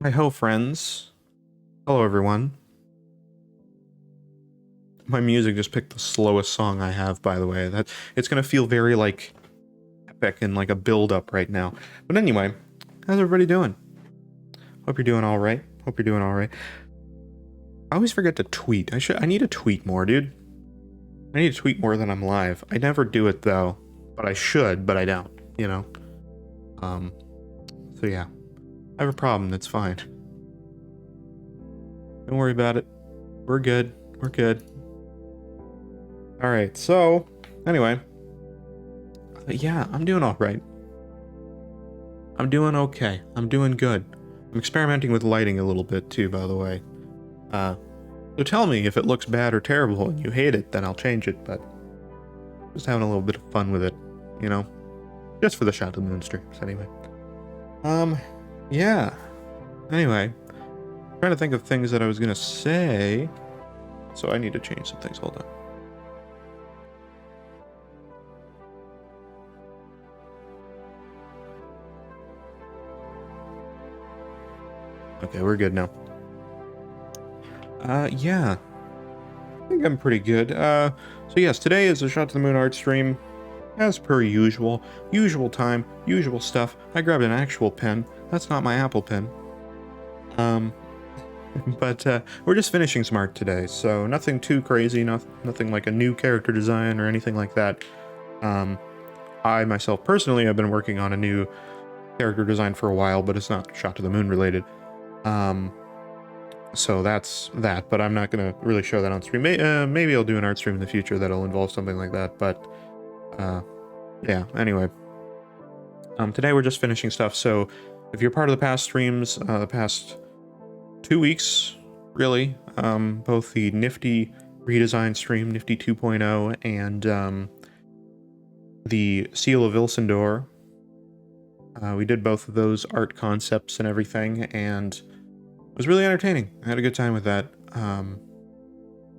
Hi-ho, friends. Hello, everyone. My music just picked the slowest song I have, by the way. It's gonna feel very, like, epic and like a build-up right now. But anyway, how's everybody doing? Hope you're doing alright. Hope you're doing alright. I always forget to tweet. I need to tweet more, dude. I need to tweet more than I'm live. I never do it, though. But I should, but I don't, you know? So yeah. I have a problem, that's fine. Don't worry about it. We're good. We're good. Alright, so, anyway. Yeah, I'm doing alright. I'm doing okay. I'm doing good. I'm experimenting with lighting a little bit too, by the way. So tell me if it looks bad or terrible and you hate it, then I'll change it, but just having a little bit of fun with it, you know? Just for the Shot to the Moon streams, anyway. Yeah. Anyway, trying to think of things that I was gonna say, so I need to change some things. Hold on. Okay, we're good now. Yeah. I think I'm pretty good. So yes, today is a Shot to the Moon art stream. As per usual. Usual time, usual stuff. I grabbed an actual pen. That's not my Apple pen. But we're just finishing some art today, so nothing too crazy, nothing like a new character design or anything like that. I myself personally have been working on a new character design for a while, but it's not Shot to the Moon related. So that's that, but I'm not going to really show that on stream. Maybe I'll do an art stream in the future that'll involve something like that, but yeah, anyway. Today we're just finishing stuff, so if you're part of the past streams, the past 2 weeks, really, both the NIFTY redesign stream, NIFTY 2.0, and the Seal of Ilsendor, we did both of those art concepts and everything, and it was really entertaining. I had a good time with that.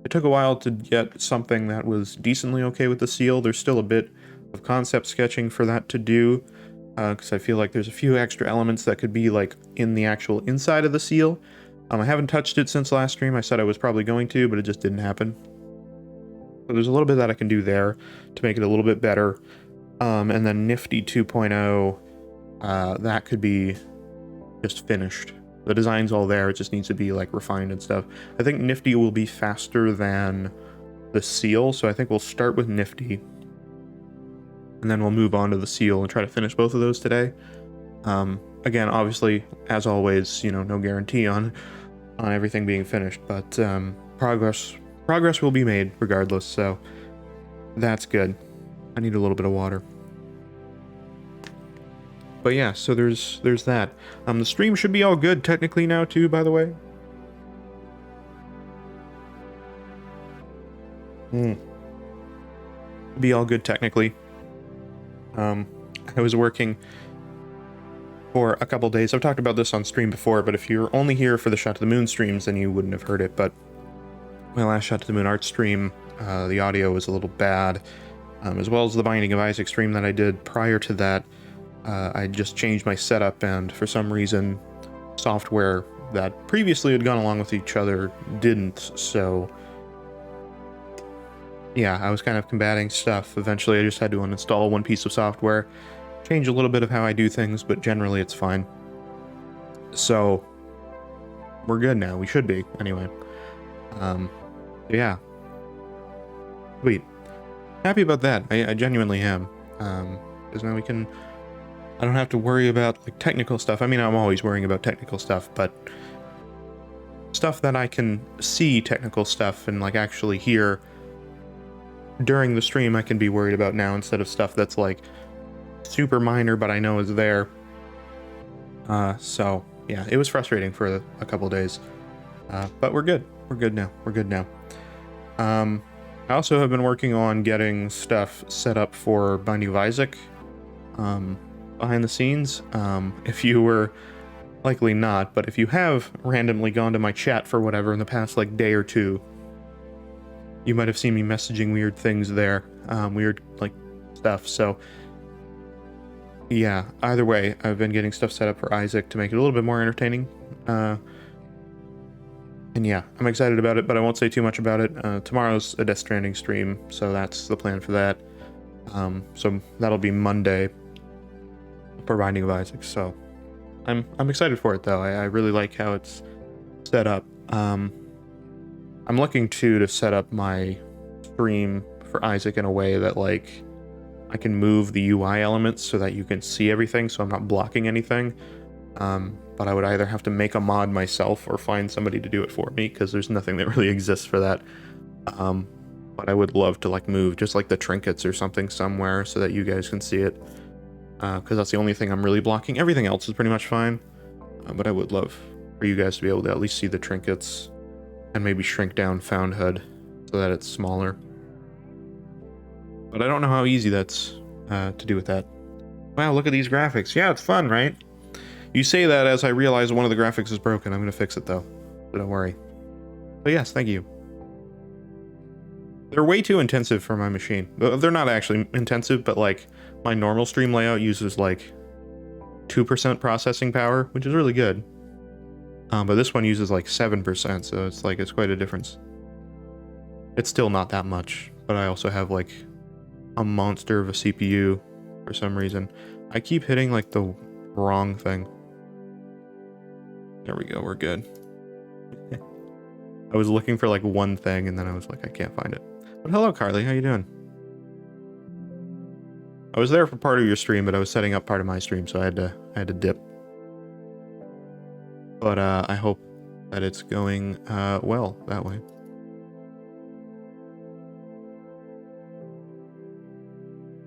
It took a while to get something that was decently okay with the seal. There's still a bit of concept sketching for that to do, because I feel like there's a few extra elements that could be like in the actual inside of the seal. I haven't touched it since last stream. I said I was probably going to, but it just didn't happen. So there's a little bit that I can do there to make it a little bit better. And then NIFTY 2.0, that could be just finished. The design's all there, it just needs to be like refined and stuff. I think NIFTY will be faster than the seal, so I think we'll start with NIFTY. And then we'll move on to the seal and try to finish both of those today. Again, obviously, as always, you know, no guarantee on everything being finished, but progress will be made regardless, so that's good. I need a little bit of water. But yeah, so there's that. The stream should be all good technically now too, by the way. Be all good technically. I was working for a couple days. I've talked about this on stream before, but if you're only here for the Shot to the Moon streams, then you wouldn't have heard it. But my last Shot to the Moon art stream, the audio was a little bad, as well as the Binding of Isaac stream that I did prior to that. I just changed my setup, and for some reason, software that previously had gone along with each other didn't, so yeah, I was kind of combating stuff. Eventually, I just had to uninstall one piece of software, change a little bit of how I do things, but generally it's fine. So, we're good now. We should be, anyway. Yeah. Sweet. Happy about that. I genuinely am. Because now we can... I don't have to worry about like technical stuff. I mean, I'm always worrying about technical stuff, but stuff that I can see technical stuff and like actually hear during the stream, I can be worried about now instead of stuff that's like super minor, but I know is there. So yeah, it was frustrating for a couple days, but we're good. We're good now. We're good now. I also have been working on getting stuff set up for Binding of Isaac. Behind the scenes. If you were likely not, but if you have randomly gone to my chat for whatever in the past like day or two, you might have seen me messaging weird things there, weird like stuff. So yeah, either way, I've been getting stuff set up for Isaac to make it a little bit more entertaining. And yeah, I'm excited about it, but I won't say too much about it. Tomorrow's a Death Stranding stream, so that's the plan for that. So that'll be Monday for Binding of Isaac. So I'm excited for it though. I really like how it's set up. I'm looking to set up my stream for Isaac in a way that like I can move the UI elements so that you can see everything, so I'm not blocking anything. But I would either have to make a mod myself or find somebody to do it for me, because there's nothing that really exists for that. But I would love to like move just like the trinkets or something somewhere so that you guys can see it, because that's the only thing I'm really blocking. Everything else is pretty much fine, but I would love for you guys to be able to at least see the trinkets and maybe shrink down Found HUD so that it's smaller. But I don't know how easy that's to do with that. Wow, look at these graphics. Yeah, it's fun, right? You say that as I realize one of the graphics is broken. I'm going to fix it though, so don't worry. But yes, thank you. They're way too intensive for my machine. They're not actually intensive, but like my normal stream layout uses like 2% processing power, which is really good. But this one uses like 7%, so it's quite a difference. It's still not that much, but I also have like a monster of a CPU for some reason. I keep hitting like the wrong thing. There we go, we're good. I was looking for like one thing and then I was like, I can't find it. But hello Carly, how you doing? I was there for part of your stream, but I was setting up part of my stream, so I had to dip. But I hope that it's going well that way.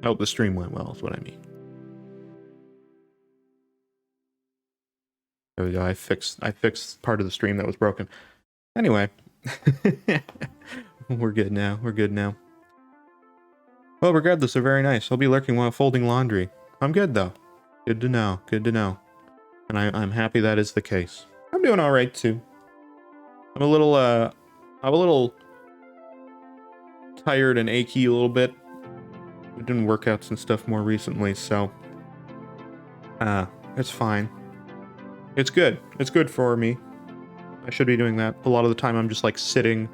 I hope the stream went well is what I mean. There we go. I fixed part of the stream that was broken. Anyway, we're good now. We're good now. Well, regardless, they're very nice. I'll be lurking while folding laundry. I'm good though. Good to know. Good to know. And I'm happy that is the case. I'm doing all right too. I'm a little tired and achy a little bit. I've done workouts and stuff more recently, so it's fine. It's good. It's good for me. I should be doing that. A lot of the time I'm just like sitting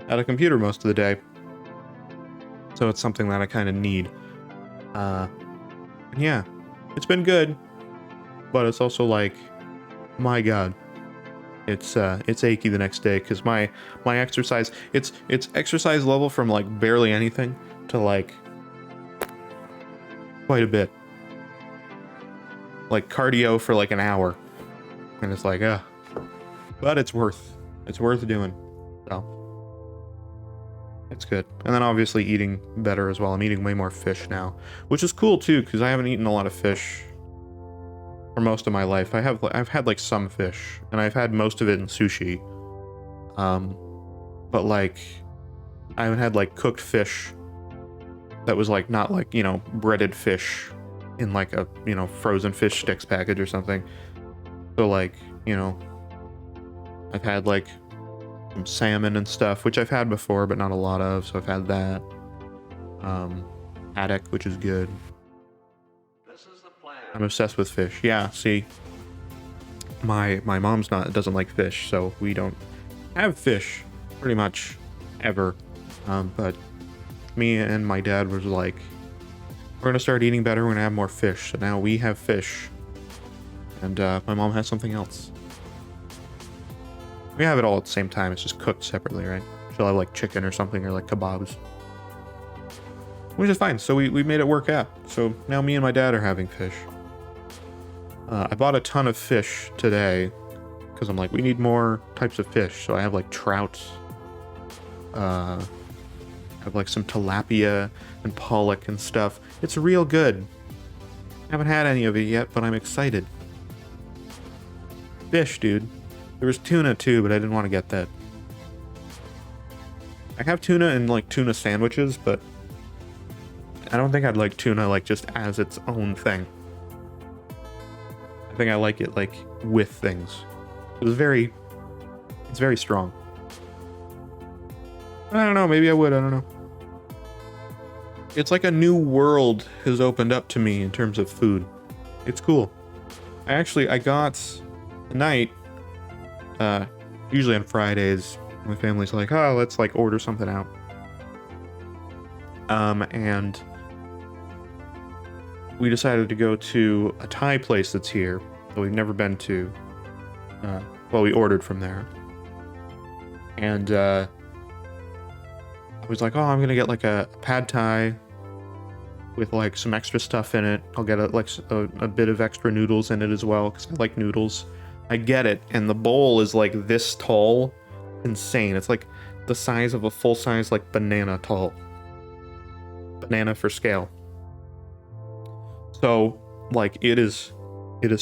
at a computer most of the day. So it's something that I kind of need. Yeah, it's been good, but it's also like, my God, it's achy the next day because my exercise, it's exercise level from like barely anything to like quite a bit. Like cardio for like an hour. And it's like, but it's worth doing. So it's good. And then obviously eating better as well. I'm eating way more fish now, which is cool too, because I haven't eaten a lot of fish for most of my life. I've had like some fish, and I've had most of it in sushi. But like I haven't had like cooked fish that was like not like, you know, breaded fish in like a, you know, frozen fish sticks package or something. So like, you know, I've had like some salmon and stuff, which I've had before, but not a lot of, so I've had that. Haddock, which is good. This is the plan. I'm obsessed with fish. Yeah, see, my mom's doesn't like fish, so we don't have fish pretty much ever. But me and my dad was like, we're gonna start eating better, we're gonna have more fish. So now we have fish. And my mom has something else. We have it all at the same time. It's just cooked separately, right? She'll have like chicken or something, or like kebabs. Which is fine. So we made it work out. So now me and my dad are having fish. I bought a ton of fish today because I'm like, we need more types of fish. So I have like trout. I have like some tilapia and pollock and stuff. It's real good. Haven't had any of it yet, but I'm excited. Fish, dude. There was tuna too, but I didn't want to get that. I have tuna in like tuna sandwiches, but I don't think I'd like tuna like just as its own thing. I think I like it like with things. It's very strong. I don't know, maybe I would, I don't know. It's like a new world has opened up to me in terms of food. It's cool. I got tonight, usually on Fridays, my family's like, oh, let's like order something out. And we decided to go to a Thai place that's here that we've never been to. Well, we ordered from there. And I was like, oh, I'm gonna get like a pad thai with like some extra stuff in it. I'll get a bit of extra noodles in it as well, because I like noodles. I get it, and the bowl is like this tall. Insane. It's like the size of a full-size like banana tall. Banana for scale. So like it is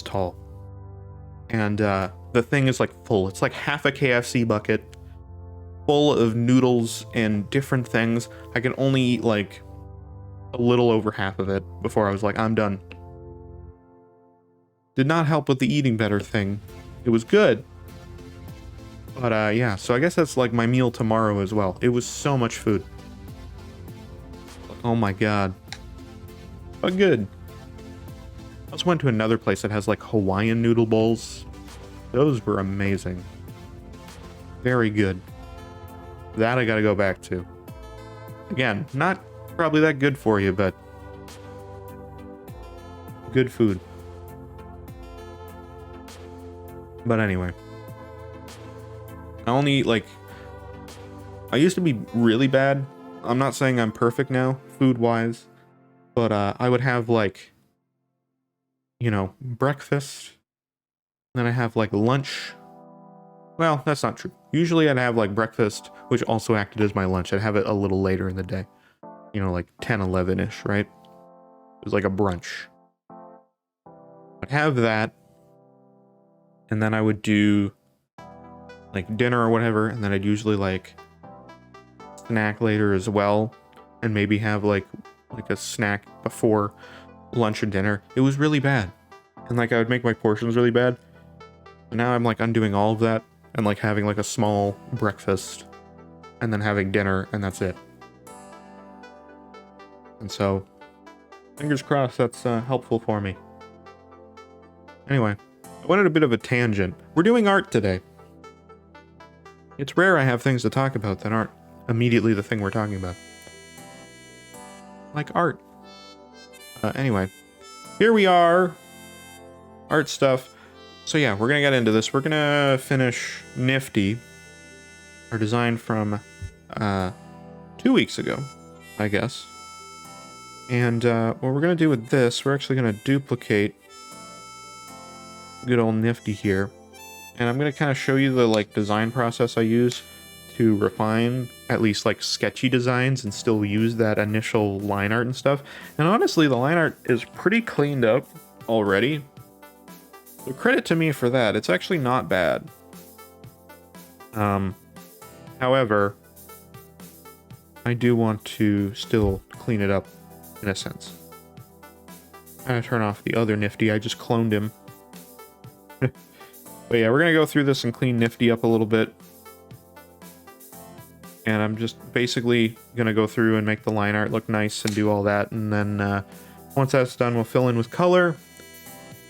tall. And the thing is like full. It's like half a KFC bucket full of noodles and different things. I can only eat like a little over half of it before I was like, I'm done. Did not help with the eating better thing. It was good. But yeah, so I guess that's like my meal tomorrow as well. It was so much food. Oh my god. But good. I also went to another place that has like Hawaiian noodle bowls. Those were amazing. Very good. That I gotta go back to. Again, not probably that good for you, but good food. But anyway. I only eat like... I used to be really bad. I'm not saying I'm perfect now, food-wise. But I would have like, you know, breakfast. Then I have like lunch. Well, that's not true. Usually I'd have like breakfast, which also acted as my lunch. I'd have it a little later in the day. You know, like 10, 11-ish, right? It was like a brunch. I'd have that. And then I would do like dinner or whatever. And then I'd usually like snack later as well. And maybe have like a snack before lunch or dinner. It was really bad. And like I would make my portions really bad. And now I'm like undoing all of that and like having like a small breakfast and then having dinner, and that's it. And so fingers crossed that's helpful for me. Anyway, I went on a bit of a tangent. We're doing art today. It's rare I have things to talk about that aren't immediately the thing we're talking about. Like art. Anyway, here we are. Art stuff. So yeah, we're gonna get into this. We're gonna finish NIFTY, our design from 2 weeks ago, I guess. And what we're gonna do with this, we're actually gonna duplicate good old NIFTY here, and I'm gonna kind of show you the like design process I use to refine at least like sketchy designs and still use that initial line art and stuff. And honestly, the line art is pretty cleaned up already. So credit to me for that. It's actually not bad. However, I do want to still clean it up in a sense. I'm gonna turn off the other NIFTY. I just cloned him. But yeah, we're gonna go through this and clean NIFTY up a little bit. And I'm just basically gonna go through and make the line art look nice and do all that. And then once that's done, we'll fill in with color,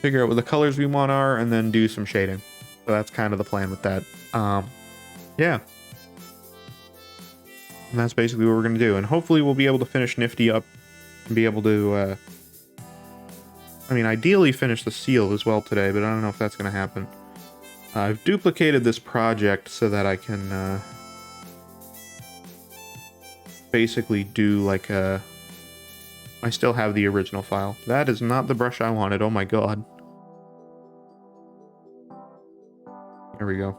figure out what the colors we want are, and then do some shading. So that's kind of the plan with that. Yeah. And that's basically what we're going to do. And hopefully we'll be able to finish NIFTY up and be able to, I mean, ideally finish the seal as well today, but I don't know if that's going to happen. I've duplicated this project so that I can basically do like a... I still have the original file. That is not the brush I wanted. Oh my god. There we go.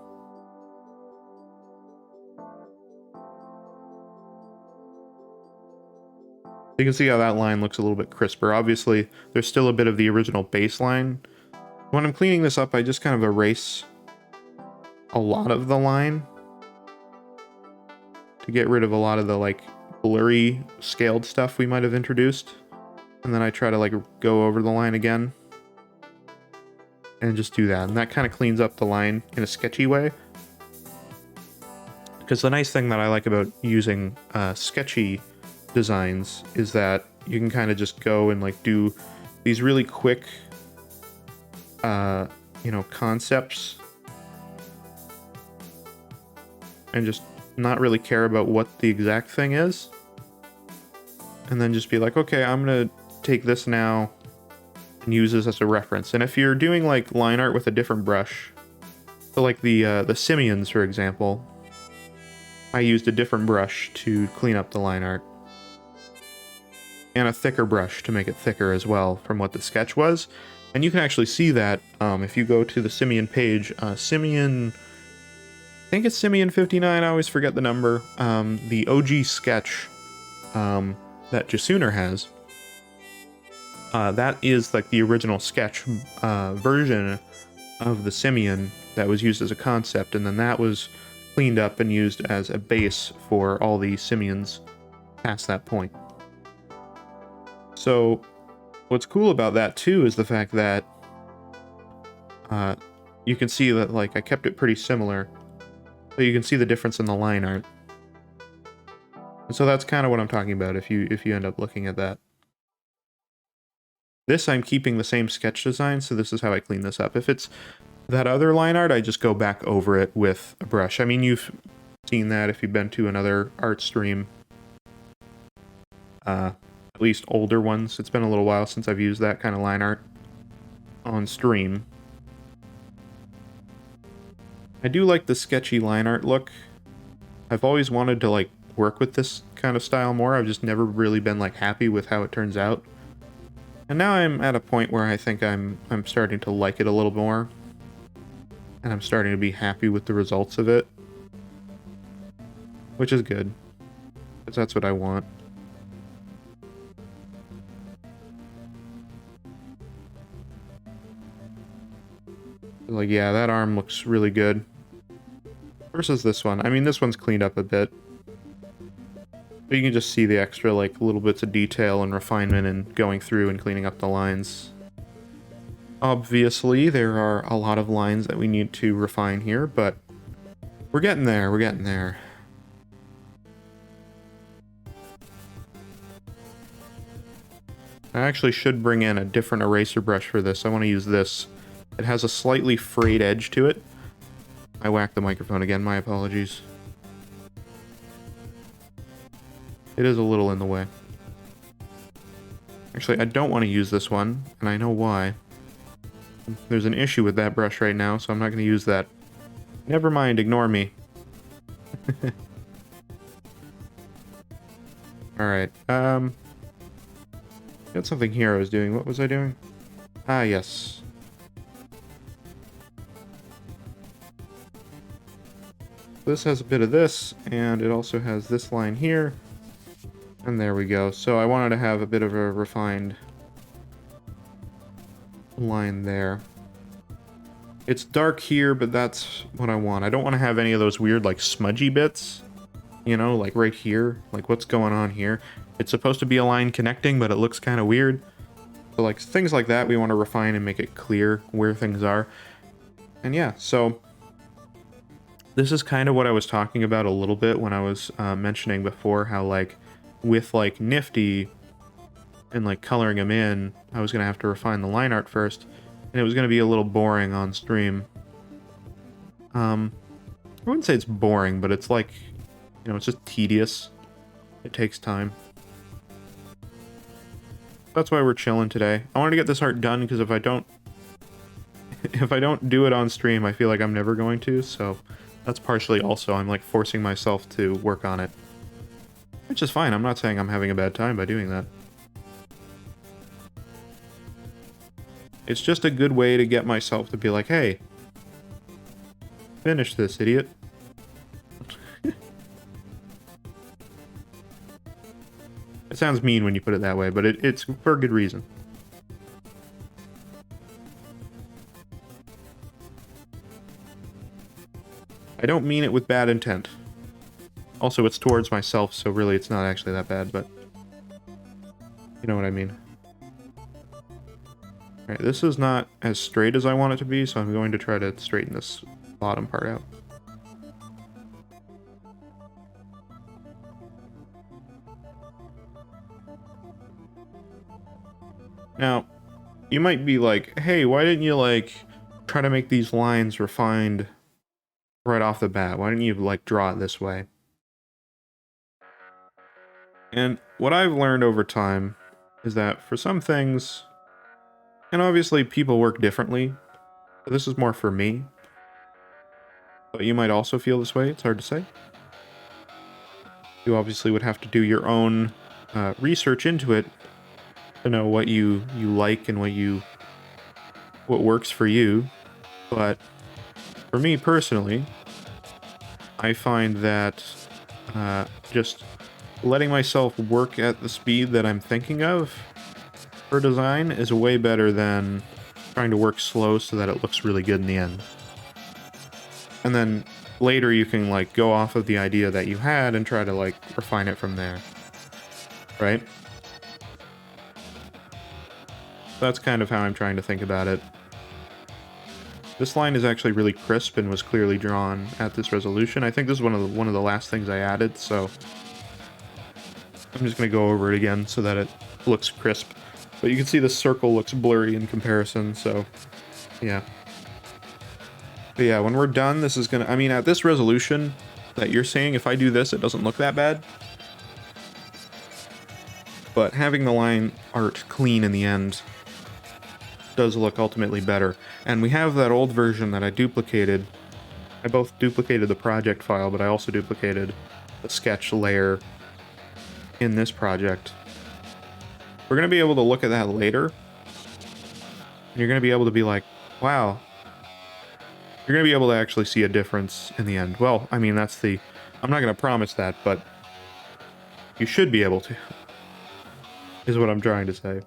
You can see how that line looks a little bit crisper. Obviously, there's still a bit of the original baseline. When I'm cleaning this up, I just kind of erase a lot of the line to get rid of a lot of the like blurry scaled stuff we might have introduced. And then I try to like go over the line again and just do that. And that kind of cleans up the line in a sketchy way. Because the nice thing that I like about using sketchy designs is that you can kind of just go and like do these really quick you know, concepts and just not really care about what the exact thing is. And then just be like, okay, I'm gonna take this now and use this as a reference. And if you're doing like line art with a different brush, so like the simians, for example, I used a different brush to clean up the line art. And a thicker brush to make it thicker as well from what the sketch was. And you can actually see that if you go to the Simian page. Simian, I think it's Simian 59, I always forget the number. The OG sketch that Jasuner has. That is like the original sketch version of the Simian that was used as a concept. And then that was cleaned up and used as a base for all the Simians past that point. So what's cool about that too is the fact that you can see that like I kept it pretty similar, but you can see the difference in the line art. And so that's kind of what I'm talking about if you end up looking at that. This I'm keeping the same sketch design, so this is how I clean this up. If it's that other line art, I just go back over it with a brush. I mean, you've seen that if you've been to another art stream. At least older ones. It's been a little while since I've used that kind of line art on stream. I do like the sketchy line art look. I've always wanted to like work with this kind of style more. I've just never really been like happy with how it turns out. And now I'm at a point where I think I'm starting to like it a little more. And I'm starting to be happy with the results of it. Which is good. Because that's what I want. Like, yeah, that arm looks really good. Versus this one. I mean, this one's cleaned up a bit. But you can just see the extra, like, little bits of detail and refinement and going through and cleaning up the lines. Obviously, there are a lot of lines that we need to refine here, but we're getting there, we're getting there. I actually should bring in a different eraser brush for this. I want to use this. It has a slightly frayed edge to it. I whacked the microphone again, my apologies. It is a little in the way. Actually, I don't want to use this one, and I know why. There's an issue with that brush right now, so I'm not going to use that. Never mind, ignore me. Alright, got something here I was doing. What was I doing? Ah, yes. This has a bit of this, and it also has this line here. And there we go. So I wanted to have a bit of a refined line there. It's dark here, but that's what I want. I don't want to have any of those weird, like, smudgy bits. You know, like right here. Like, what's going on here? It's supposed to be a line connecting, but it looks kind of weird. So, like, things like that we want to refine and make it clear where things are. And yeah, so this is kind of what I was talking about a little bit when I was mentioning before how, like, with, like, NIFTY and, like, coloring them in, I was going to have to refine the line art first, and it was going to be a little boring on stream. I wouldn't say it's boring, but it's, like, you know, it's just tedious. It takes time. That's why we're chilling today. I wanted to get this art done, because if I don't do it on stream, I feel like I'm never going to, so that's partially also I'm, like, forcing myself to work on it. Which is fine, I'm not saying I'm having a bad time by doing that. It's just a good way to get myself to be like, hey, finish this, idiot. It sounds mean when you put it that way, but it's for a good reason. I don't mean it with bad intent. Also, it's towards myself, so really it's not actually that bad, but you know what I mean. Alright, this is not as straight as I want it to be, so I'm going to try to straighten this bottom part out. Now, you might be like, hey, why didn't you like try to make these lines refined right off the bat? Why didn't you like draw it this way? And what I've learned over time is that for some things, and obviously people work differently, but this is more for me, but you might also feel this way, it's hard to say. You obviously would have to do your own research into it to know what you like and what works for you. But for me personally, I find that just letting myself work at the speed that I'm thinking of for design is way better than trying to work slow so that it looks really good in the end. And then later you can like go off of the idea that you had and try to like refine it from there. Right? That's kind of how I'm trying to think about it. This line is actually really crisp and was clearly drawn at this resolution. I think this is one of the last things I added, so I'm just going to go over it again so that it looks crisp. But you can see the circle looks blurry in comparison, so yeah. But yeah, when we're done, this is going to... I mean, at this resolution that you're seeing, if I do this, it doesn't look that bad. But having the line art clean in the end does look ultimately better. And we have that old version that I duplicated. I both duplicated the project file, but I also duplicated the sketch layer in this project. We're going to be able to look at that later. And you're going to be able to be like, wow. You're going to be able to actually see a difference in the end. Well, I mean, that's the... I'm not going to promise that, but you should be able to. Is what I'm trying to say.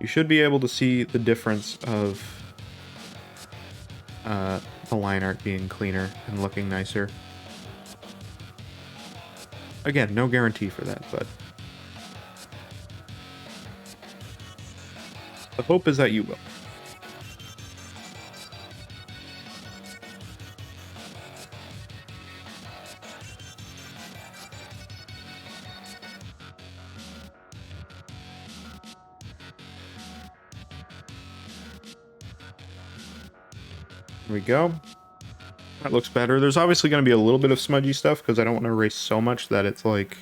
You should be able to see the difference of the line art being cleaner and looking nicer. Again, no guarantee for that, but the hope is that you will. There we go. That looks better. There's obviously going to be a little bit of smudgy stuff because I don't want to erase so much that it's like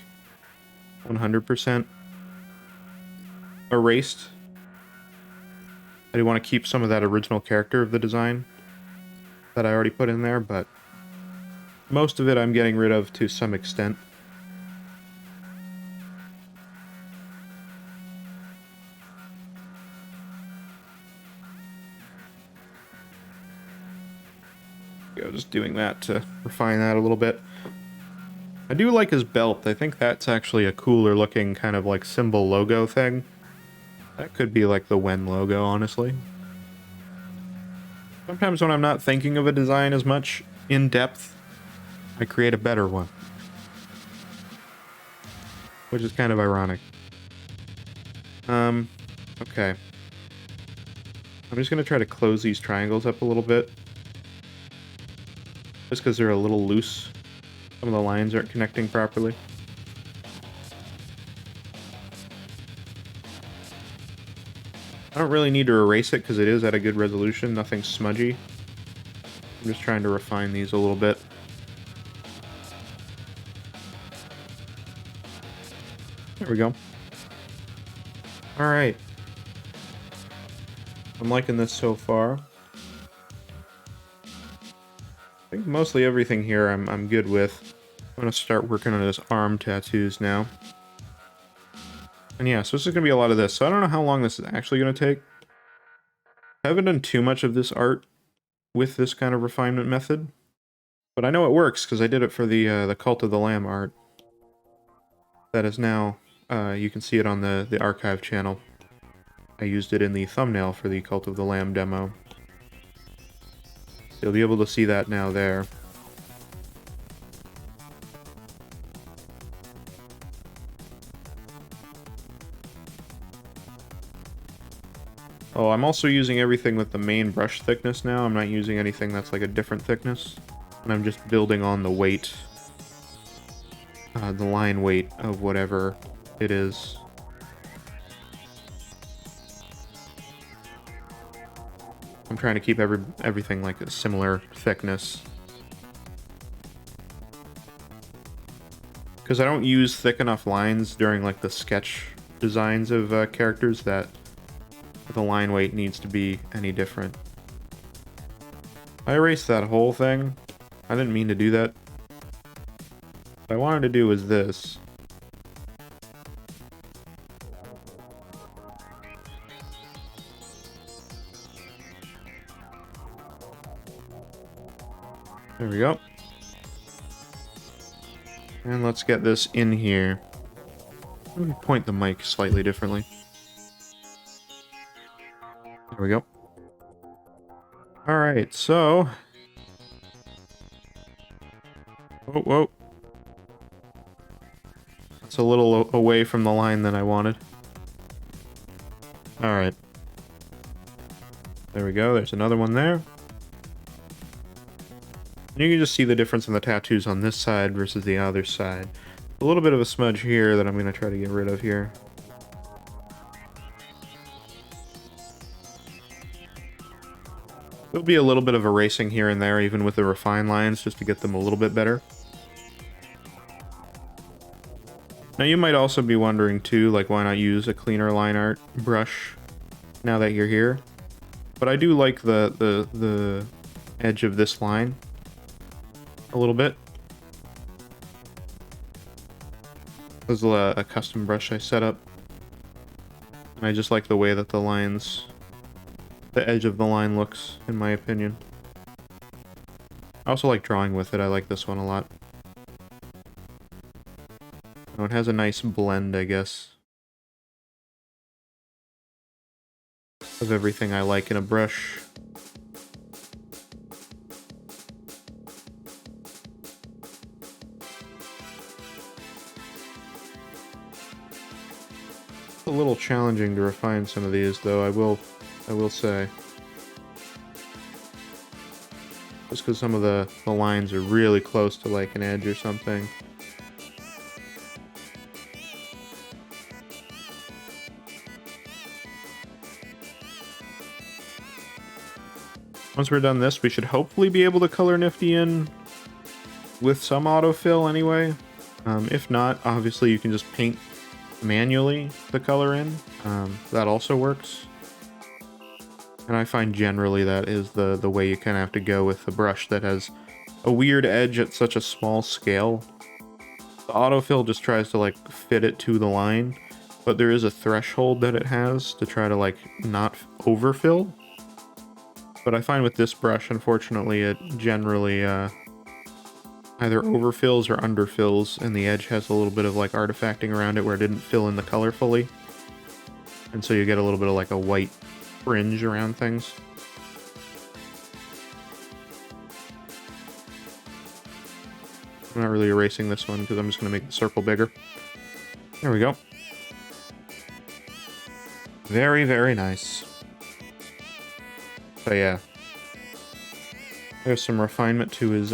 100% erased. I do want to keep some of that original character of the design that I already put in there, but most of it I'm getting rid of to some extent. Just doing that to refine that a little bit. I do like his belt. I think that's actually a cooler looking kind of like symbol logo thing. That could be like the Wen logo, honestly. Sometimes when I'm not thinking of a design as much in depth, I create a better one. Which is kind of ironic. Okay. I'm just going to try to close these triangles up a little bit. Just because they're a little loose. Some of the lines aren't connecting properly. I don't really need to erase it because it is at a good resolution, nothing smudgy. I'm just trying to refine these a little bit. There we go. Alright. I'm liking this so far. I think mostly everything here I'm good with. I'm going to start working on his arm tattoos now. And yeah, so this is going to be a lot of this. So I don't know how long this is actually going to take. I haven't done too much of this art with this kind of refinement method. But I know it works because I did it for the Cult of the Lamb art. That is now, you can see it on the archive channel. I used it in the thumbnail for the Cult of the Lamb demo. You'll be able to see that now there. Oh, I'm also using everything with the main brush thickness now. I'm not using anything that's like a different thickness. And I'm just building on the weight, the line weight of whatever it is. I'm trying to keep everything like a similar thickness. Because I don't use thick enough lines during like the sketch designs of characters that the line weight needs to be any different. I erased that whole thing. I didn't mean to do that. What I wanted to do was this. There we go. And let's get this in here. Let me point the mic slightly differently. There we go. Alright, so... Whoa, whoa. It's a little away from the line that I wanted. Alright. There we go, there's another one there. And you can just see the difference in the tattoos on this side versus the other side. A little bit of a smudge here that I'm going to try to get rid of here. There'll be a little bit of erasing here and there, even with the refined lines, just to get them a little bit better. Now you might also be wondering too, like why not use a cleaner line art brush now that you're here. But I do like the edge of this line a little bit. This is a custom brush I set up. And I just like the way that the lines, the edge of the line looks, in my opinion. I also like drawing with it. I like this one a lot. Oh, it has a nice blend, I guess, of everything I like in a brush. It's a little challenging to refine some of these, though, I will say. Just because some of the lines are really close to like an edge or something. Once we're done this, we should hopefully be able to color NIFTY in with some autofill anyway. If not, obviously you can just paint manually the color in. That also works. And I find generally that is the way you kind of have to go with a brush that has a weird edge at such a small scale. The autofill just tries to like fit it to the line, but there is a threshold that it has to try to like not overfill. But I find with this brush, unfortunately, it generally either overfills or underfills, and the edge has a little bit of like artifacting around it where it didn't fill in the color fully. And so you get a little bit of like a white fringe around things. I'm not really erasing this one because I'm just going to make the circle bigger. There we go. Very, very nice. So yeah, there's some refinement to his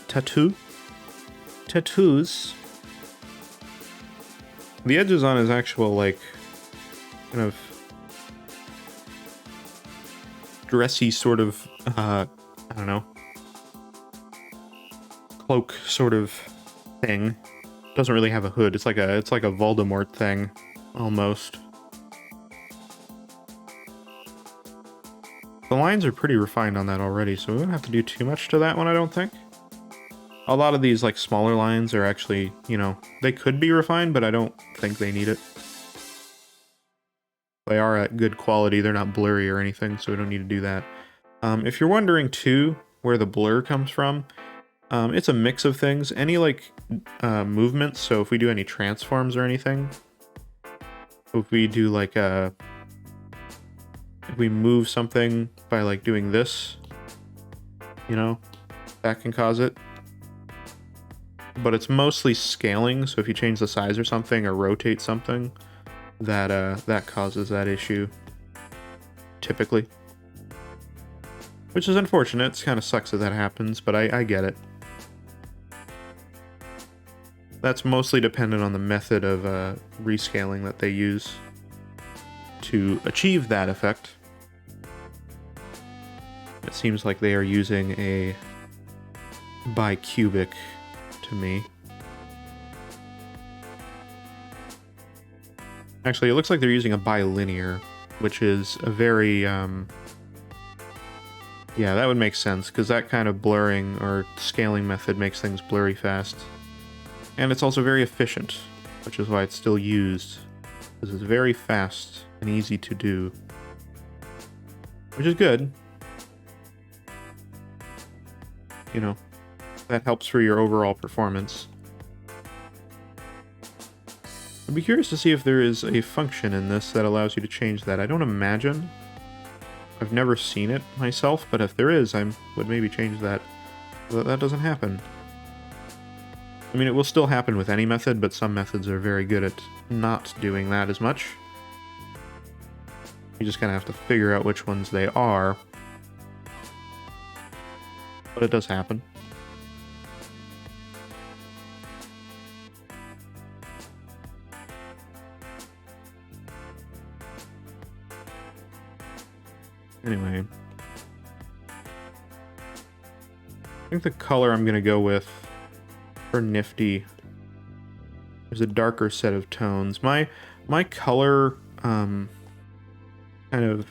tattoos. The edges on his actual like kind of dressy sort of I don't know, cloak sort of thing doesn't really have a hood. It's like a Voldemort thing almost. The lines are pretty refined on that already, so we don't have to do too much to that one, I don't think. A lot of these, like, smaller lines are actually, you know, they could be refined, but I don't think they need it. They are at good quality, they're not blurry or anything, so we don't need to do that. If you're wondering, too, where the blur comes from, it's a mix of things. Any, like, movements, so if we do any transforms or anything, if we do, like, if we move something by like doing this, you know, that can cause it. But it's mostly scaling, so if you change the size or something or rotate something, that causes that issue, typically. Which is unfortunate. It kind of sucks that that happens, but I get it. That's mostly dependent on the method of rescaling that they use to achieve that effect. It seems like they are using a bicubic to me. Actually, it looks like they're using a bilinear, which is a very, yeah, that would make sense, because that kind of blurring or scaling method makes things blurry fast. And it's also very efficient, which is why it's still used, because it's very fast and easy to do. Which is good. You know, that helps for your overall performance. I'd be curious to see if there is a function in this that allows you to change that. I don't imagine. I've never seen it myself, but if there is, I would maybe change that. But that doesn't happen. I mean, it will still happen with any method, but some methods are very good at not doing that as much. You just kind of have to figure out which ones they are. But it does happen. Anyway, I think the color I'm going to go with for NIFTY is a darker set of tones. My color, kind of,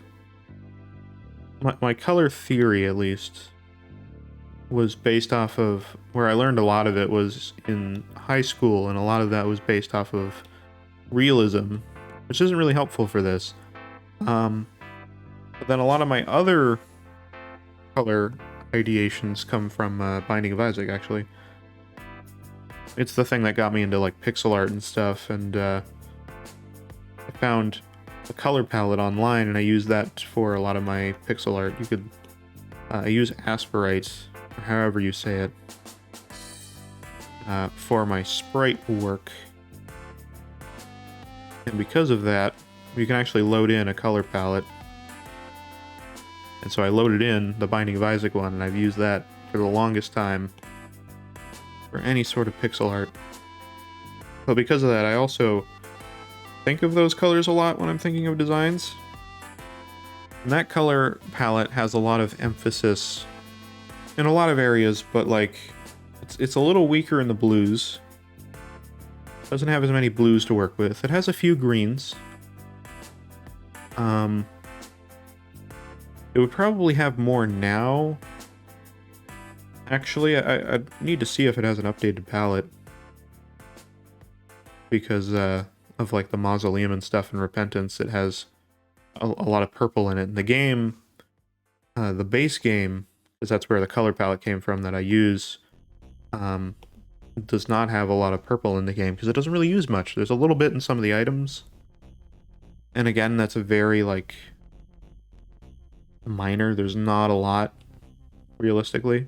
my color theory, at least, was based off of, where I learned a lot of it was in high school, and a lot of that was based off of realism, which isn't really helpful for this. But then a lot of my other color ideations come from Binding of Isaac, actually. It's the thing that got me into, like, pixel art and stuff, and I found a color palette online, and I used that for a lot of my pixel art. You could... I use Aspirite, or however you say it, for my sprite work. And because of that, you can actually load in a color palette. And so I loaded in the Binding of Isaac one, and I've used that for the longest time for any sort of pixel art. But because of that, I also think of those colors a lot when I'm thinking of designs. And that color palette has a lot of emphasis in a lot of areas, but like, it's a little weaker in the blues. Doesn't have as many blues to work with. It has a few greens. It would probably have more now. Actually, I need to see if it has an updated palette. Because of like the Mausoleum and stuff in Repentance, it has a lot of purple in it. And the game, the base game, because that's where the color palette came from that I use, does not have a lot of purple in the game because it doesn't really use much. There's a little bit in some of the items. And again, that's a very, like, minor. There's not a lot, realistically.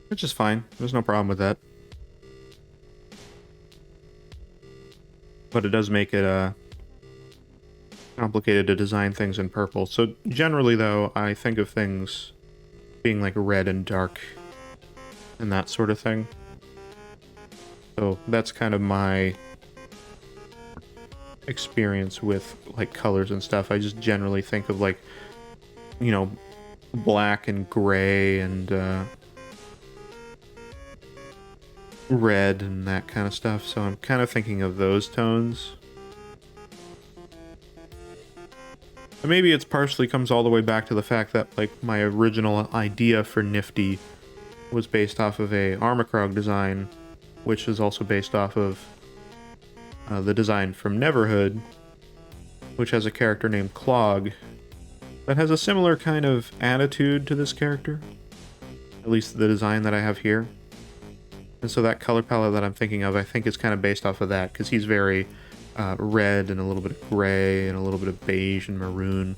Which is fine. There's no problem with that. But it does make it complicated to design things in purple. So generally, though, I think of things being like red and dark and that sort of thing. So that's kind of my experience with like colors and stuff. I just generally think of like, you know, black and gray and red and that kind of stuff. So I'm kind of thinking of those tones. And maybe it's partially comes all the way back to the fact that like my original idea for NIFTY was based off of a Armacrog design, which is also based off of the design from Neverhood, which has a character named Clog that has a similar kind of attitude to this character, at least the design that I have here. And so that color palette that I'm thinking of, I think is kind of based off of that, because he's very red and a little bit of gray and a little bit of beige and maroon.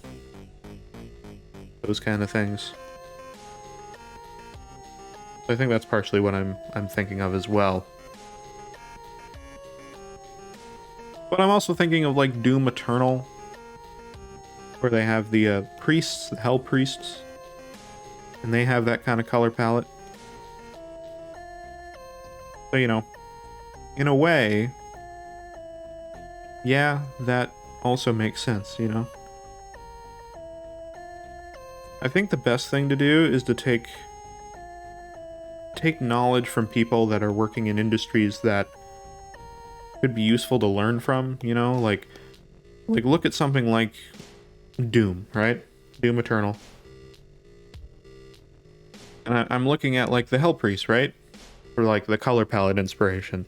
Those kind of things. So I think that's partially what I'm thinking of as well. But I'm also thinking of like Doom Eternal, where they have the priests, the Hell Priests, and they have that kind of color palette. So, you know, in a way, yeah, that also makes sense, you know? I think the best thing to do is to take knowledge from people that are working in industries that could be useful to learn from, you know? Like look at something like Doom, right? Doom Eternal. And I'm looking at, like, the Hell Priest, right? For, like, the color palette inspiration.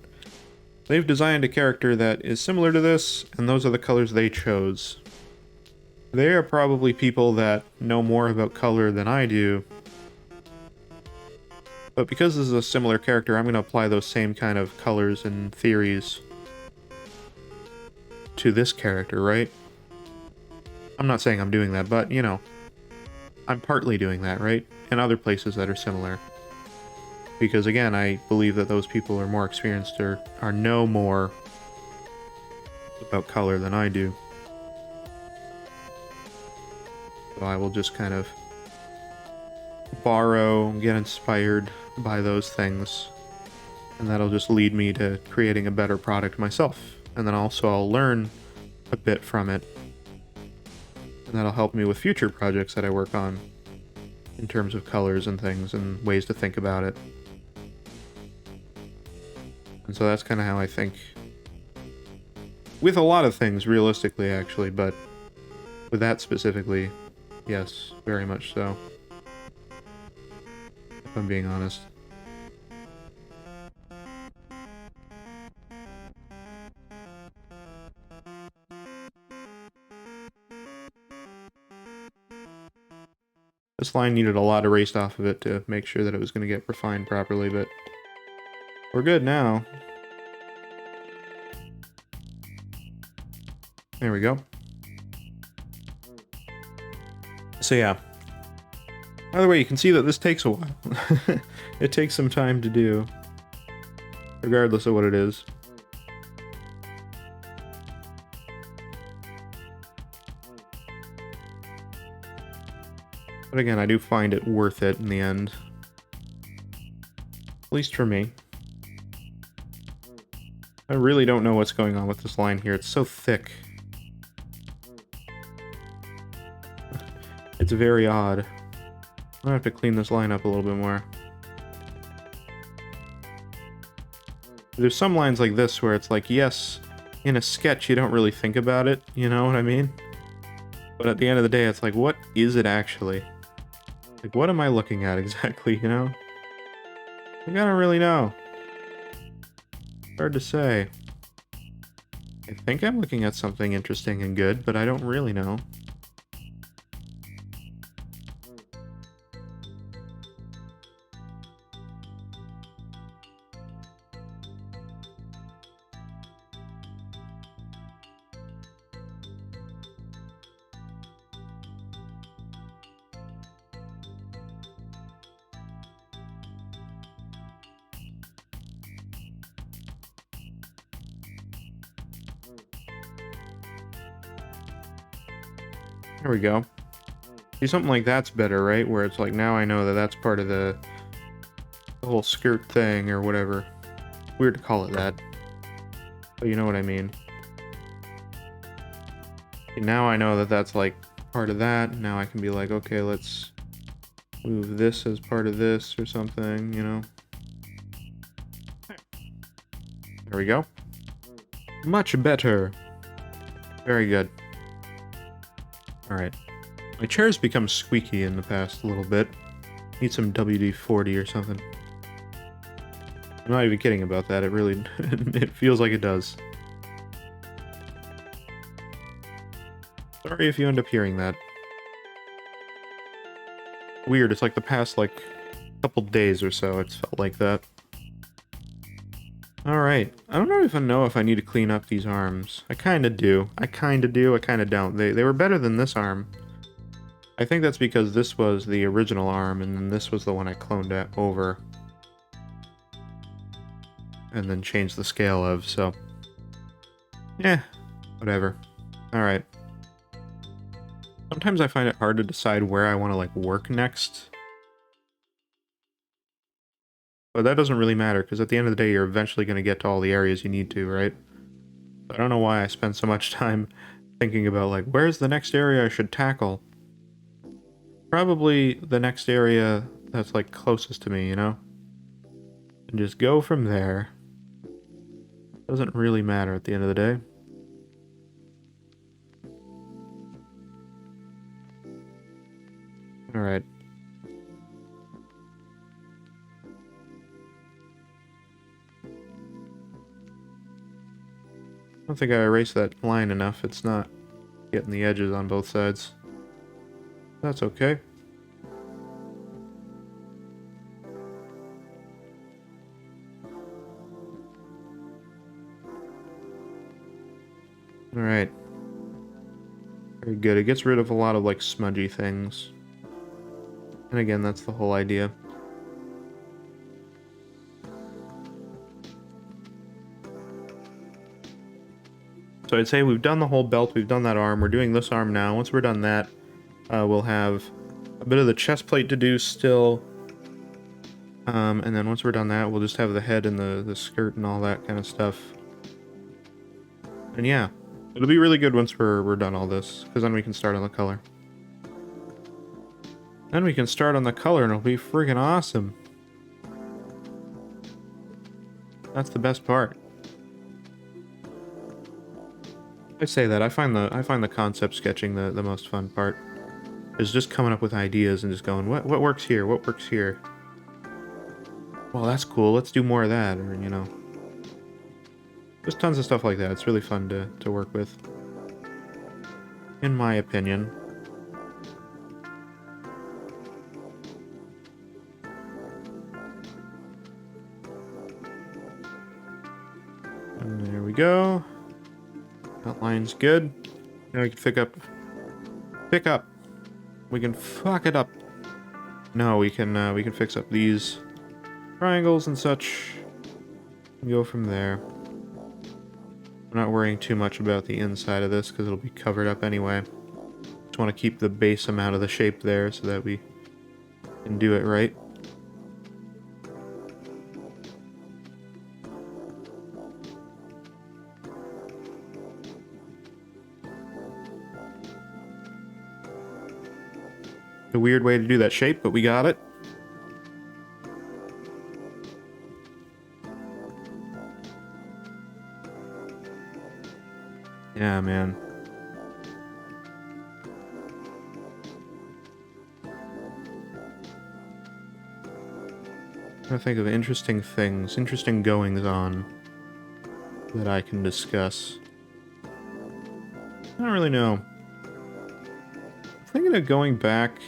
They've designed a character that is similar to this, and those are the colors they chose. They are probably people that know more about color than I do. But because this is a similar character, I'm going to apply those same kind of colors and theories to this character, right? I'm not saying I'm doing that, but, you know, I'm partly doing that, right? In other places that are similar. Because, again, I believe that those people are more experienced or know more about color than I do. So I will just kind of borrow, get inspired by those things, and that'll just lead me to creating a better product myself. And then also I'll learn a bit from it, and that'll help me with future projects that I work on in terms of colors and things and ways to think about it. And so that's kind of how I think with a lot of things, realistically, actually, but with that specifically, yes, very much so, if I'm being honest. This line needed a lot erased off of it to make sure that it was going to get refined properly, but we're good now. There we go. So yeah. By the way, you can see that this takes a while. It takes some time to do, regardless of what it is. But again, I do find it worth it in the end. At least for me. I really don't know what's going on with this line here. It's so thick. It's very odd. I'm gonna have to clean this line up a little bit more. There's some lines like this where it's like, yes, in a sketch you don't really think about it, you know what I mean? But at the end of the day, it's like, what is it actually? Like, what am I looking at exactly, you know? I don't really know. Hard to say. I think I'm looking at something interesting and good, but I don't really know. There we go. See, something like that's better, right? Where it's like, now I know that that's part of the whole skirt thing or whatever. Weird to call it that. But you know what I mean. And now I know that that's like part of that. Now I can be like, okay, let's move this as part of this or something, you know? There we go. Much better. Very good. Alright. My chair's become squeaky in the past little bit. Need some WD-40 or something. I'm not even kidding about that. It really... it feels like it does. Sorry if you end up hearing that. Weird, it's like the past, like, couple days or so it's felt like that. Alright. I don't even know if I need to clean up these arms. I kinda do. I kinda do, I kinda don't. They were better than this arm. I think that's because this was the original arm, and then this was the one I cloned it over. And then changed the scale of, so... yeah, whatever. Alright. Sometimes I find it hard to decide where I want to, like, work next. But that doesn't really matter, because at the end of the day, you're eventually going to get to all the areas you need to, right? I don't know why I spend so much time thinking about, like, where's the next area I should tackle? Probably the next area that's, like, closest to me, you know? And just go from there. Doesn't really matter at the end of the day. Alright. I don't think I erased that line enough. It's not getting the edges on both sides. That's okay. Alright. Very good. It gets rid of a lot of, like, smudgy things. And again, that's the whole idea. So I'd say we've done the whole belt, we've done that arm, we're doing this arm now. Once we're done that, we'll have a bit of the chest plate to do still. And then once we're done that, we'll just have the head and the skirt and all that kind of stuff. And yeah, it'll be really good once we're done all this, because then we can start on the color. Then we can start on the color and it'll be friggin' awesome. That's the best part. I say that, I find the concept sketching the most fun part. Is just coming up with ideas and just going, what works here? What works here? Well, that's cool, let's do more of that, or, you know. Just tons of stuff like that. It's really fun to work with. In my opinion. And there we go. That line's good. Now we can pick up. We can fuck it up. No, we can fix up these triangles and such. And go from there. I'm not worrying too much about the inside of this because it'll be covered up anyway. Just want to keep the base amount of the shape there so that we can do it right. A weird way to do that shape, but we got it. Yeah, man. I think of interesting things, interesting goings on that I can discuss. I don't really know. I'm thinking of going back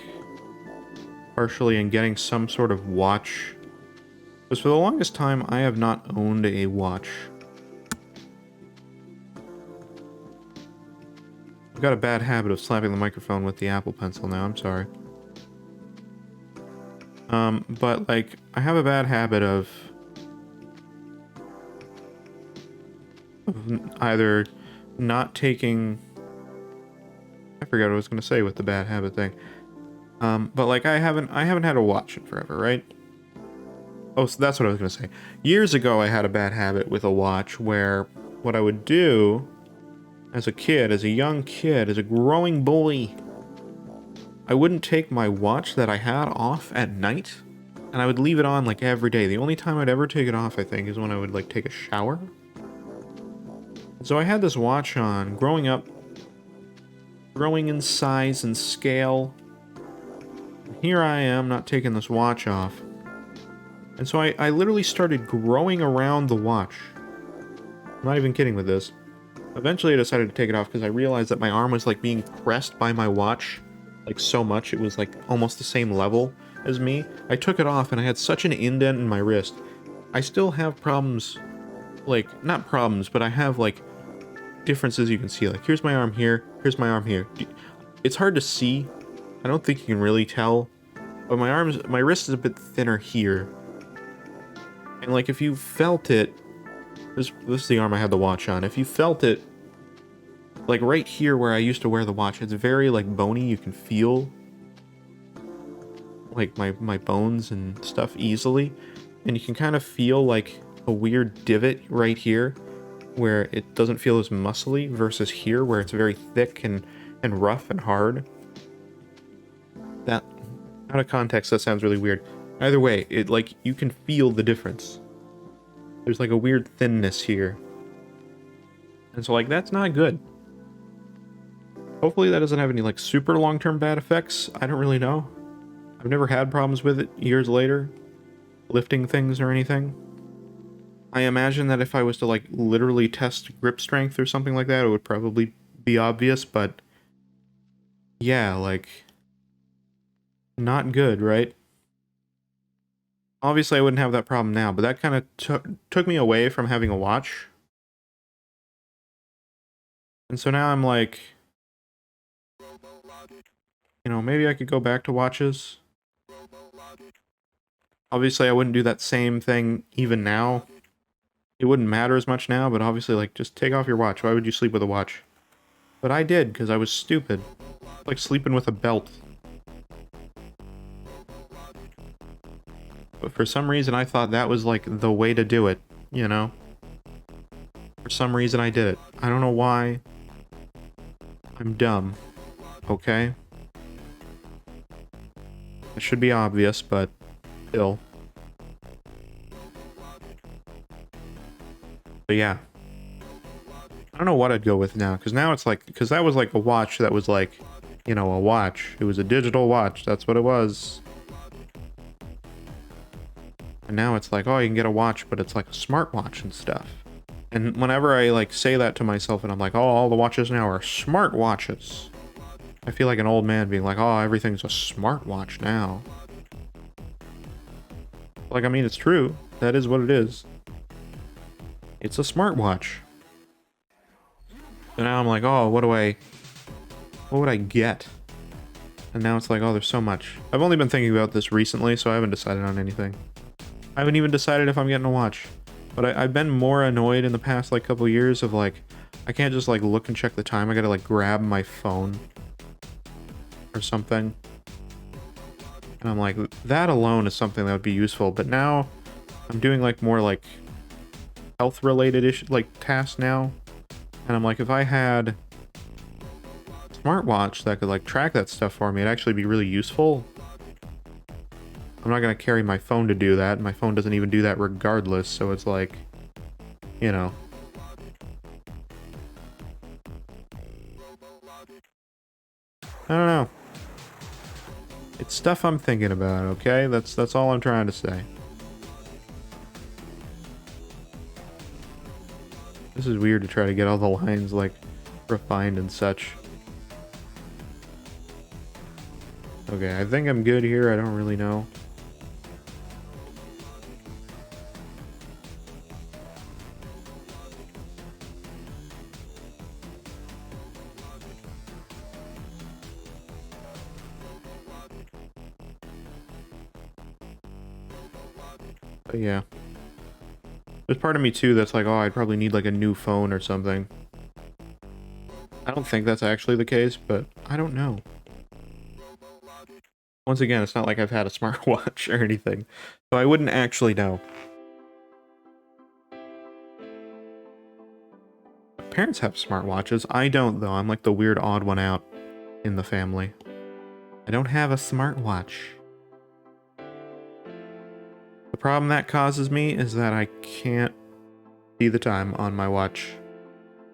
partially and getting some sort of watch. Because for the longest time, I have not owned a watch. I've got a bad habit of slapping the microphone with the Apple Pencil now, I'm sorry. But, like, I have a bad habit of either not taking... I forgot what I was going to say with the bad habit thing. But, like, I haven't had a watch in forever, right? Oh, so that's what I was going to say. Years ago, I had a bad habit with a watch where what I would do as a kid, as a young kid, as a growing boy, I wouldn't take my watch that I had off at night, and I would leave it on, like, every day. The only time I'd ever take it off, I think, is when I would, like, take a shower. So I had this watch on, growing up, growing in size and scale. Here I am, not taking this watch off. And so I literally started growing around the watch. I'm not even kidding with this. Eventually I decided to take it off because I realized that my arm was, like, being pressed by my watch, like, so much. It was, like, almost the same level as me. I took it off and I had such an indent in my wrist. I still have problems, like, not problems, but I have, like, differences you can see. Like, here's my arm here, here's my arm here. It's hard to see. I don't think you can really tell. But my wrist is a bit thinner here. And, like, if you felt it, this is the arm I had the watch on. If you felt it, like, right here where I used to wear the watch, it's very, like, bony. You can feel, like, my bones and stuff easily. and you can kind of feel like a weird divot right here where it doesn't feel as muscly versus here where it's very thick and rough and hard. That, out of context, that sounds really weird. Either way, it like you can feel the difference. There's like a weird thinness here. And so like that's not good. Hopefully that doesn't have any like super long-term bad effects. I don't really know. I've never had problems with it years later, lifting things or anything. I imagine that if I was to like literally test grip strength or something like that, it would probably be obvious, but yeah, like not good, right? Obviously I wouldn't have that problem now, but that kind of took me away from having a watch. And so now I'm like, you know, maybe I could go back to watches. Obviously I wouldn't do that same thing even now. It wouldn't matter as much now, but obviously, like, just take off your watch. Why would you sleep with a watch? But I did, because I was stupid. Like sleeping with a belt. But for some reason, I thought that was, like, the way to do it, you know? For some reason, I did it. I don't know why. I'm dumb. Okay? It should be obvious, but still. But yeah. I don't know what I'd go with now, because now it's like, because that was like a watch that was like, you know, a watch. It was a digital watch, that's what it was. And now it's like, oh, you can get a watch, but it's like a smartwatch and stuff. And whenever I like say that to myself and I'm like, oh, all the watches now are smart watches, I feel like an old man being like, oh, everything's a smartwatch now. Like, I mean, it's true. That is what it is. It's a smartwatch. So now I'm like, oh, what would I get? And now it's like, oh, there's so much. I've only been thinking about this recently, so I haven't decided on anything. I haven't even decided if I'm getting a watch. But I've been more annoyed in the past, like, couple years of, like, I can't just, like, look and check the time. I gotta, like, grab my phone. Or something. And I'm like, that alone is something that would be useful. But now, I'm doing, like, more, like, health-related like, tasks now. And I'm like, if I had a smartwatch that could, like, track that stuff for me, it'd actually be really useful. I'm not going to carry my phone to do that. My phone doesn't even do that regardless, so it's like, you know. I don't know. It's stuff I'm thinking about, okay? That's all I'm trying to say. This is weird to try to get all the lines, like, refined and such. Okay, I think I'm good here. I don't really know. But yeah. There's part of me too that's like, oh, I'd probably need like a new phone or something. I don't think that's actually the case, but I don't know. Once again, it's not like I've had a smartwatch or anything, so I wouldn't actually know. Parents have smartwatches. I don't, though. I'm like the weird odd one out in the family. I don't have a smartwatch. The problem that causes me is that I can't see the time on my watch.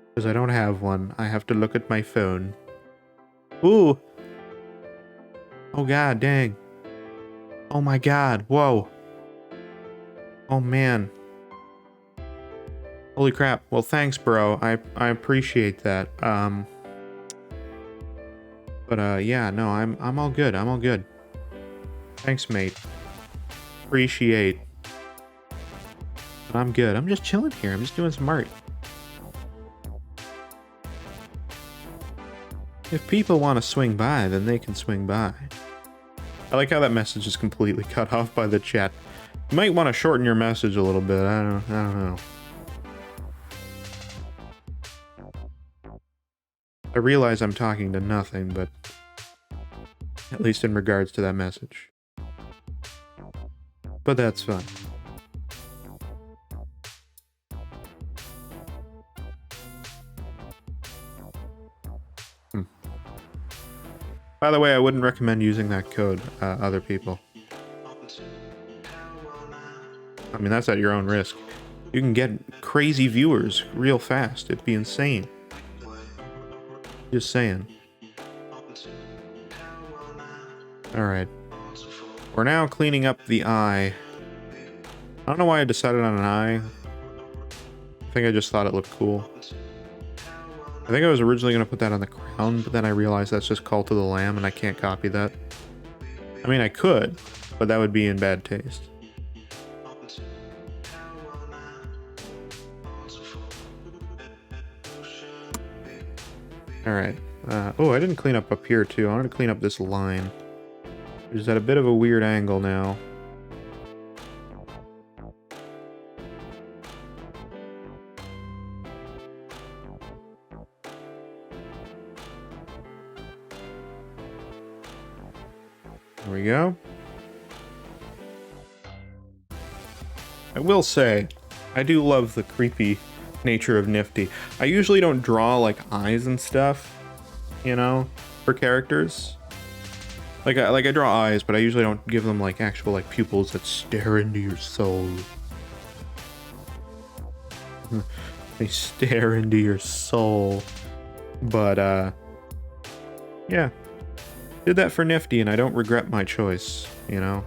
Because I don't have one. I have to look at my phone. Ooh! Oh god, dang. Oh my god, whoa. Oh man. Holy crap. Well, thanks, bro. I appreciate that. But yeah, no, I'm all good. I'm all good. Thanks, mate. Appreciate. But I'm good. I'm just chilling here. I'm just doing some art. If people want to swing by, then they can swing by. I like how that message is completely cut off by the chat. You might want to shorten your message a little bit. I don't know. I realize I'm talking to nothing, but at least in regards to that message. But that's fine. By the way, I wouldn't recommend using that code, other people. I mean, that's at your own risk. You can get crazy viewers real fast. It'd be insane. Just saying. Alright. We're now cleaning up the eye. I don't know why I decided on an eye. I think I just thought it looked cool. I think I was originally going to put that on the crown, but then I realized that's just Call to the Lamb, and I can't copy that. I mean, I could, but that would be in bad taste. Alright. Oh, I didn't clean up here, too. I wanted to clean up this line, which is at a bit of a weird angle now. There we go. I will say, I do love the creepy nature of NIFTY. I usually don't draw like eyes and stuff, you know, for characters. Like I draw eyes, but I usually don't give them like actual like pupils that stare into your soul. They stare into your soul. But yeah. Did that for NIFTY, and I don't regret my choice, you know.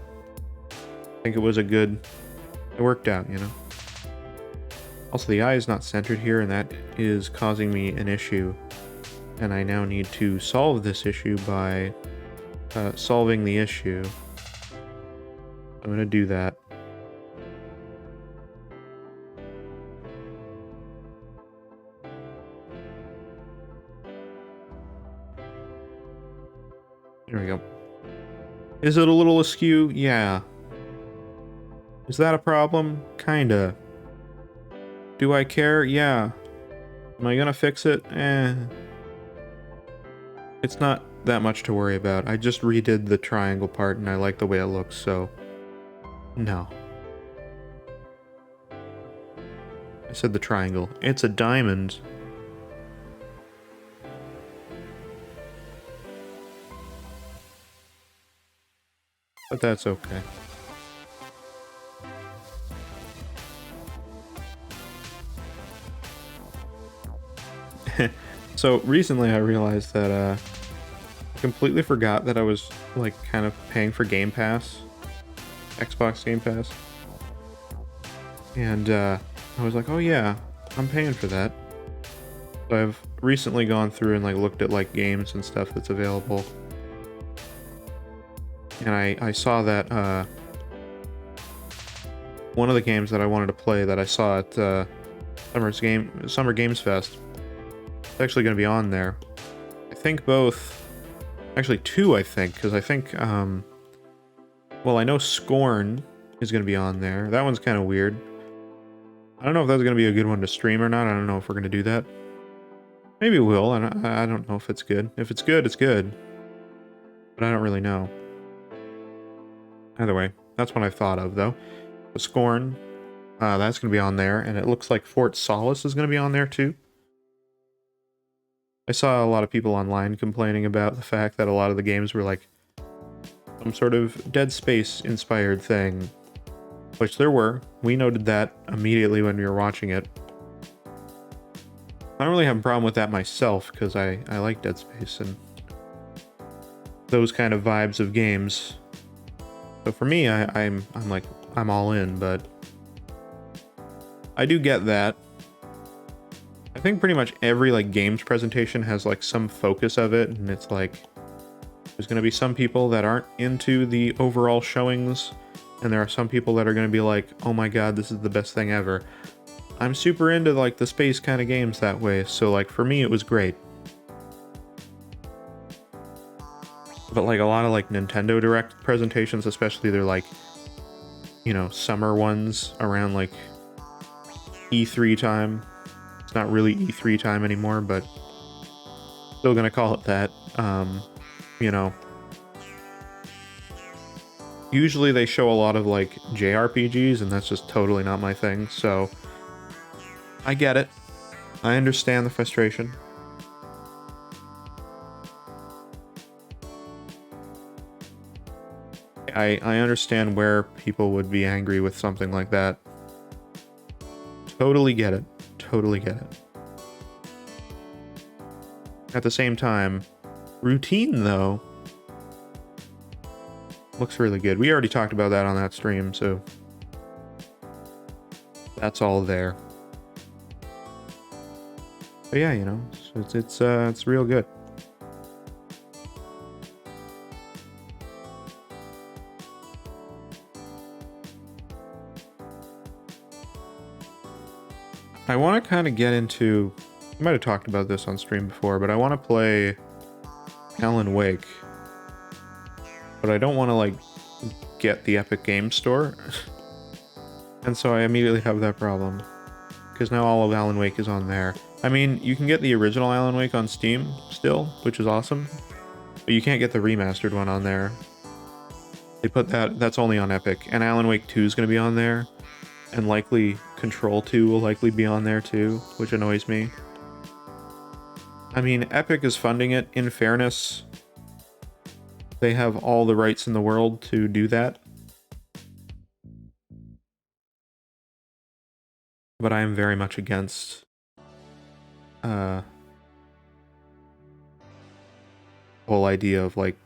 I think it was a good... It worked out, you know. Also, the eye is not centered here, and that is causing me an issue. And I now need to solve this issue by solving the issue. I'm gonna do that. There we go. Is it a little askew? Yeah. Is that a problem? Kinda. Do I care? Yeah. Am I gonna fix it? Eh. It's not that much to worry about. I just redid the triangle part and I like the way it looks, so... No. I said the triangle. It's a diamond. But that's okay. So recently I realized that I completely forgot that I was like kind of paying for Game Pass, Xbox Game Pass, and I was like, oh yeah, I'm paying for that. So I've recently gone through and like looked at like games and stuff that's available, and I saw that one of the games that I wanted to play that I saw at Summer Games Fest. It's actually going to be on there. I think both, actually two, I think, because I think, well, I know Scorn is going to be on there. That one's kind of weird. I don't know if that's going to be a good one to stream or not. I don't know if we're going to do that. Maybe we will. I don't know if it's good. If it's good, it's good. But I don't really know. Either way, that's what I thought of, though. The Scorn, that's going to be on there, and it looks like Fort Solace is going to be on there, too. I saw a lot of people online complaining about the fact that a lot of the games were like some sort of Dead Space inspired thing, which there were. We noted that immediately when we were watching it. I don't really have a problem with that myself because I like Dead Space and those kind of vibes of games. So for me, I'm like, I'm all in, but I do get that. I think pretty much every like games presentation has like some focus of it, and it's like there's going to be some people that aren't into the overall showings, and there are some people that are going to be like, oh my god, this is the best thing ever. I'm super into like the space kind of games that way, so like for me it was great. But like a lot of like Nintendo Direct presentations, especially they're like, you know, summer ones around like E3 time. It's not really E3 time anymore, but still gonna call it that. You know, usually they show a lot of like JRPGs, and that's just totally not my thing, so I get it. I understand the frustration. I understand where people would be angry with something like that. Totally get it. Totally get it. At the same time, routine, though, looks really good. We already talked about that on that stream, so that's all there. But yeah, you know, it's real good. I want to kind of get into... I might have talked about this on stream before, but I want to play Alan Wake. But I don't want to, like, get the Epic Games Store. And so I immediately have that problem. Because now all of Alan Wake is on there. I mean, you can get the original Alan Wake on Steam still, which is awesome. But you can't get the remastered one on there. They put that's only on Epic. And Alan Wake 2 is going to be on there. And likely Control 2 will likely be on there too, which annoys me. I mean, Epic is funding it. In fairness, they have all the rights in the world to do that. But I am very much against the whole idea of, like,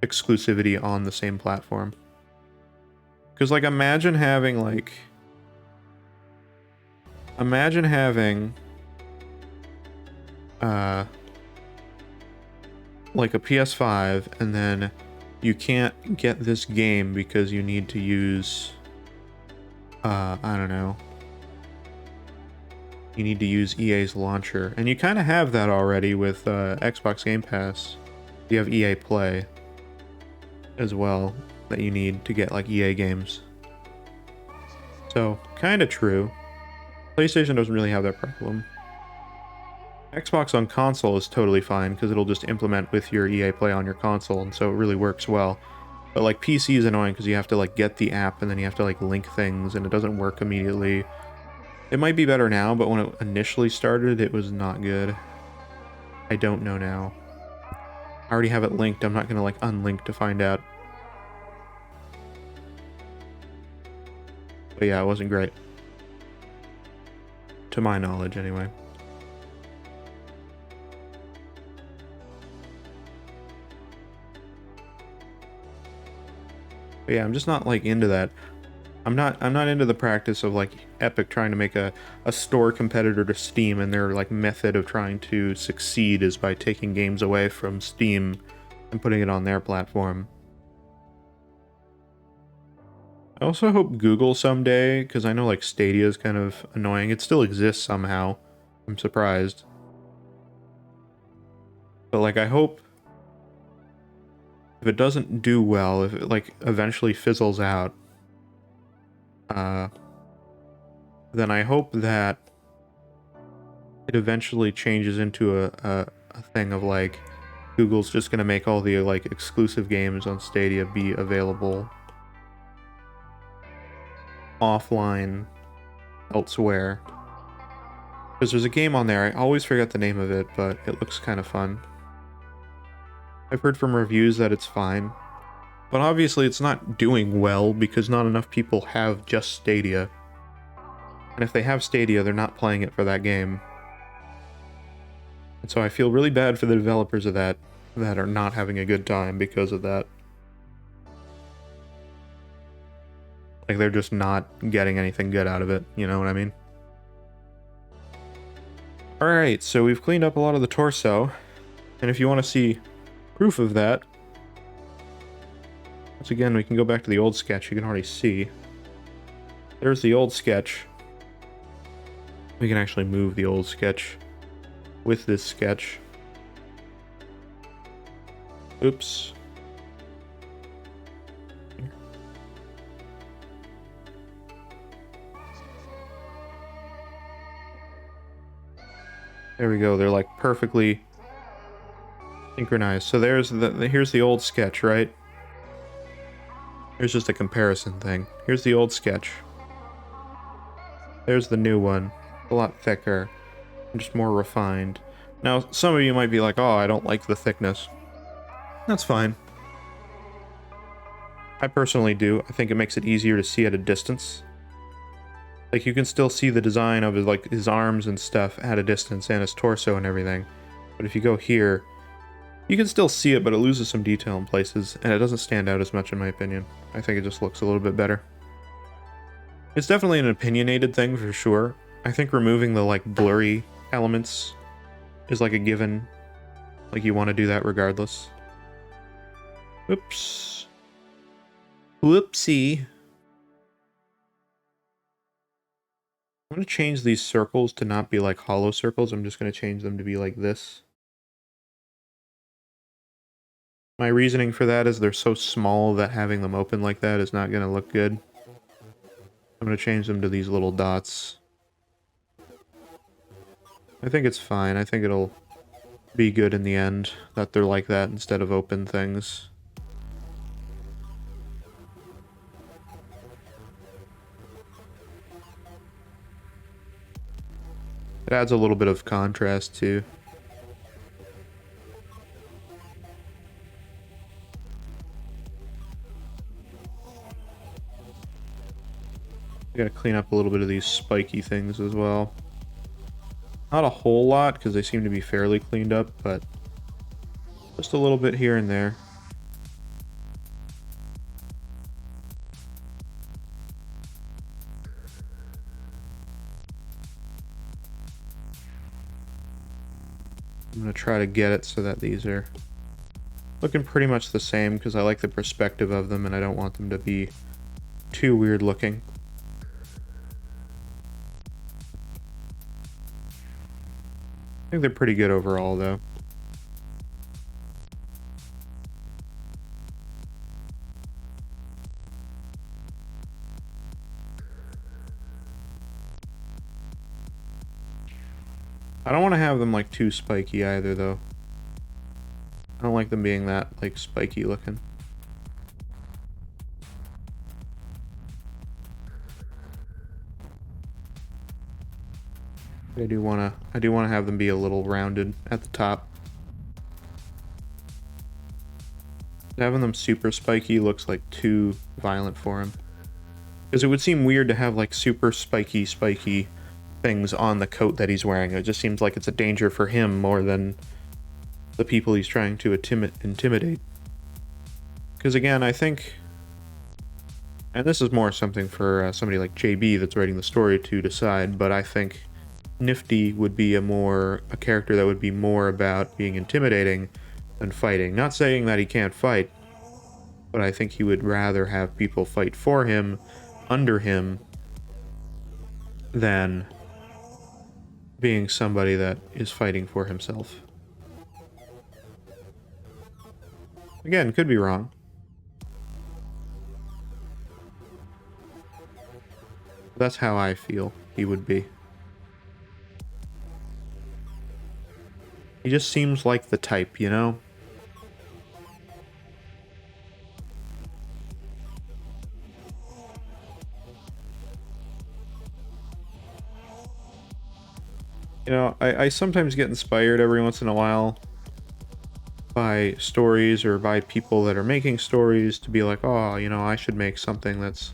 exclusivity on the same platform. Because, like, imagine having, like... Imagine having... like a PS5, and then you can't get this game because you need to use... I don't know. You need to use EA's launcher. And you kind of have that already with Xbox Game Pass. You have EA Play as well that you need to get, like, EA games. So, kind of true. PlayStation doesn't really have that problem. Xbox on console is totally fine because it'll just implement with your EA Play on your console, and so it really works well. But, like, PC is annoying because you have to, like, get the app and then you have to, like, link things, and it doesn't work immediately. It might be better now, but when it initially started, it was not good. I don't know now. I already have it linked. I'm not gonna, like, unlink to find out. But yeah, it wasn't great. To my knowledge, anyway. But yeah, I'm just not, like, into that. I'm not into the practice of, like, Epic trying to make a store competitor to Steam, and their, like, method of trying to succeed is by taking games away from Steam and putting it on their platform. I also hope Google someday, because I know, like, Stadia is kind of annoying. It still exists somehow. I'm surprised. But, like, I hope if it doesn't do well, if it, like, eventually fizzles out, then I hope that it eventually changes into a thing of, like, Google's just gonna make all the, like, exclusive games on Stadia be available offline elsewhere. Because there's a game on there, I always forget the name of it, but it looks kind of fun. I've heard from reviews that it's fine. But obviously it's not doing well because not enough people have just Stadia. And if they have Stadia, they're not playing it for that game. And so I feel really bad for the developers of that are not having a good time because of that. Like, they're just not getting anything good out of it, you know what I mean? Alright, so we've cleaned up a lot of the torso. And if you want to see proof of that, once again, we can go back to the old sketch. You can already see. There's the old sketch. We can actually move the old sketch with this sketch. Oops. There we go. They're, like, perfectly synchronized. So here's the old sketch, right? Here's just a comparison thing. Here's the old sketch. There's the new one. A lot thicker. And just more refined. Now, some of you might be like, oh, I don't like the thickness. That's fine. I personally do. I think it makes it easier to see at a distance. Like, you can still see the design of his, like, his arms and stuff at a distance, and his torso and everything. But if you go here, you can still see it, but it loses some detail in places, and it doesn't stand out as much in my opinion. I think it just looks a little bit better. It's definitely an opinionated thing for sure. I think removing the, like, blurry elements is like a given. Like, you want to do that regardless. Oops. Whoopsie. I'm going to change these circles to not be like hollow circles. I'm just going to change them to be like this. My reasoning for that is they're so small that having them open like that is not going to look good. I'm going to change them to these little dots. I think it's fine. I think it'll be good in the end that they're like that instead of open things. It adds a little bit of contrast too. I gotta clean up a little bit of these spiky things as well. Not a whole lot, because they seem to be fairly cleaned up, but just a little bit here and there. I'm gonna try to get it so that these are looking pretty much the same, because I like the perspective of them and I don't want them to be too weird looking. I think they're pretty good overall though. I don't want to have them like too spiky either though. I don't like them being that like spiky looking. I do want to have them be a little rounded at the top. Having them super spiky looks like too violent for him. Because it would seem weird to have like super spiky things on the coat that he's wearing. It just seems like it's a danger for him more than the people he's trying to intimidate. Because again, I think, and this is more something for somebody like JB that's writing the story to decide, but I think NIFTY would be a character that would be more about being intimidating than fighting. Not saying that he can't fight, but I think he would rather have people fight for him, under him, than being somebody that is fighting for himself. Again, could be wrong. That's how I feel he would be. He just seems like the type, you know? You know, I sometimes get inspired every once in a while by stories or by people that are making stories to be like, oh, you know, I should make something that's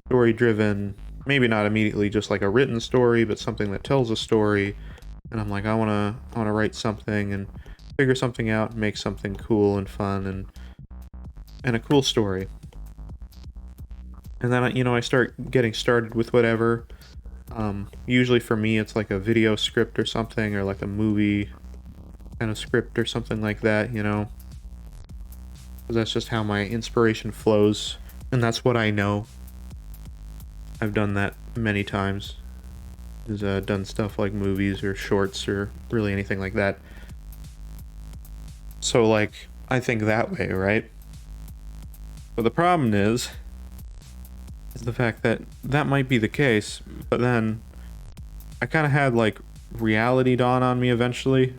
story-driven. Maybe not immediately just like a written story, but something that tells a story. And I'm like, I wanna write something and figure something out and make something cool and fun and a cool story. And then, you know, I start getting started with whatever. Usually for me, it's like a video script or something, or like a movie kind of script or something like that, you know? Because that's just how my inspiration flows, and that's what I know. I've done that many times. Is done stuff like movies or shorts or really anything like that. So, like, I think that way, right? But the problem is the fact that that might be the case, but then I kind of had like reality dawn on me eventually.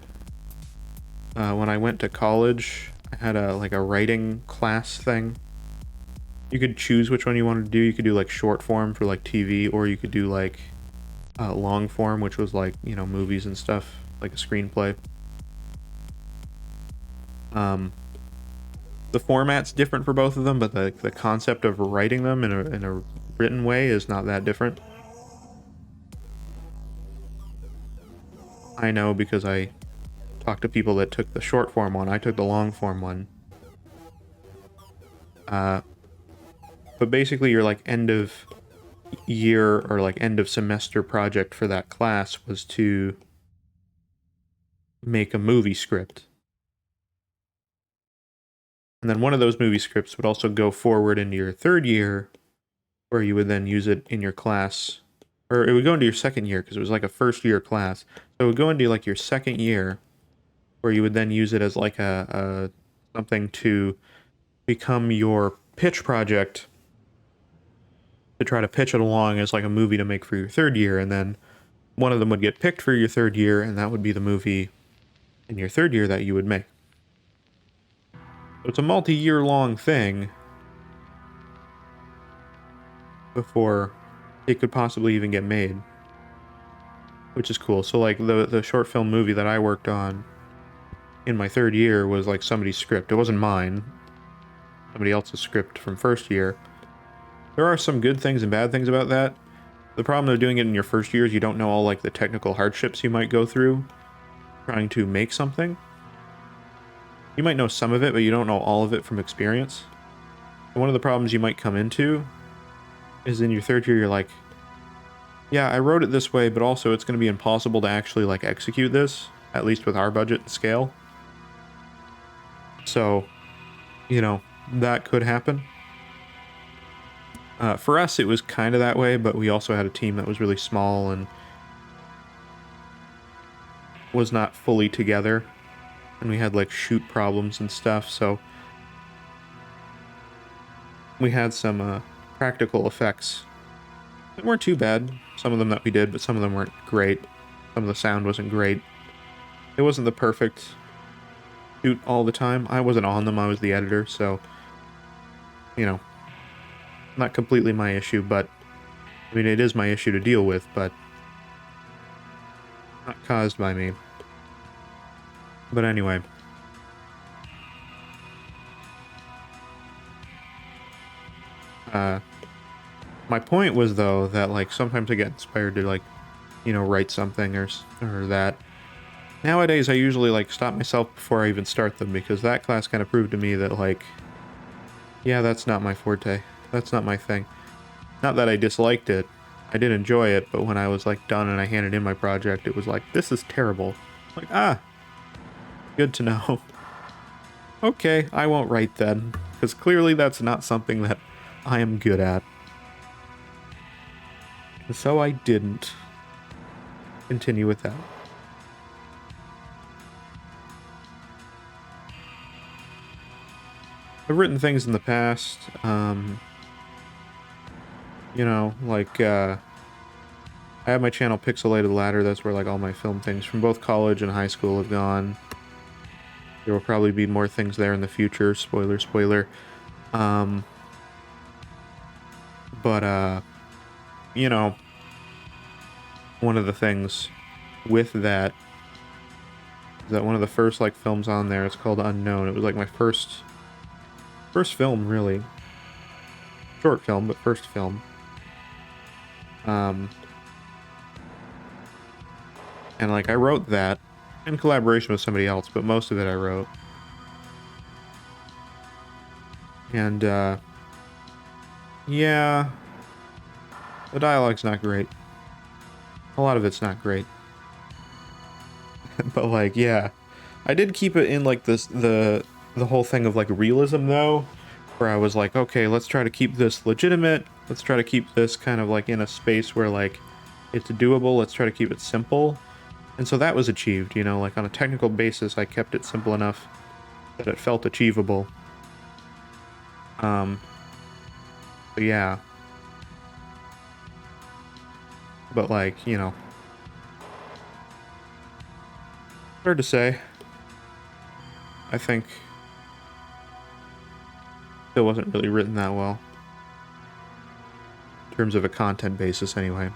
When I went to college, I had a writing class thing. You could choose which one you wanted to do. You could do like short form for like TV, or you could do like long form, which was like, you know, movies and stuff, like a screenplay. the format's different for both of them, but the concept of writing them in a written way is not that different. I know because I talked to people that took the short form one. I took the long form one. But basically your like end of year or like end of semester project for that class was to make a movie script. And then one of those movie scripts would also go forward into your third year, where you would then use it in your class. Or it would go into your second year, because it was like a first year class. So it would go into like your second year, where you would then use it as like a something to become your pitch project, to try to pitch it along as like a movie to make for your third year. And then one of them would get picked for your third year, and that would be the movie in your third year that you would make. So it's a multi-year long thing before it could possibly even get made, which is cool. So like the short film movie that I worked on in my third year was like somebody's script. It wasn't mine. Somebody else's script from first year. There are some good things and bad things about that. The problem of doing it in your first year is you don't know all like the technical hardships you might go through trying to make something. You might know some of it, but you don't know all of it from experience. And one of the problems you might come into is in your third year, you're like, yeah, I wrote it this way, but also it's going to be impossible to actually like execute this, at least with our budget and scale. So, you know, that could happen. For us, it was kind of that way, but we also had a team that was really small and was not fully together. And we had like shoot problems and stuff, so we had some practical effects that weren't too bad. Some of them that we did, but some of them weren't great. Some of the sound wasn't great. It wasn't the perfect shoot all the time. I wasn't on them, I was the editor, so, you know, not completely my issue, but, I mean, it is my issue to deal with, but not caused by me. But anyway. My point was, though, that, like, sometimes I get inspired to, like, you know, write something or that. Nowadays, I usually, like, stop myself before I even start them, because that class kind of proved to me that, like, yeah, that's not my forte. That's not my thing. Not that I disliked it. I did enjoy it, but when I was, like, done and I handed in my project, it was like, this is terrible. Like, good to know. Okay, I won't write then, because clearly that's not something that I am good at. And so I didn't continue with that. I've written things in the past, you know, like, I have my channel Pixelated Ladder. That's where, like, all my film things from both college and high school have gone. There will probably be more things there in the future. Spoiler, spoiler. But, you know, one of the things with that is that one of the first, like, films on there, it's called Unknown. It was, like, my first film, really. Short film, but first film. And, like, I wrote that in collaboration with somebody else, but most of it I wrote. And, yeah, the dialogue's not great. A lot of it's not great. But, like, yeah. I did keep it in, like, the whole thing of, like, realism, though, where I was like, okay, let's try to keep this legitimate. Let's try to keep this kind of, like, in a space where, like, it's doable. Let's try to keep it simple. And so that was achieved, you know, like, on a technical basis, I kept it simple enough that it felt achievable. But yeah. But, like, you know, hard to say. I think it wasn't really written that well. In terms of a content basis, anyway.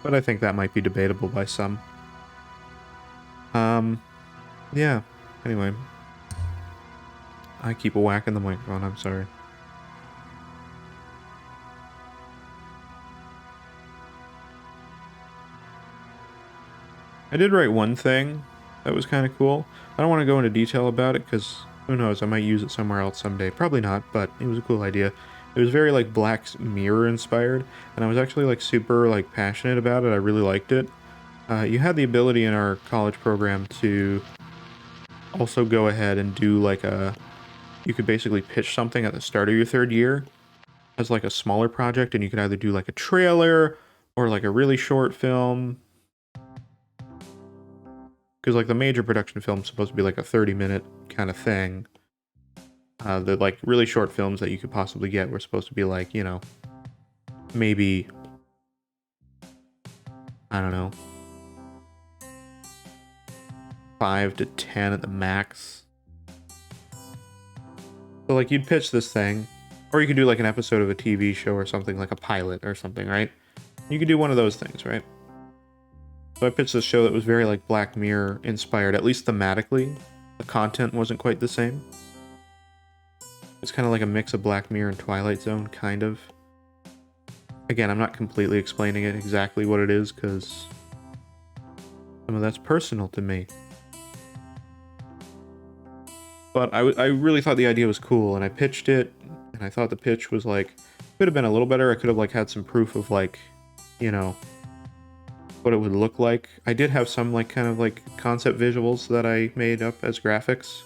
But I think that might be debatable by some. Yeah. Anyway. I keep whacking the microphone, I'm sorry. I did write one thing that was kind of cool. I don't want to go into detail about it because who knows, I might use it somewhere else someday. Probably not, but it was a cool idea. It was very like Black Mirror inspired, and I was actually like super like passionate about it. I really liked it. You had the ability in our college program to also go ahead and do like a... You could basically pitch something at the start of your third year as like a smaller project, and you could either do like a trailer or like a really short film. Because like the major production film's supposed to be like a 30-minute kind of thing. The like really short films that you could possibly get were supposed to be like, you know, maybe, I don't know, 5 to 10 at the max. So like you'd pitch this thing, or you could do like an episode of a TV show or something, like a pilot or something, right? You could do one of those things, right? So I pitched this show that was very like Black Mirror inspired, at least thematically. The content wasn't quite the same. It's kind of like a mix of Black Mirror and Twilight Zone, kind of. Again, I'm not completely explaining it exactly what it is, because some of that's personal to me. But I really thought the idea was cool, and I pitched it, and I thought the pitch was like, could have been a little better. I could have like had some proof of like, you know, what it would look like. I did have some like kind of like concept visuals that I made up as graphics.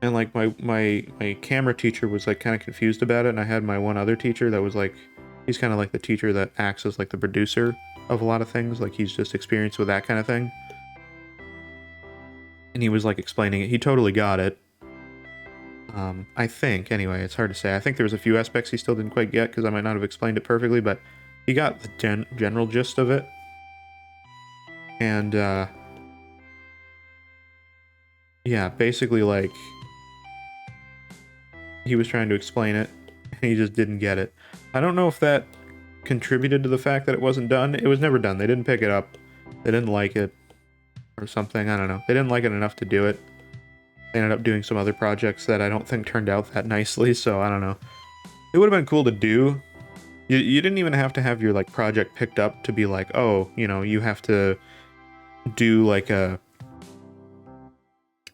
And like my camera teacher was like kind of confused about it, and I had my one other teacher that was like, he's kind of like the teacher that acts as like the producer of a lot of things, like he's just experienced with that kind of thing. And he was like explaining it. He totally got it. I think, anyway, it's hard to say. I think there was a few aspects he still didn't quite get because I might not have explained it perfectly, but he got the general gist of it. And yeah, basically like he was trying to explain it and he just didn't get it. I don't know if that contributed to the fact that it wasn't done. It was never done. They didn't pick it up. They didn't like it or something. I don't know. They didn't like it enough to do it. They ended up doing some other projects that I don't think turned out that nicely, so I don't know. It would have been cool to do. You didn't even have to have your like project picked up to be like, oh, you know, you have to do like a...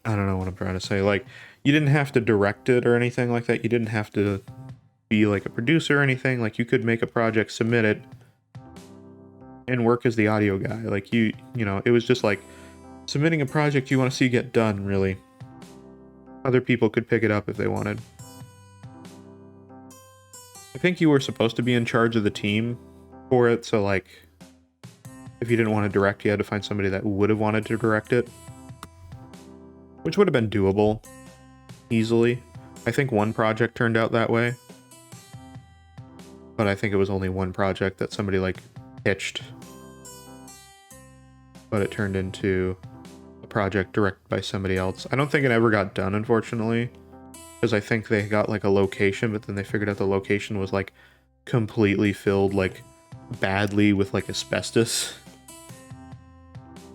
I don't know what I'm trying to say. Like, you didn't have to direct it or anything like that. You didn't have to be like a producer or anything. Like, you could make a project, submit it, and work as the audio guy. Like, you know, it was just like submitting a project you want to see get done, really. Other people could pick it up if they wanted. I think you were supposed to be in charge of the team for it, so like, if you didn't want to direct, you had to find somebody that would have wanted to direct it. Which would have been doable, easily. I think one project turned out that way. But I think it was only one project that somebody, like, pitched. But it turned into a project directed by somebody else. I don't think it ever got done, unfortunately. Because I think they got, like, a location, but then they figured out the location was, like, completely filled, like, badly with, like, asbestos.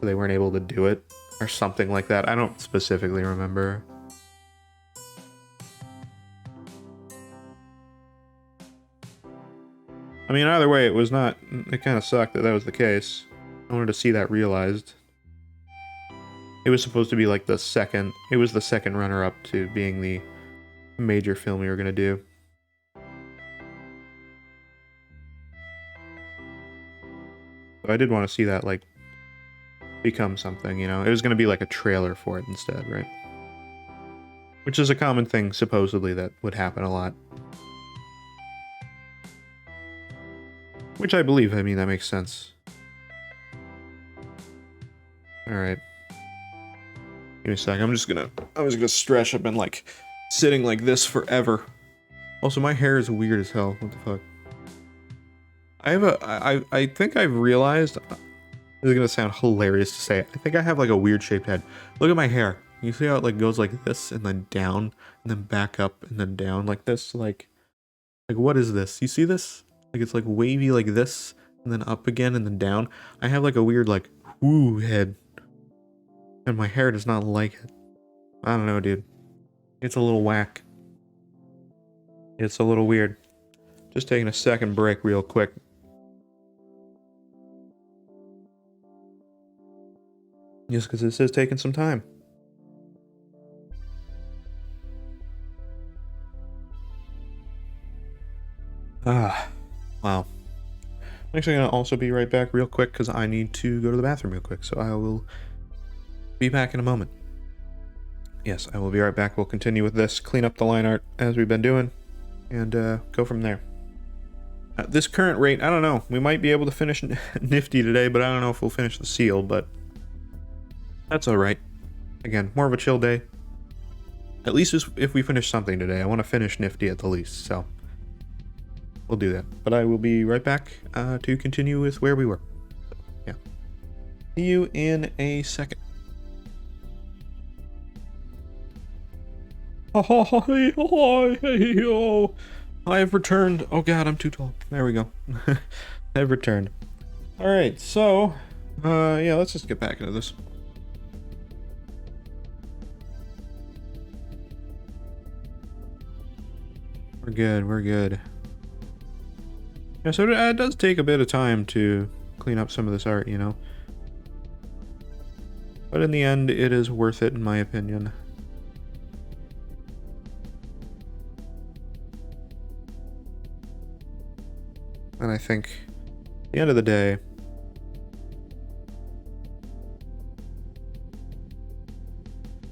So they weren't able to do it. Or something like that. I don't specifically remember. I mean, either way, it was not... It kind of sucked that that was the case. I wanted to see that realized. It was supposed to be like the second... It was the second runner-up to being the major film we were going to do. So I did want to see that, like, become something, you know? It was going to be like a trailer for it instead, right? Which is a common thing, supposedly, that would happen a lot. Which I believe, I mean, that makes sense. Alright. Give me a sec, I was gonna stretch. I've been, like, sitting like this forever. Also, my hair is weird as hell. What the fuck? I think I've realized... This is gonna sound hilarious to say. I think I have like a weird shaped head. Look at my hair. You see how it like goes like this and then down and then back up and then down like this? Like what is this? You see this? Like it's like wavy like this and then up again and then down. I have like a weird like woo head. And my hair does not like it. I don't know, dude. It's a little whack. It's a little weird. Just taking a second break real quick. Just because this is taking some time. Ah, wow. I'm actually going to also be right back real quick because I need to go to the bathroom real quick. So I will be back in a moment. Yes, I will be right back. We'll continue with this, clean up the line art as we've been doing, and go from there. At this current rate, I don't know. We might be able to finish NIFTY today, but I don't know if we'll finish the seal, but that's alright. Again, more of a chill day. At least if we finish something today. I want to finish NIFTY at the least, so we'll do that. But I will be right back to continue with where we were. So, yeah. See you in a second. I have returned. Oh god, I'm too tall. There we go. I've returned. Alright, so yeah, let's just get back into this. We're good, we're good. Yeah, so it does take a bit of time to clean up some of this art, you know. But in the end, it is worth it in my opinion. And I think at the end of the day,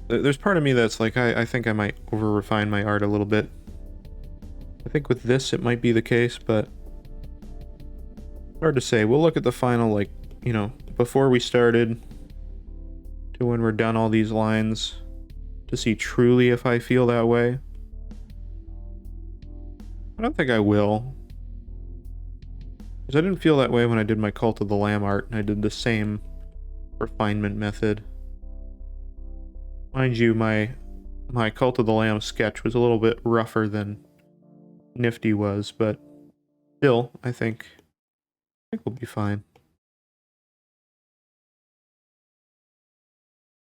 there's part of me that's like, I think I might over-refine my art a little bit. I think with this, it might be the case, but hard to say. We'll look at the final, like, you know, before we started to when we're done all these lines to see truly if I feel that way. I don't think I will. Because I didn't feel that way when I did my Cult of the Lamb art, and I did the same refinement method. Mind you, my Cult of the Lamb sketch was a little bit rougher than NIFTY was, but still, I think we'll be fine.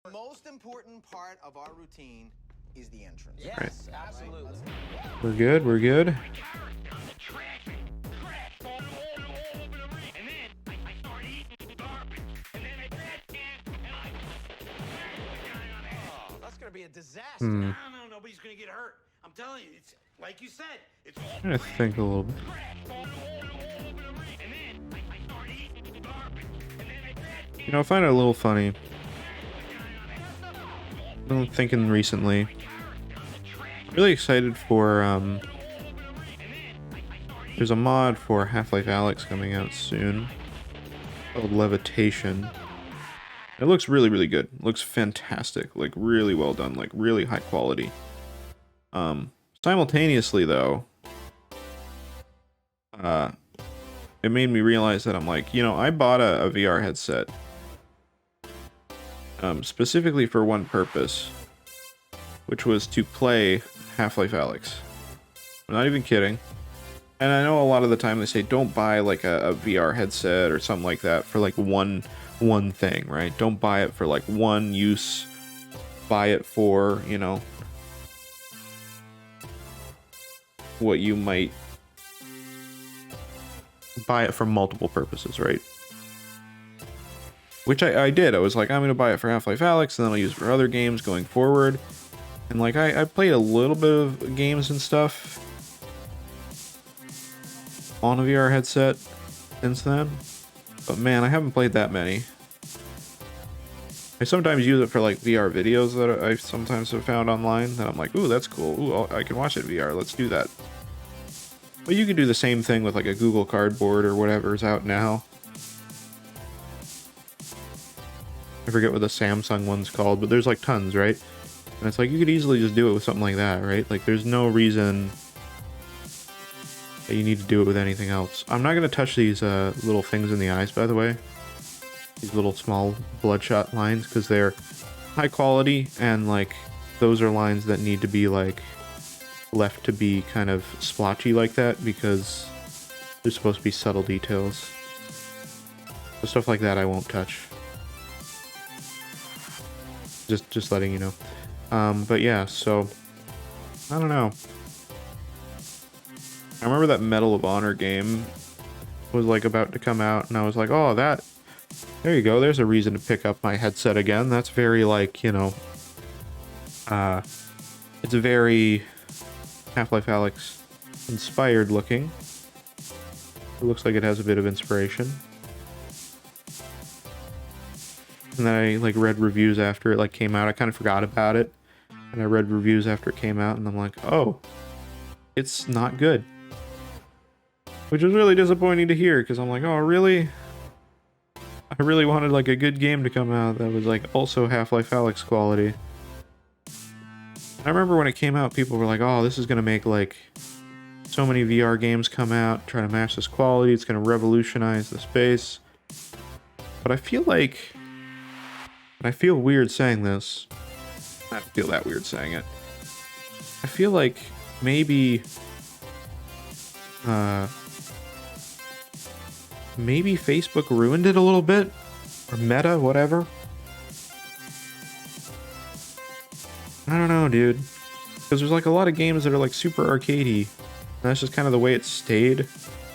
The most important part of our routine is the entrance. Yes, right. Absolutely. We're good, we're good. That's gonna be a disaster. No, nobody's gonna get hurt. I'm telling you, it's like you said. It's I'm trying to think a little bit. You know, I find it a little funny. I've been thinking recently. Really excited for, there's a mod for Half-Life Alyx coming out soon called Levitation. It looks really, really good. It looks fantastic. Like, really well done. Like, really high quality. Simultaneously, though, it made me realize that I'm like, you know, I bought a VR headset specifically for one purpose, which was to play Half-Life Alyx. I'm not even kidding. And I know a lot of the time they say don't buy like a VR headset or something like that for like one thing, right? Don't buy it for like one use. Buy it for, you know, what you might buy it for multiple purposes, right? Which I did. I was like, I'm going to buy it for Half-Life Alyx, and then I'll use it for other games going forward. And like, I played a little bit of games and stuff on a VR headset since then. But man, I haven't played that many. I sometimes use it for like VR videos that I sometimes have found online that I'm like, ooh, that's cool. Ooh, I can watch it VR. Let's do that. But you can do the same thing with like a Google Cardboard or whatever's out now. I forget what the Samsung one's called, but there's like tons, right? And it's like you could easily just do it with something like that, right? Like there's no reason that you need to do it with anything else. I'm not going to touch these little things in the eyes, by the way. These little small bloodshot lines, because they're high quality, and like those are lines that need to be like left to be kind of splotchy like that, because they're supposed to be subtle details. So stuff like that I won't touch. Just letting you know. But yeah, so I don't know. I remember that Medal of Honor game was like about to come out, and I was like, oh, that, there you go, there's a reason to pick up my headset again. That's very, like, you know, it's very Half-Life Alyx inspired looking. It looks like it has a bit of inspiration. And then I like read reviews after it like came out. I kind of forgot about it, and I read reviews after it came out, and I'm like, oh, it's not good. Which was really disappointing to hear, because I'm like, oh, really? I really wanted like a good game to come out that was like also Half-Life Alyx quality. I remember when it came out, people were like, oh, this is gonna make like so many VR games come out, try to match this quality, it's gonna revolutionize the space. But I feel like, and I feel weird saying this, I don't feel that weird saying it. I feel like maybe maybe Facebook ruined it a little bit, or Meta, whatever. I don't know, dude, because there's like a lot of games that are like super arcadey, and that's just kind of the way it stayed.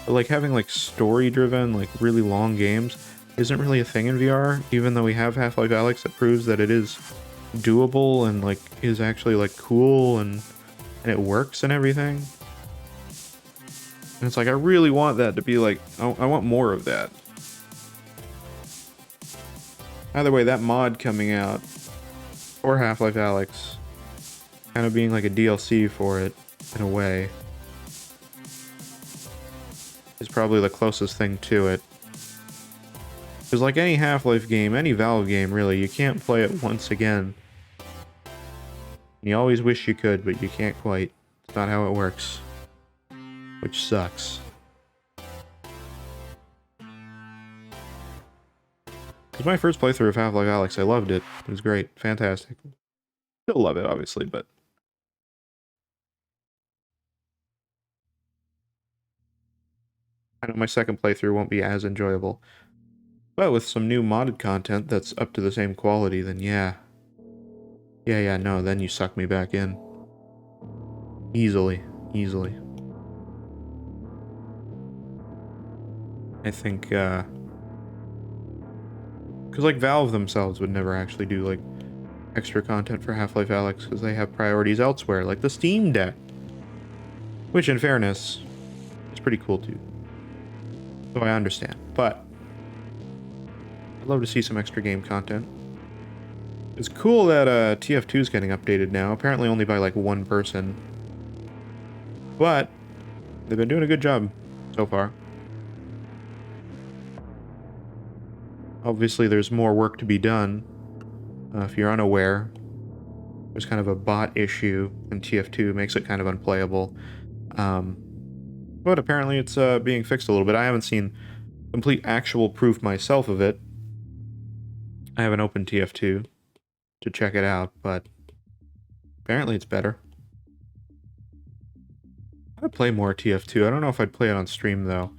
But like having like story-driven, like really long games isn't really a thing in VR, even though we have Half-Life Alyx that proves that it is doable and like is actually like cool and it works and everything. And it's like, I really want that to be like, I want more of that. Either way, that mod coming out, or Half-Life Alyx, kind of being like a DLC for it, in a way, is probably the closest thing to it. Because like any Half-Life game, any Valve game really, you can't play it once again. You always wish you could, but you can't quite. It's not how it works. Which sucks. Because my first playthrough of Half-Life Alyx, I loved it. It was great. Fantastic. Still love it, obviously, but... I know my second playthrough won't be as enjoyable. But with some new modded content that's up to the same quality, then yeah. Yeah, no, then you suck me back in. Easily. Easily. I think, because, like, Valve themselves would never actually do, like, extra content for Half-Life Alyx, because they have priorities elsewhere, like the Steam Deck. Which, in fairness, is pretty cool, too. So I understand, but I'd love to see some extra game content. It's cool that TF2 is getting updated now, apparently only by, like, one person. But they've been doing a good job so far. Obviously, there's more work to be done. If you're unaware, there's kind of a bot issue in TF2, makes it kind of unplayable. But apparently it's being fixed a little bit. I haven't seen complete actual proof myself of it. I haven't opened TF2 to check it out, but apparently it's better. I'd play more TF2. I don't know if I'd play it on stream, though.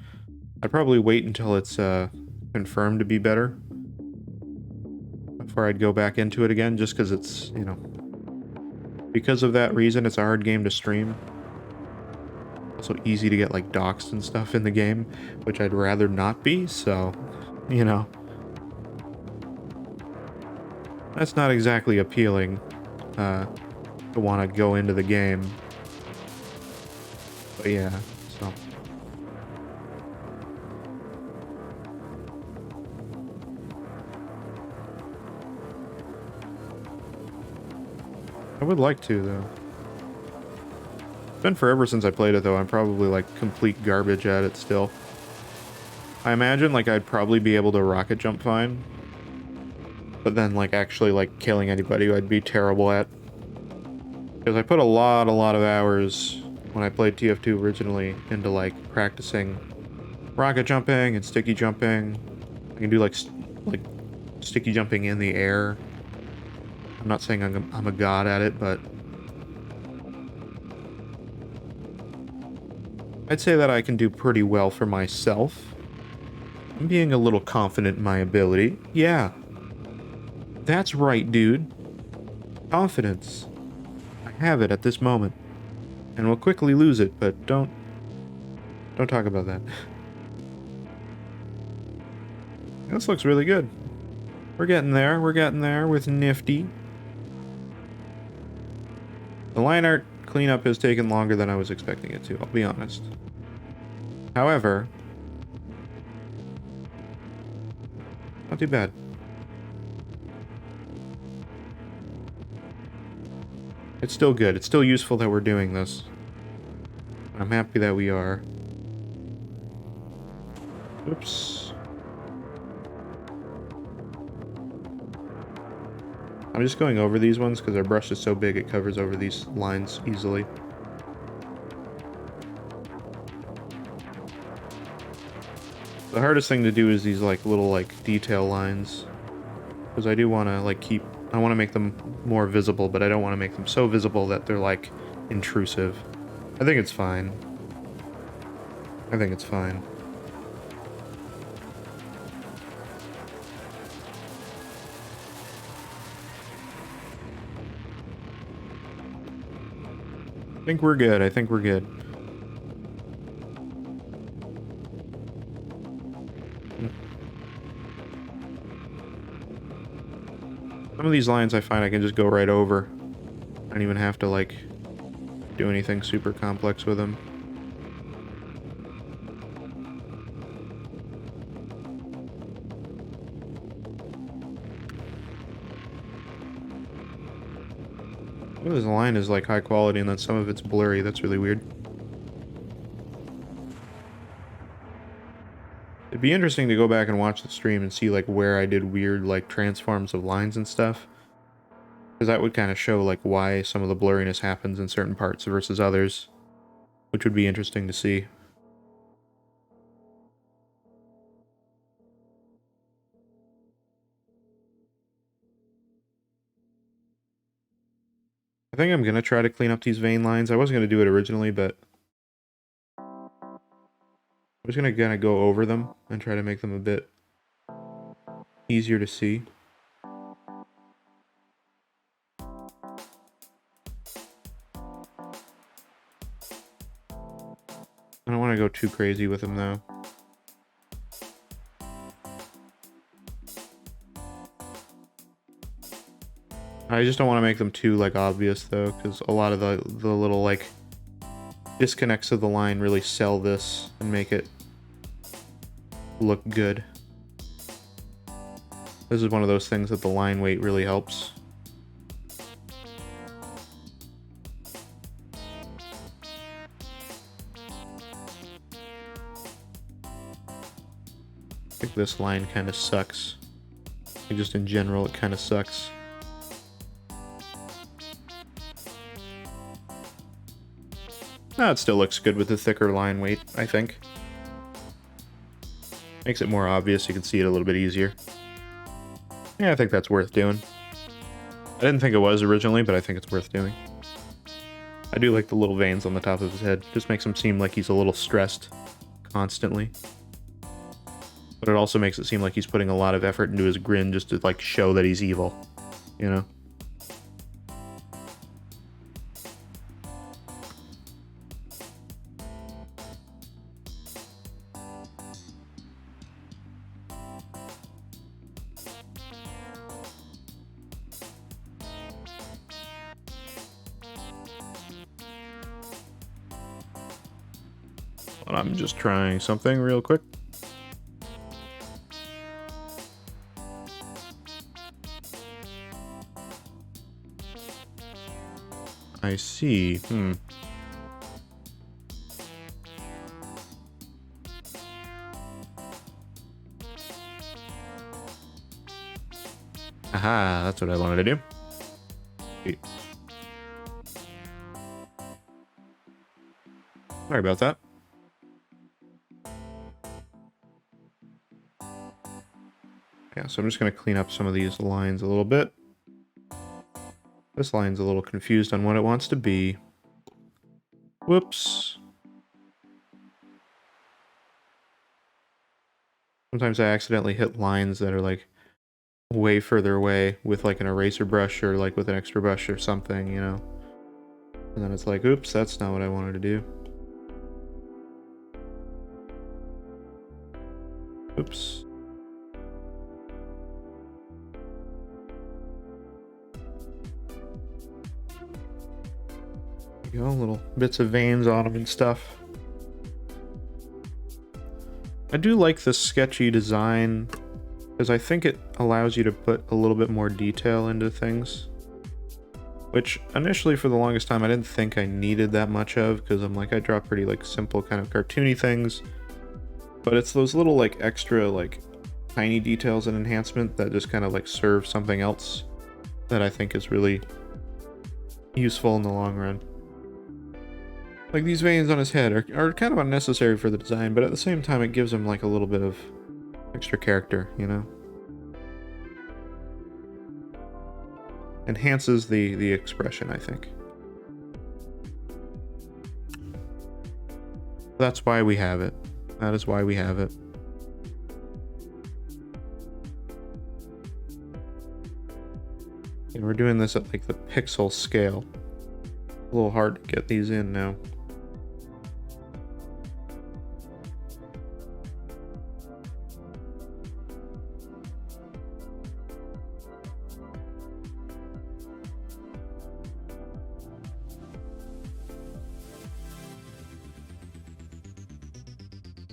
I'd probably wait until it's confirmed to be better before I'd go back into it again, just because it's, you know, because of that reason, it's a hard game to stream. Also easy to get, like, doxed and stuff in the game, which I'd rather not be, so, you know. That's not exactly appealing, to want to go into the game. But yeah, so. I would like to, though. It's been forever since I played it, though. I'm probably, like, complete garbage at it still. I imagine, like, I'd probably be able to rocket jump fine. But then, like, actually, like, killing anybody I'd be terrible at. Because I put a lot of hours when I played TF2 originally into, like, practicing rocket jumping and sticky jumping. I can do, like sticky jumping in the air. I'm not saying I'm a god at it, but I'd say that I can do pretty well for myself. I'm being a little confident in my ability. Yeah. That's right, dude. Confidence. I have it at this moment. And will quickly lose it, but don't talk about that. This looks really good. We're getting there. We're getting there with NIFTY. The line art cleanup has taken longer than I was expecting it to, I'll be honest. However, not too bad. It's still good. It's still useful that we're doing this. I'm happy that we are. Oops. I'm just going over these ones because our brush is so big it covers over these lines easily. The hardest thing to do is these like little like detail lines, because I do want to like I want to make them more visible, but I don't want to make them so visible that they're like intrusive. I think it's fine. I think it's fine. I think we're good. I think we're good. Some of these lines I find I can just go right over. I don't even have to, like, do anything super complex with them. Well, this line is, like, high quality and then some of it's blurry. That's really weird. It'd be interesting to go back and watch the stream and see, like, where I did weird, like, transforms of lines and stuff. Because that would kind of show, like, why some of the blurriness happens in certain parts versus others. Which would be interesting to see. I think I'm going to try to clean up these vein lines. I wasn't going to do it originally, but I'm just going to kind of go over them and try to make them a bit easier to see. I don't want to go too crazy with them, though. I just don't want to make them too, like, obvious, though, because a lot of the little, like, disconnects of the line really sell this and make it look good. This is one of those things that the line weight really helps. I think this line kind of sucks. Like, just in general, it kind of sucks. No, it still looks good with the thicker line weight, I think. Makes it more obvious, you can see it a little bit easier. Yeah, I think that's worth doing. I didn't think it was originally, but I think it's worth doing. I do like the little veins on the top of his head. Just makes him seem like he's a little stressed constantly. But it also makes it seem like he's putting a lot of effort into his grin just to, like, show that he's evil. You know? But I'm just trying something real quick. I see. Aha, that's what I wanted to do. Sweet. Sorry about that. Yeah, so I'm just going to clean up some of these lines a little bit. This line's a little confused on what it wants to be. Whoops. Sometimes I accidentally hit lines that are, like, way further away with like an eraser brush or like with an extra brush or something, you know. And then it's like, oops, that's not what I wanted to do. Oops. There you go, little bits of veins on them and stuff. I do like this sketchy design because I think it allows you to put a little bit more detail into things. Which initially for the longest time I didn't think I needed that much of, because I'm like, I draw pretty like simple kind of cartoony things. But it's those little like extra like tiny details and enhancement that just kind of like serve something else that I think is really useful in the long run. Like these veins on his head are kind of unnecessary for the design, but at the same time it gives him like a little bit of extra character, you know? Enhances the expression, I think. That's why we have it. That is why we have it. And we're doing this at like the pixel scale. A little hard to get these in now.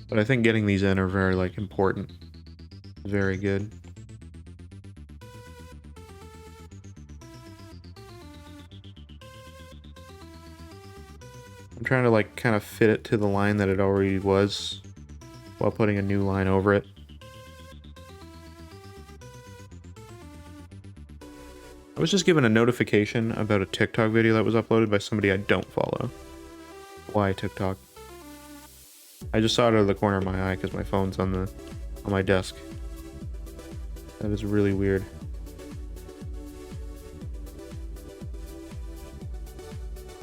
But I think getting these in are very like important. Very good. I'm trying to like kind of fit it to the line that it already was while putting a new line over it. I was just given a notification about a TikTok video that was uploaded by somebody I don't follow. Why TikTok? I just saw it out of the corner of my eye because my phone's on my desk. That is really weird.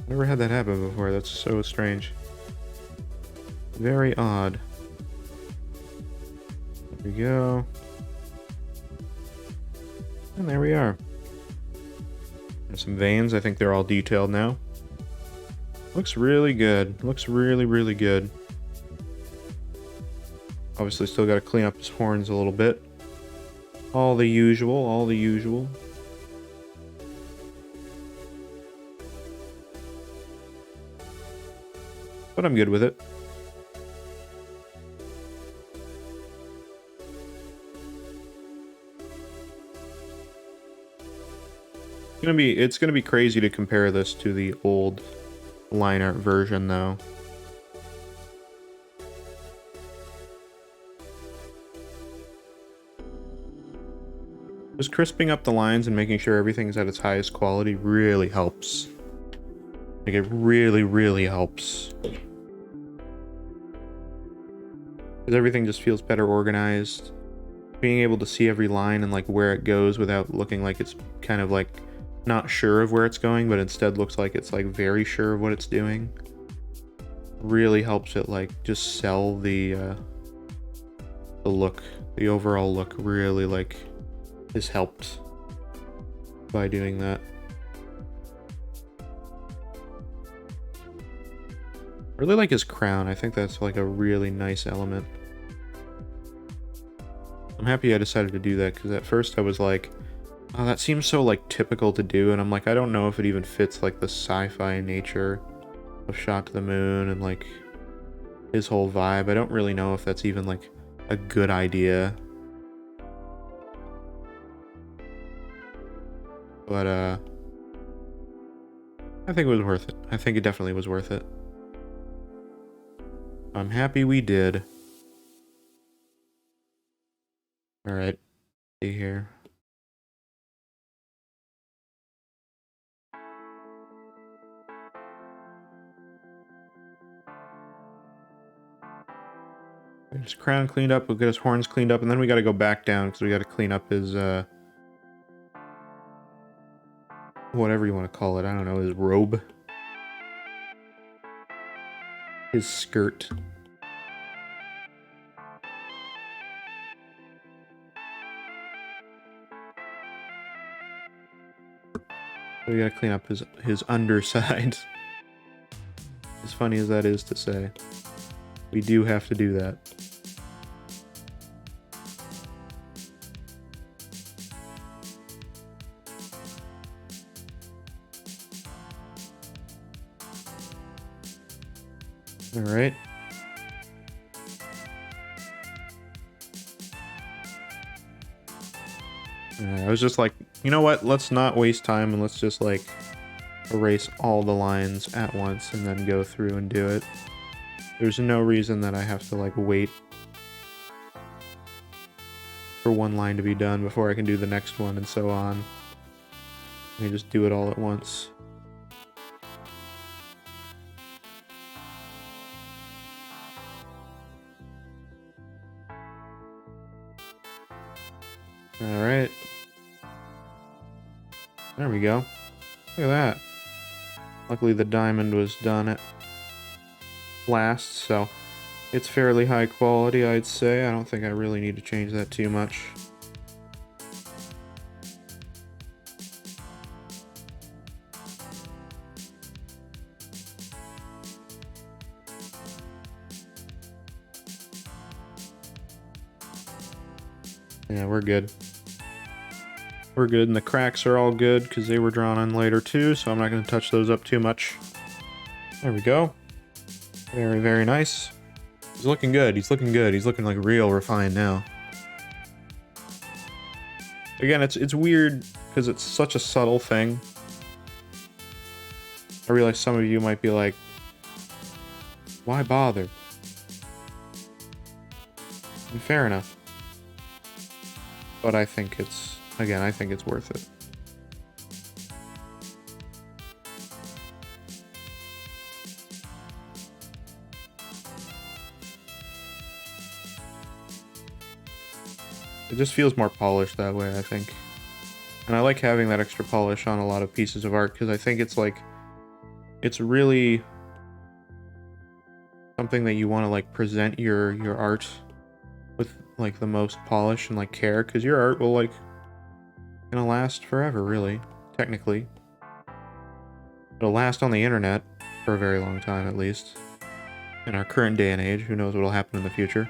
Never had that happen before. That's so strange. Very odd. There we go. And there we are. There's some veins. I think they're all detailed now. Looks really good. Looks really, really good. Obviously still got to clean up his horns a little bit. All the usual, all the usual. But I'm good with it. It's gonna be crazy to compare this to the old line art version though. Just crisping up the lines and making sure everything's at its highest quality really helps. Like, it really, really helps. Because everything just feels better organized. Being able to see every line and like where it goes without looking like it's kind of like not sure of where it's going, but instead looks like it's like very sure of what it's doing. Really helps it like just sell the look. The overall look really like is helped by doing that. I really like his crown. I think that's like a really nice element. I'm happy I decided to do that because at first I was like, oh, that seems so like typical to do, and I'm like, I don't know if it even fits like the sci-fi nature of Shot to the Moon and like his whole vibe. I don't really know if that's even like a good idea. But I think it was worth it. I think it definitely was worth it. I'm happy we did. Alright, see here. Get his crown cleaned up, we'll get his horns cleaned up, and then we gotta go back down because we gotta clean up his whatever you want to call it, I don't know, his robe. His skirt. So we gotta clean up his underside. As funny as that is to say, we do have to do that. All right. I was just like, you know what? Let's not waste time and let's just like erase all the lines at once and then go through and do it. There's no reason that I have to like wait for one line to be done before I can do the next one and so on. I can just do it all at once. All right. There we go. Look at that. Luckily the diamond was done at last, so it's fairly high quality, I'd say. I don't think I really need to change that too much. Yeah, we're good. We're good, and the cracks are all good because they were drawn on later too, so I'm not going to touch those up too much. There we go. Very, very nice. He's looking good. He's looking good. He's looking like real refined now. Again, it's weird because it's such a subtle thing. I realize some of you might be like, why bother? And fair enough. But I think it's, again, I think it's worth it. It just feels more polished that way, I think. And I like having that extra polish on a lot of pieces of art because I think it's like, it's really something that you want to like present your art with like the most polish and like care, because your art will like gonna last forever, really, technically. It'll last on the internet for a very long time, at least. In our current day and age, who knows what'll happen in the future.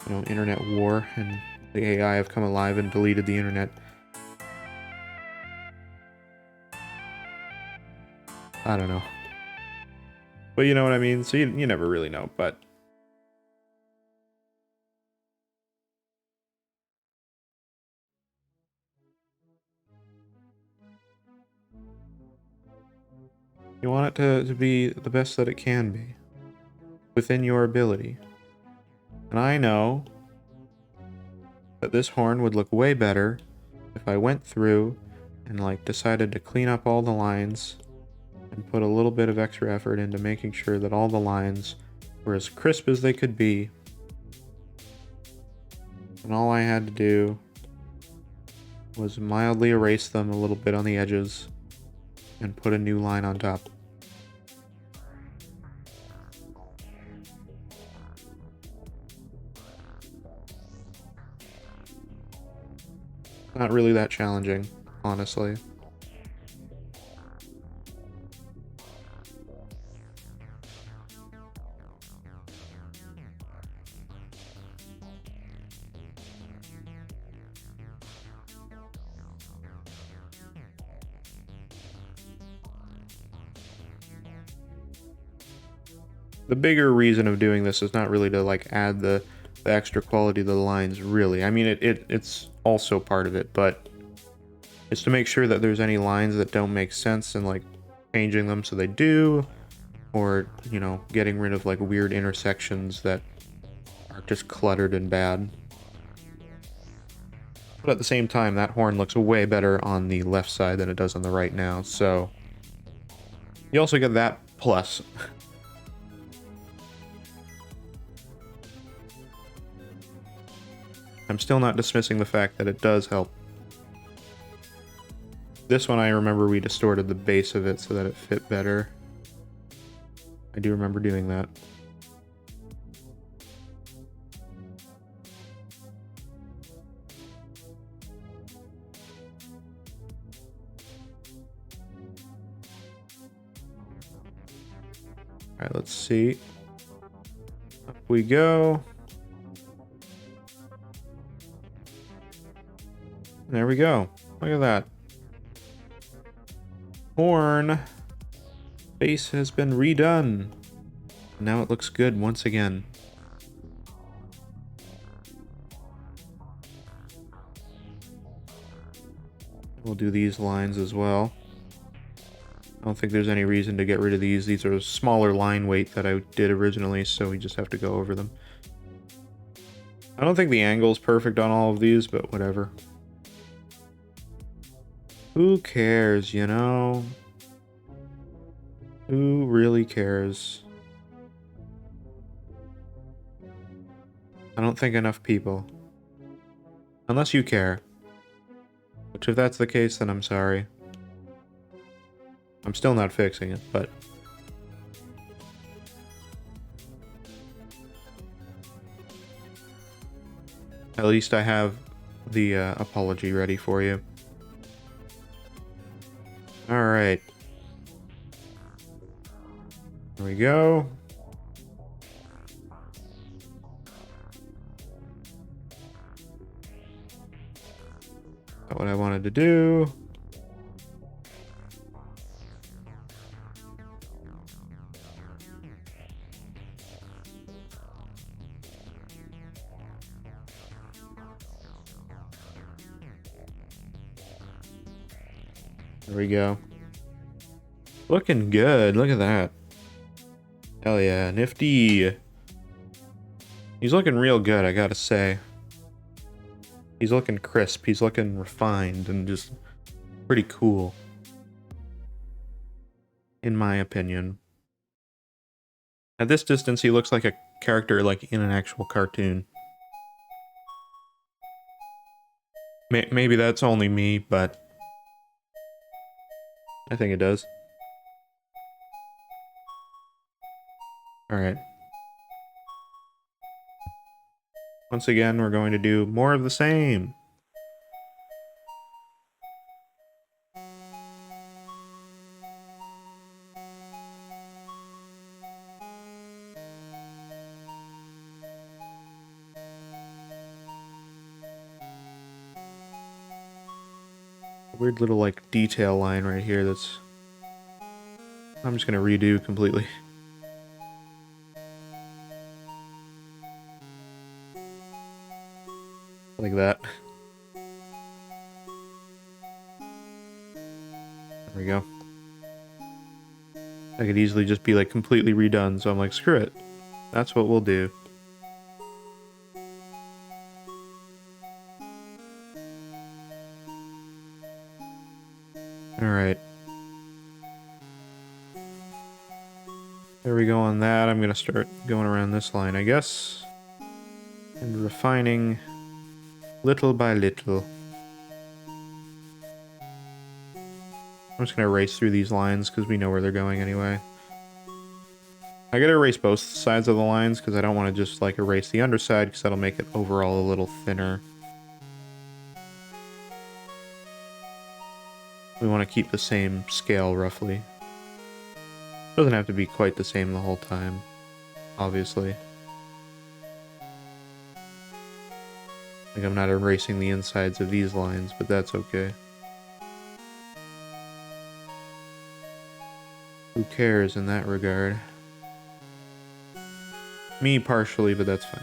You know, internet war and the AI have come alive and deleted the internet. I don't know. But you know what I mean? So you never really know, but... You want it to be the best that it can be. Within your ability. And I know that this horn would look way better if I went through and like decided to clean up all the lines and put a little bit of extra effort into making sure that all the lines were as crisp as they could be. And all I had to do was mildly erase them a little bit on the edges and put a new line on top. Not really that challenging, honestly. The bigger reason of doing this is not really to like add the extra quality to the lines, really. I mean, it's also part of it, but it's to make sure that there's any lines that don't make sense and like changing them so they do, or, you know, getting rid of like weird intersections that are just cluttered and bad. But at the same time, that horn looks way better on the left side than it does on the right now, so you also get that plus. I'm still not dismissing the fact that it does help. This one, I remember we distorted the base of it so that it fit better. I do remember doing that. Alright, let's see. Up we go. There we go. Look at that. Horn. Face has been redone. Now it looks good once again. We'll do these lines as well. I don't think there's any reason to get rid of these. These are smaller line weight that I did originally, so we just have to go over them. I don't think the angle's perfect on all of these, but whatever. Who cares, you know? Who really cares? I don't think enough people. Unless you care. Which, if that's the case, then I'm sorry. I'm still not fixing it, but... at least I have the apology ready for you. Alright. There we go. Not what I wanted to do. There we go. Looking good. Look at that. Hell yeah. Nifty. He's looking real good, I gotta say. He's looking crisp. He's looking refined and just pretty cool. In my opinion. At this distance, he looks like a character like in an actual cartoon. Maybe that's only me, but I think it does. Alright. Once again, we're going to do more of the same. Weird little, like, detail line right here that's... I'm just gonna redo completely. Like that. There we go. I could easily just be, like, completely redone, so I'm like, screw it. That's what we'll do. Alright. There we go on that. I'm gonna start going around this line, I guess. And refining little by little. I'm just gonna erase through these lines because we know where they're going anyway. I gotta erase both sides of the lines because I don't want to just like erase the underside because that'll make it overall a little thinner. We want to keep the same scale roughly. Doesn't have to be quite the same the whole time, obviously. Like I'm not erasing the insides of these lines, but that's okay. Who cares in that regard? Me partially, but that's fine.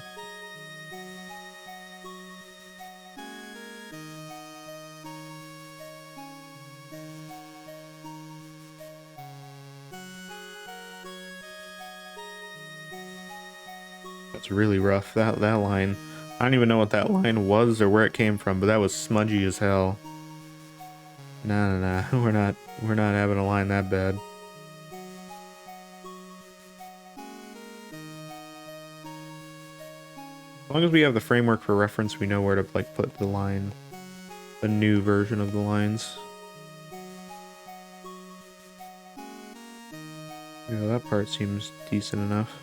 That's really rough. That line. I don't even know what that line was or where it came from, but that was smudgy as hell. Nah. We're not having a line that bad. As long as we have the framework for reference, we know where to like put the line, the new version of the lines. Yeah, that part seems decent enough.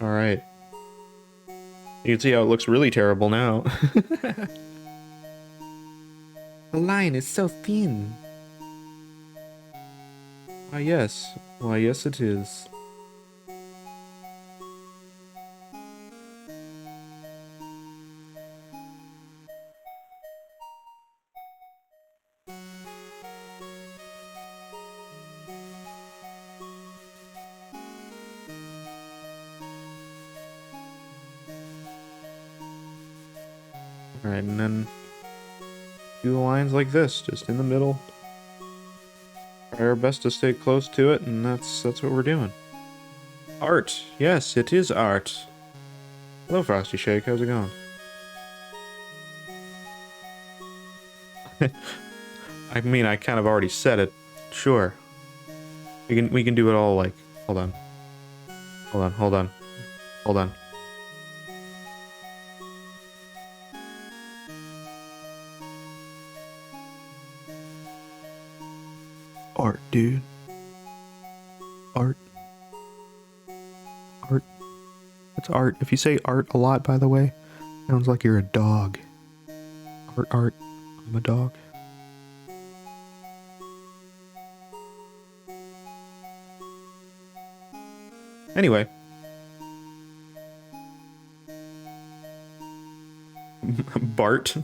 Alright. You can see how it looks really terrible now. The line is so thin. Why, yes. Why, yes, it is. Alright, and then do lines like this, just in the middle. Try our best to stay close to it, and that's what we're doing. Art! Yes, it is art. Hello, Frosty Shake. How's it going? I mean, I kind of already said it. Sure. We can do it all like... Hold on. Hold on, hold on. Hold on. Art, dude. Art. Art. It's art. If you say art a lot, by the way, sounds like you're a dog. Art, art. I'm a dog. Anyway. Bart.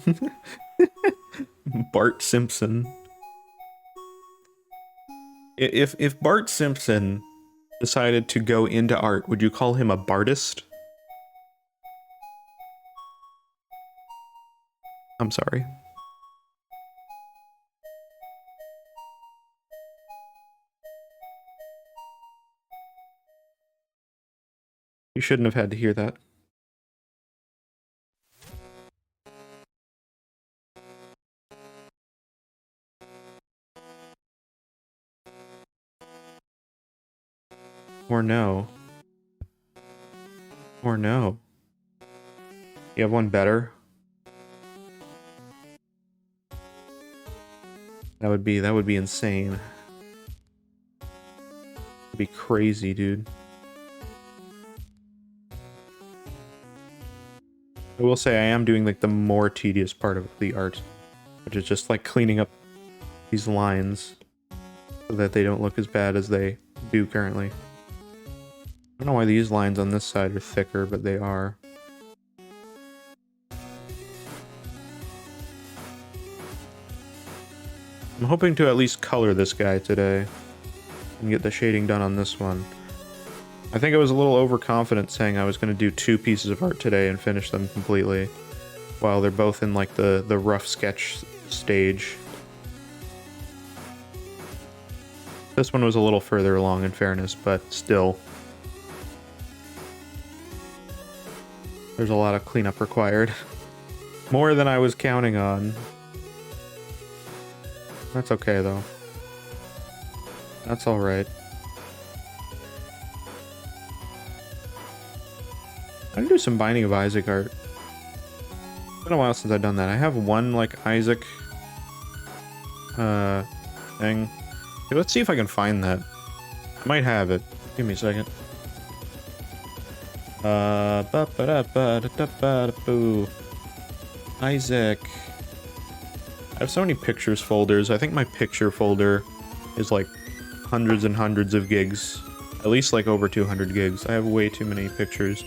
Bart Simpson. If Bart Simpson decided to go into art, would you call him a Bartist? I'm sorry. You shouldn't have had to hear that. Or no. Or no. You have one better? That would be insane. That'd be crazy, dude. I will say I am doing like the more tedious part of the art, which is just like cleaning up these lines so that they don't look as bad as they do currently. I don't know why these lines on this side are thicker, but they are. I'm hoping to at least color this guy today and get the shading done on this one. I think I was a little overconfident saying I was going to do 2 pieces of art today and finish them completely, while they're both in like the rough sketch stage. This one was a little further along in fairness, but still. There's a lot of cleanup required. More than I was counting on. That's okay though. That's alright. I can do some Binding of Isaac art. It's been a while since I've done that. I have one, like, Isaac... thing. Okay, let's see if I can find that. I might have it. Give me a second. Isaac. I have so many pictures folders. I think my picture folder is, like, hundreds and hundreds of gigs. At least, like, over 200 gigs. I have way too many pictures.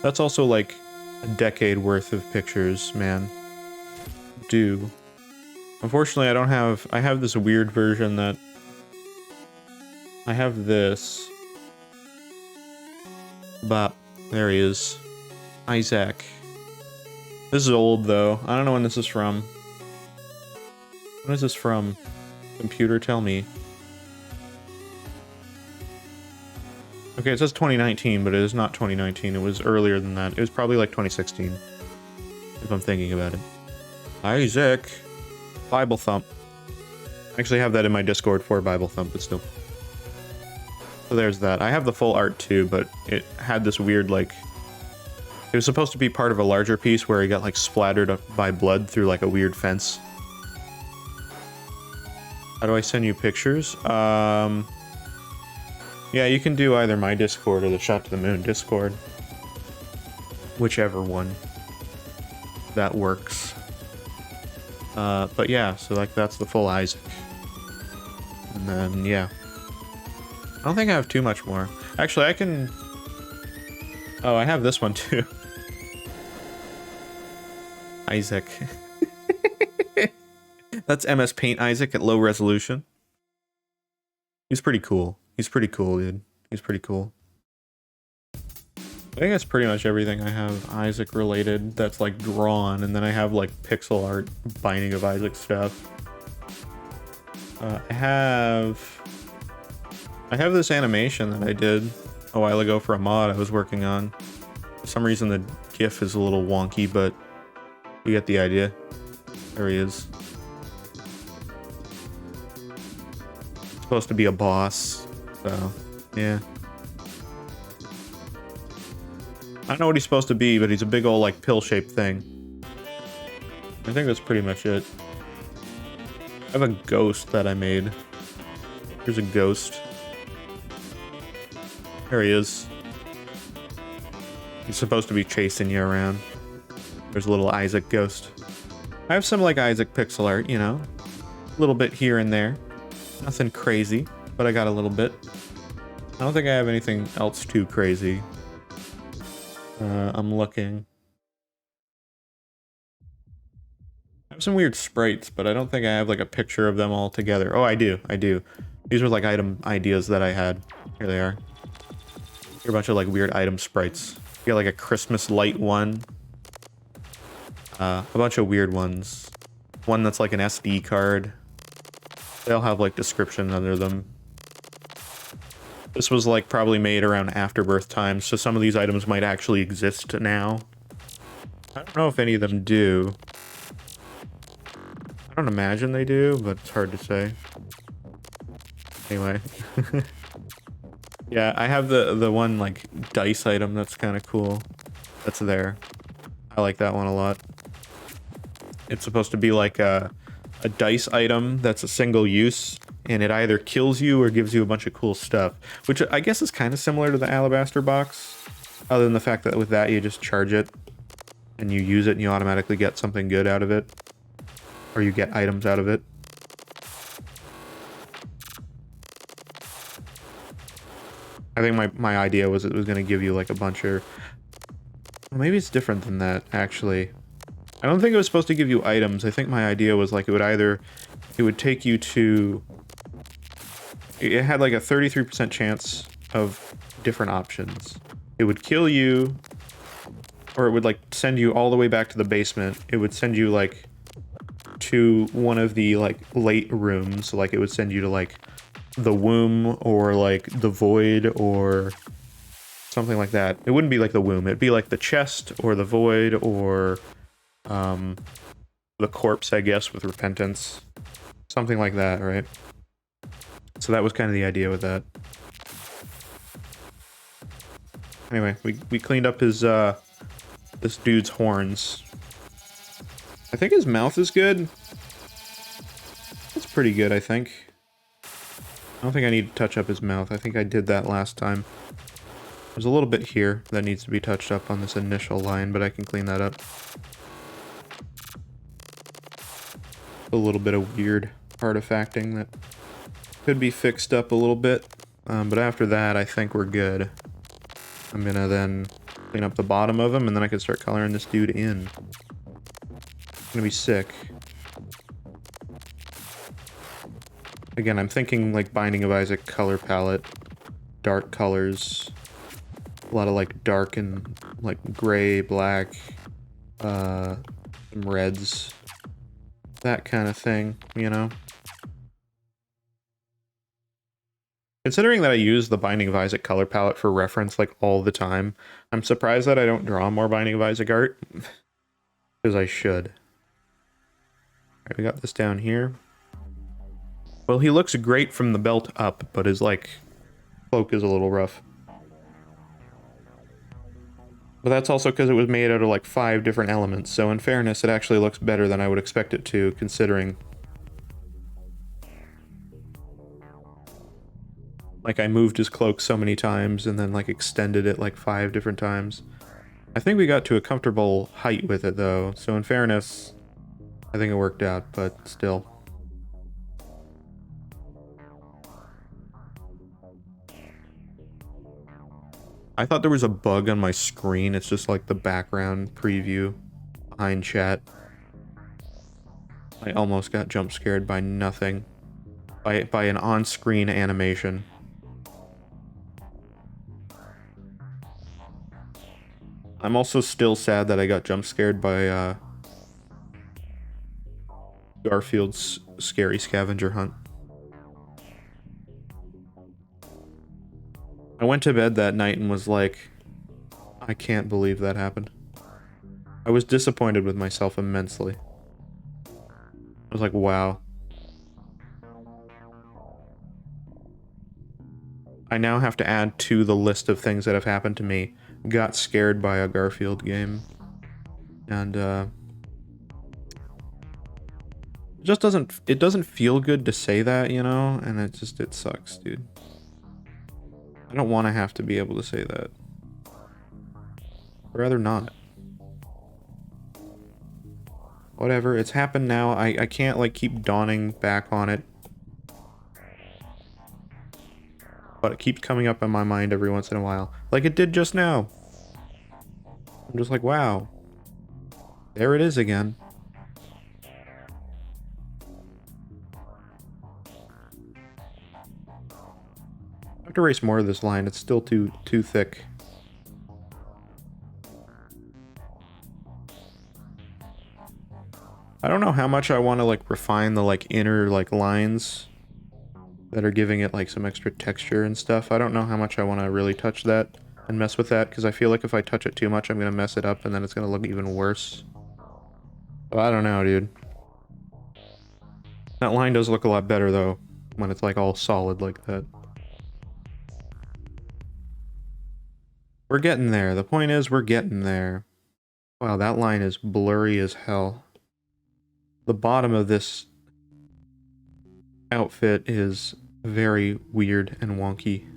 That's also like a decade worth of pictures, man. Unfortunately, I have this weird version that... I have this. Bop. There he is. Isaac. This is old, though. I don't know when this is from. When is this from? Computer, tell me. Okay, it says 2019, but it is not 2019. It was earlier than that. It was probably like 2016, if I'm thinking about it. Isaac. Bible Thump. I actually have that in my Discord for Bible Thump, but still. So there's that. I have the full art too, but it had this weird, like... It was supposed to be part of a larger piece where he got, like, splattered by blood through, like, a weird fence. How do I send you pictures? Yeah, you can do either my Discord or the Shot to the Moon Discord. Whichever one. That works. But yeah, so like that's the full Isaac. And then, yeah. I don't think I have too much more. Actually, I can... Oh, I have this one too. Isaac. That's MS Paint Isaac at low resolution. He's pretty cool. He's pretty cool, dude. He's pretty cool. I think that's pretty much everything I have Isaac related that's like drawn, and then I have like pixel art Binding of Isaac stuff. I have this animation that I did a while ago for a mod I was working on. For some reason the GIF is a little wonky, but you get the idea. There he is. Supposed to be a boss, so yeah. I don't know what he's supposed to be, but he's a big old like pill-shaped thing. I think that's pretty much it. I have a ghost that I made. Here's a ghost. There he is. He's supposed to be chasing you around. There's a little Isaac ghost. I have some like Isaac pixel art, you know. A little bit here and there. Nothing crazy, but I got a little bit. I don't think I have anything else too crazy. I'm looking. I have some weird sprites, but I don't think I have like a picture of them all together. Oh, I do. I do. These were like item ideas that I had. Here they are. Here are a bunch of like weird item sprites. You got like a Christmas light one. A bunch of weird ones. One that's like an SD card. They'll have like description under them. This was like probably made around Afterbirth times, so some of these items might actually exist now. I don't know if any of them do. I don't imagine they do, but it's hard to say. Anyway. Yeah, I have the one like dice item that's kind of cool. That's there. I like that one a lot. It's supposed to be like a dice item that's a single use, and it either kills you or gives you a bunch of cool stuff, which I guess is kind of similar to the alabaster box, other than the fact that with that you just charge it and you use it and you automatically get something good out of it, or you get items out of it. I think my idea was it was going to give you like a bunch of... Well, maybe it's different than that, actually. I don't think it was supposed to give you items. I think my idea was like it would take you to... It had like a 33% chance of different options. It would kill you, or it would like send you all the way back to the basement. It would send you like to one of the like late rooms. Like it would send you to like the womb or like the void or something like that. It wouldn't be like the womb. It'd be like the chest or the void or the corpse, I guess, with repentance. Something like that, right? So that was kind of the idea with that. Anyway, we cleaned up his, this dude's horns. I think his mouth is good. It's pretty good, I think. I don't think I need to touch up his mouth. I think I did that last time. There's a little bit here that needs to be touched up on this initial line, but I can clean that up. A little bit of weird artifacting that could be fixed up a little bit, but after that I think we're good. I'm gonna then clean up the bottom of him, and then I can start coloring this dude in. It's gonna be sick. Again, I'm thinking like Binding of Isaac color palette, dark colors, a lot of like dark and like gray, black, some reds, that kind of thing, you know? Considering that I use the Binding of Isaac color palette for reference like all the time, I'm surprised that I don't draw more Binding of Isaac art. Because I should. Alright, we got this down here. Well, he looks great from the belt up, but his like cloak is a little rough. But that's also because it was made out of like 5 different elements, so in fairness, it actually looks better than I would expect it to, considering... Like, I moved his cloak so many times, and then like extended it like 5 different times. I think we got to a comfortable height with it, though, so in fairness, I think it worked out, but still. I thought there was a bug on my screen. It's just like the background preview behind chat. I almost got jump scared by nothing. By an on-screen animation. I'm also still sad that I got jump scared by Garfield's scary scavenger hunt. I went to bed that night and was like, I can't believe that happened. I was disappointed with myself immensely. I was like, wow. I now have to add to the list of things that have happened to me. Got scared by a Garfield game. And, it doesn't feel good to say that, you know? And it sucks, dude. I don't want to have to be able to say that. I'd rather not. Whatever, it's happened now. I can't, like, keep dawning back on it. But it keeps coming up in my mind every once in a while. Like it did just now. I'm just like, wow. There it is again. I have to erase more of this line. It's still too thick. I don't know how much I want to like refine the like inner like lines that are giving it like some extra texture and stuff. I don't know how much I want to really touch that and mess with that, because I feel like if I touch it too much, I'm going to mess it up and then it's going to look even worse. But I don't know, dude. That line does look a lot better though when it's like all solid like that. We're getting there. The point is, we're getting there. Wow, that line is blurry as hell. The bottom of this outfit is very weird and wonky.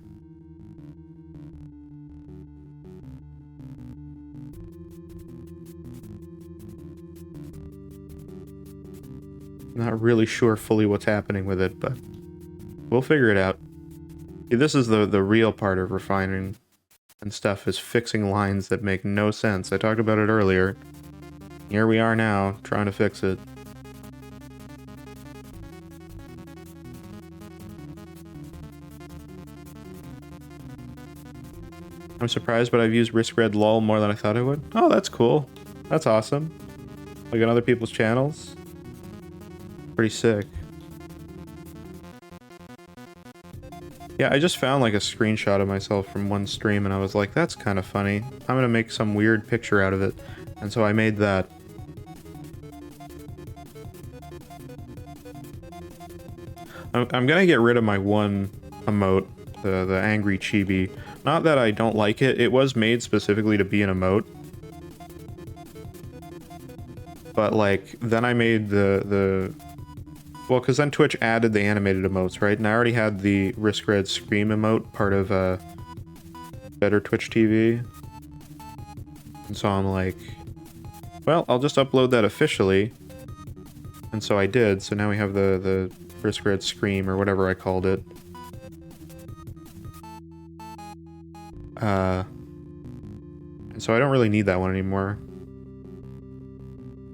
Not really sure fully what's happening with it, but we'll figure it out. See, this is the real part of refining and stuff, is fixing lines that make no sense. I talked about it earlier. Here we are now, trying to fix it. I'm surprised, but I've used riskRED lol more than I thought I would. Oh, that's cool. That's awesome. Like on other people's channels. Pretty sick. Yeah, I just found like a screenshot of myself from one stream and I was like, that's kind of funny. I'm gonna make some weird picture out of it. And so I made that. I'm gonna get rid of my one emote, the angry chibi. Not that I don't like it, it was made specifically to be an emote. But like, then I made well, because then Twitch added the animated emotes, right? And I already had the riskRED Scream emote, part of Better Twitch TV. And so I'm like, well, I'll just upload that officially. And so I did, so now we have the riskRED Scream, or whatever I called it. And so I don't really need that one anymore.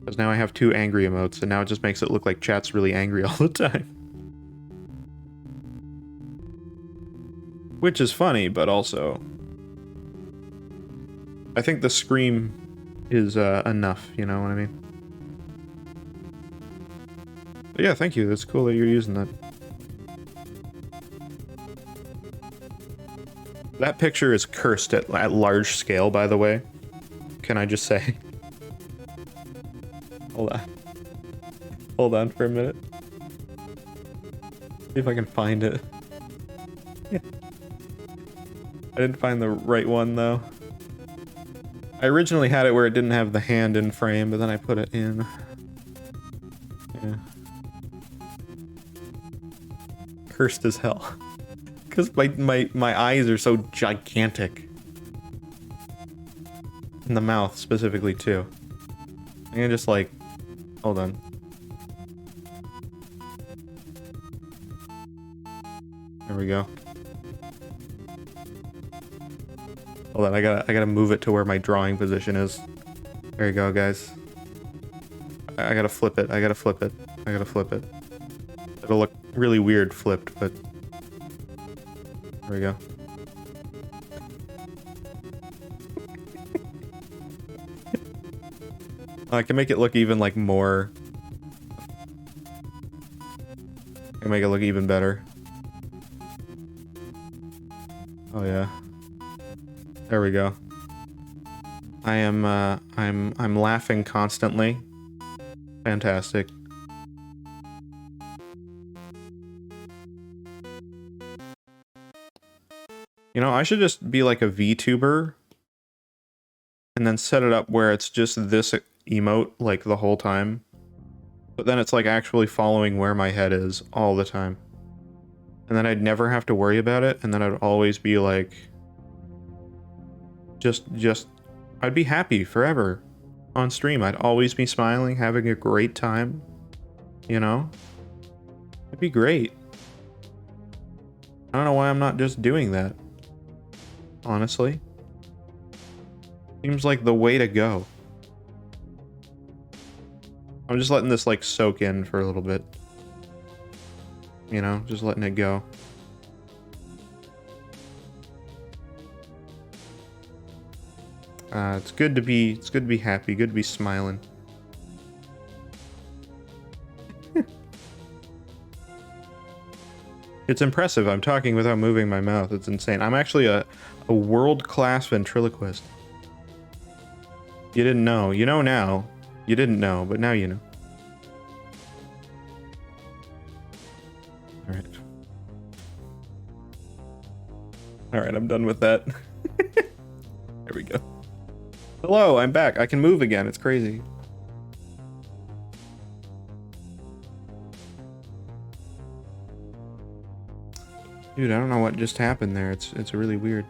Because now I have two angry emotes, and now it just makes it look like chat's really angry all the time. Which is funny, but also... I think the scream is enough, you know what I mean? But yeah, thank you, that's cool that you're using that. That picture is cursed at large scale, by the way. Can I just say? Hold on. Hold on for a minute. See if I can find it. I didn't find the right one, though. I originally had it where it didn't have the hand in frame, but then I put it in. Yeah. Cursed as hell. Because my eyes are so gigantic. In the mouth, specifically, too. I'm gonna just, like... Hold on. There we go. Hold on, I gotta move it to where my drawing position is. There you go, guys. I gotta flip it. I gotta flip it. I gotta flip it. It'll look really weird flipped, but there we go. I can make it look even like more. I can make it look even better. Oh yeah. There we go. I'm laughing constantly. Fantastic. You know, I should just be like a VTuber and then set it up where it's just this emote like the whole time. But then it's like actually following where my head is all the time. And then I'd never have to worry about it, and then I'd always be like I'd be happy forever on stream. I'd always be smiling, having a great time. You know? It'd be great. I don't know why I'm not just doing that. Honestly. Seems like the way to go. I'm just letting this like soak in for a little bit. You know, just letting it go. It's good to be happy, good to be smiling. It's impressive. I'm talking without moving my mouth. It's insane. I'm actually a world-class ventriloquist. You didn't know. You know now. You didn't know, but now you know. Alright. Alright, I'm done with that. There we go. Hello, I'm back. I can move again. It's crazy. Dude, I don't know what just happened there. It's really weird.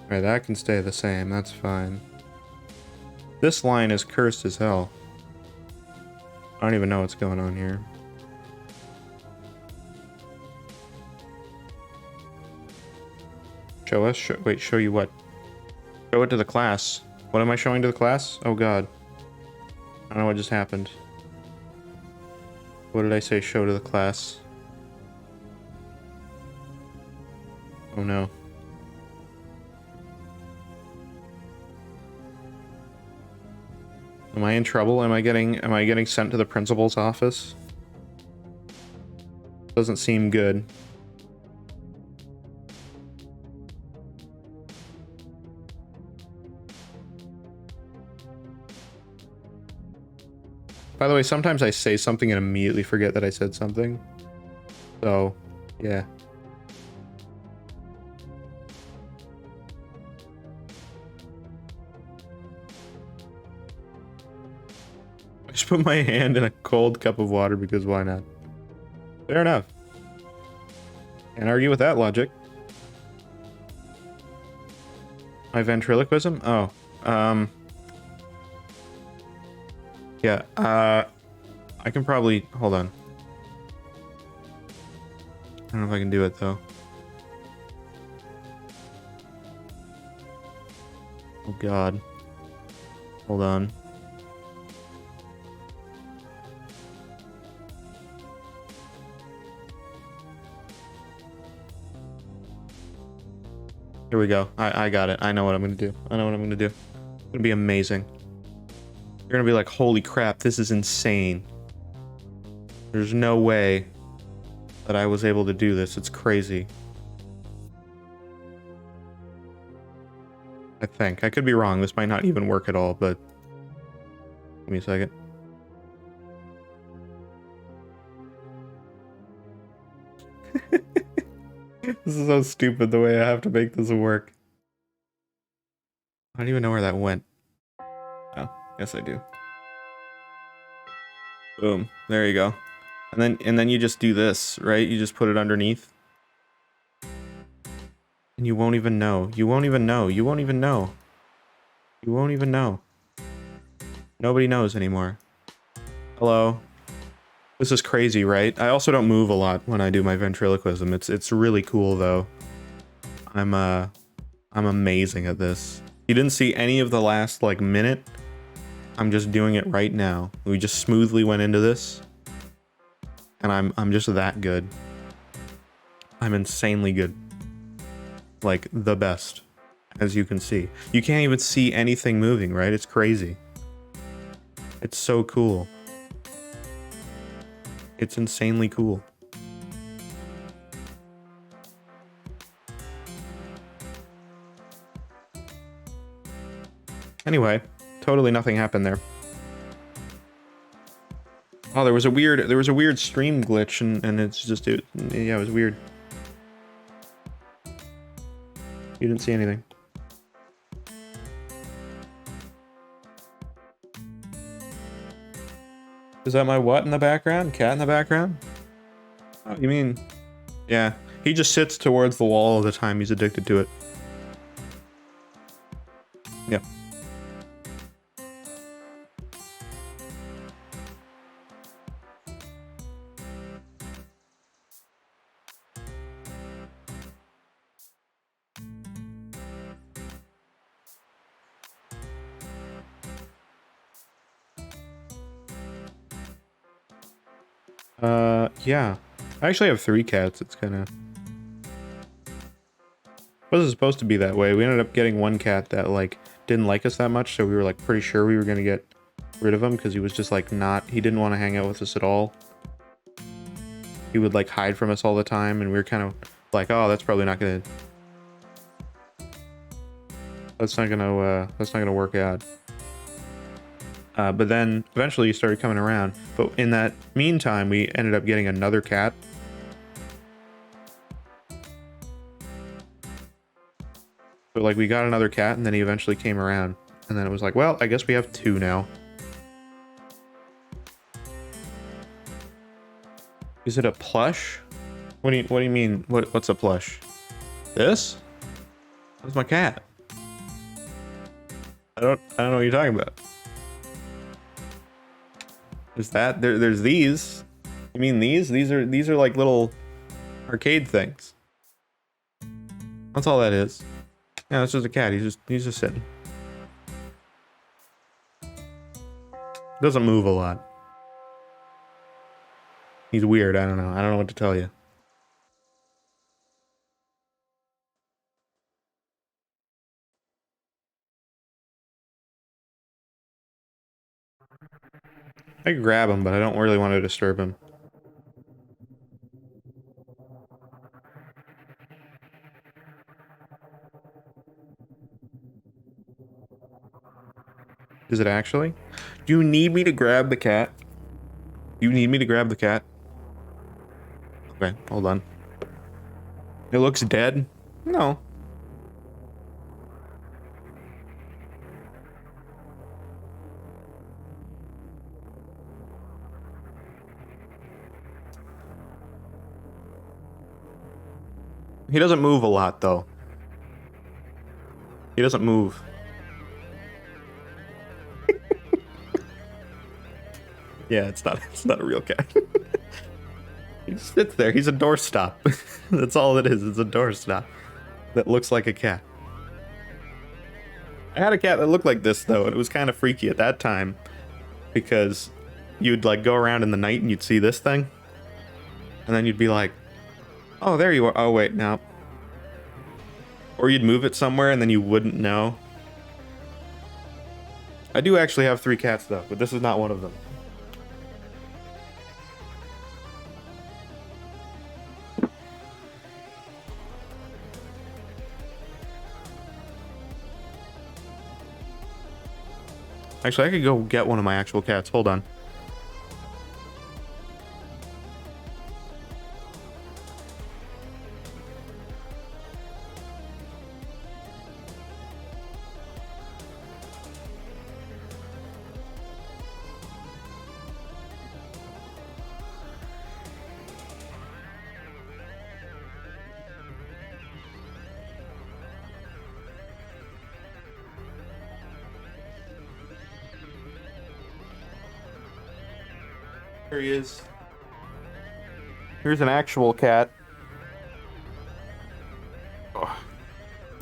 Alright, that can stay the same. That's fine. This line is cursed as hell. I don't even know what's going on here. Show us? Wait, show you what? Show it to the class. What am I showing to the class? Oh god. I don't know what just happened. What did I say show to the class? Oh no. Am I in trouble? Am I getting sent to the principal's office? Doesn't seem good. By the way, sometimes I say something and immediately forget that I said something. So, yeah. I just put my hand in a cold cup of water because why not? Fair enough. Can't argue with that logic. My ventriloquism? Oh, yeah, I can probably... Hold on. I don't know if I can do it, though. Oh, God. Hold on. Here we go. I got it. I know what I'm gonna do. I know what I'm gonna do. It's gonna be amazing. You're gonna be like, holy crap, this is insane. There's no way that I was able to do this. It's crazy. I think. I could be wrong. This might not even work at all, but... Give me a second. This is so stupid the way I have to make this work. I don't even know where that went. Oh, yes I do. Boom. There you go. And then you just do this, right? You just put it underneath. And you won't even know. You won't even know. You won't even know. You won't even know. Nobody knows anymore. Hello. This is crazy, right? I also don't move a lot when I do my ventriloquism. It's really cool though. I'm amazing at this. You didn't see any of the last like minute. I'm just doing it right now. We just smoothly went into this. And I'm just that good. I'm insanely good. Like the best, as you can see. You can't even see anything moving, right? It's crazy. It's so cool. It's insanely cool. Anyway, totally nothing happened there. Oh, there was a weird stream glitch and it's just yeah, it was weird. You didn't see anything. Is that my what in the background? Cat in the background? Oh, you mean... Yeah. He just sits towards the wall all the time. He's addicted to it. Yep. Yeah. I actually have 3 cats. It's kind of... wasn't supposed to be that way. We ended up getting 1 cat that, like, didn't like us that much, so we were, like, pretty sure we were gonna get rid of him, because he was just, like, he didn't want to hang out with us at all. He would, like, hide from us all the time, and we were kind of like, oh, that's probably not gonna... that's not gonna work out. But then eventually he started coming around. But in that meantime, we ended up getting another cat. So like we got another cat and then he eventually came around. And then it was like, well, I guess we have 2 now. Is it a plush? What do you mean? What's a plush? This? That's my cat. I don't know what you're talking about. There's that. There's these. You mean these? These are like little arcade things. That's all that is. Yeah, it's just a cat. He's just sitting. Doesn't move a lot. He's weird. I don't know. I don't know what to tell you. I could grab him, but I don't really want to disturb him. Is it actually? Do you need me to grab the cat? You need me to grab the cat? Okay, hold on. It looks dead? No. He doesn't move a lot, though. He doesn't move. Yeah, it's not a real cat. He just sits there. He's a doorstop. That's all it is. It's a doorstop that looks like a cat. I had a cat that looked like this, though, and it was kind of freaky at that time because you'd like go around in the night and you'd see this thing, and then you'd be like, oh, there you are. Oh, wait, no. Or you'd move it somewhere and then you wouldn't know. I do actually have 3 cats, though, but this is not one of them. Actually, I could go get one of my actual cats. Hold on. There he is. Here's an actual cat. Oh.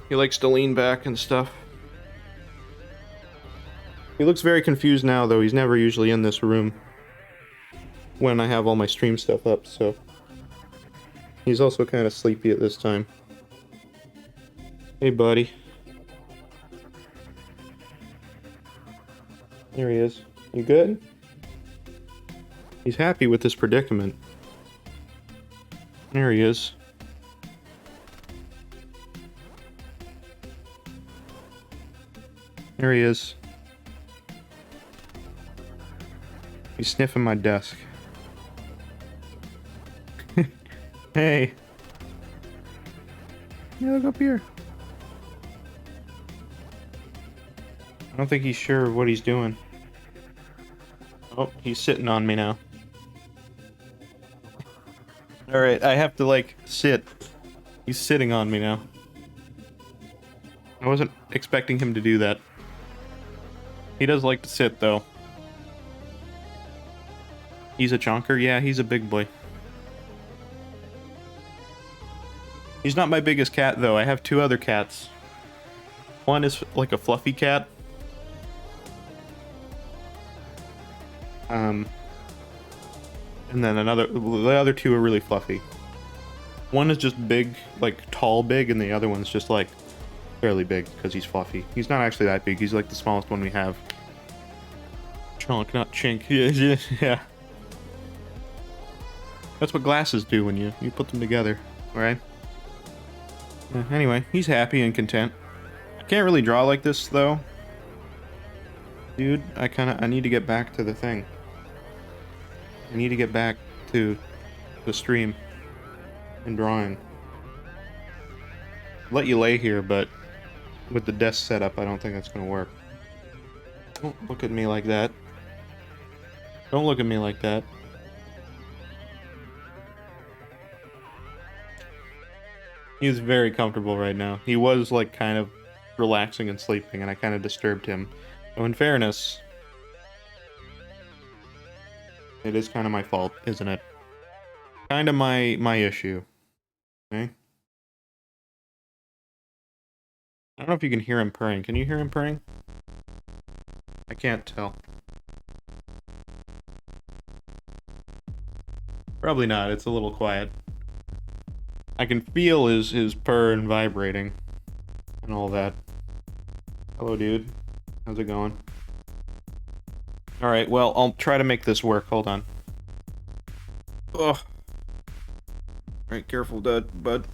He likes to lean back and stuff. He looks very confused now, though. He's never usually in this room when I have all my stream stuff up, so... He's also kind of sleepy at this time. Hey, buddy. There he is. You good? He's happy with this predicament. There he is. There he is. He's sniffing my desk. Hey. Yeah, look up here. I don't think he's sure what he's doing. Oh, he's sitting on me now. Alright, I have to, like, sit. He's sitting on me now. I wasn't expecting him to do that. He does like to sit, though. He's a chonker? Yeah, he's a big boy. He's not my biggest cat, though. I have two other cats. One is like a fluffy cat. And then the other two are really fluffy. One is just big, like tall big, and the other one's just like fairly big because he's fluffy. He's not actually that big. He's like the smallest one we have. Chonk, not chink. Yeah. That's what glasses do when you put them together, right? Anyway, he's happy and content. I can't really draw like this, though. Dude, I need to get back to the thing. I need to get back to the stream and drawing. Let you lay here, but with the desk set up, I don't think that's gonna work. Don't look at me like that. Don't look at me like that. He's very comfortable right now. He was like kind of relaxing and sleeping, and I kind of disturbed him. So in fairness, it is kind of my fault, isn't it? Kind of my issue. Okay? I don't know if you can hear him purring. Can you hear him purring? I can't tell. Probably not. It's a little quiet. I can feel his purr and vibrating and all that. Hello, dude. How's it going? Alright, well, I'll try to make this work. Hold on. Ugh. Alright, careful, bud.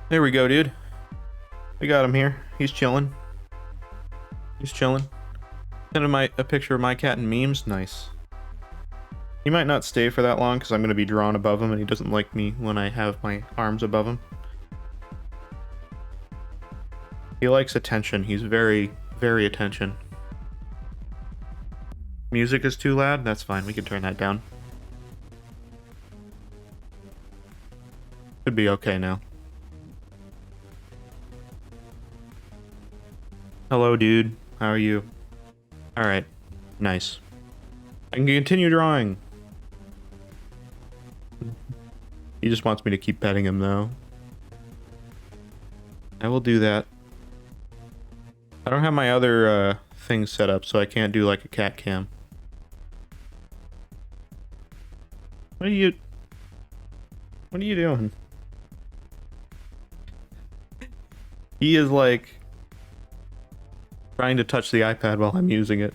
There we go, dude. We got him here. He's chilling. He's chilling. Send him a picture of my cat and memes. Nice. He might not stay for that long because I'm going to be drawn above him and he doesn't like me when I have my arms above him. He likes attention. He's very, very attention. Music is too loud? That's fine. We can turn that down. Should be okay now. Hello, dude. How are you? Alright. Nice. I can continue drawing. He just wants me to keep petting him, though. I will do that. I don't have my other things set up, so I can't do like a cat cam. What are you doing? He is like trying to touch the iPad while I'm using it.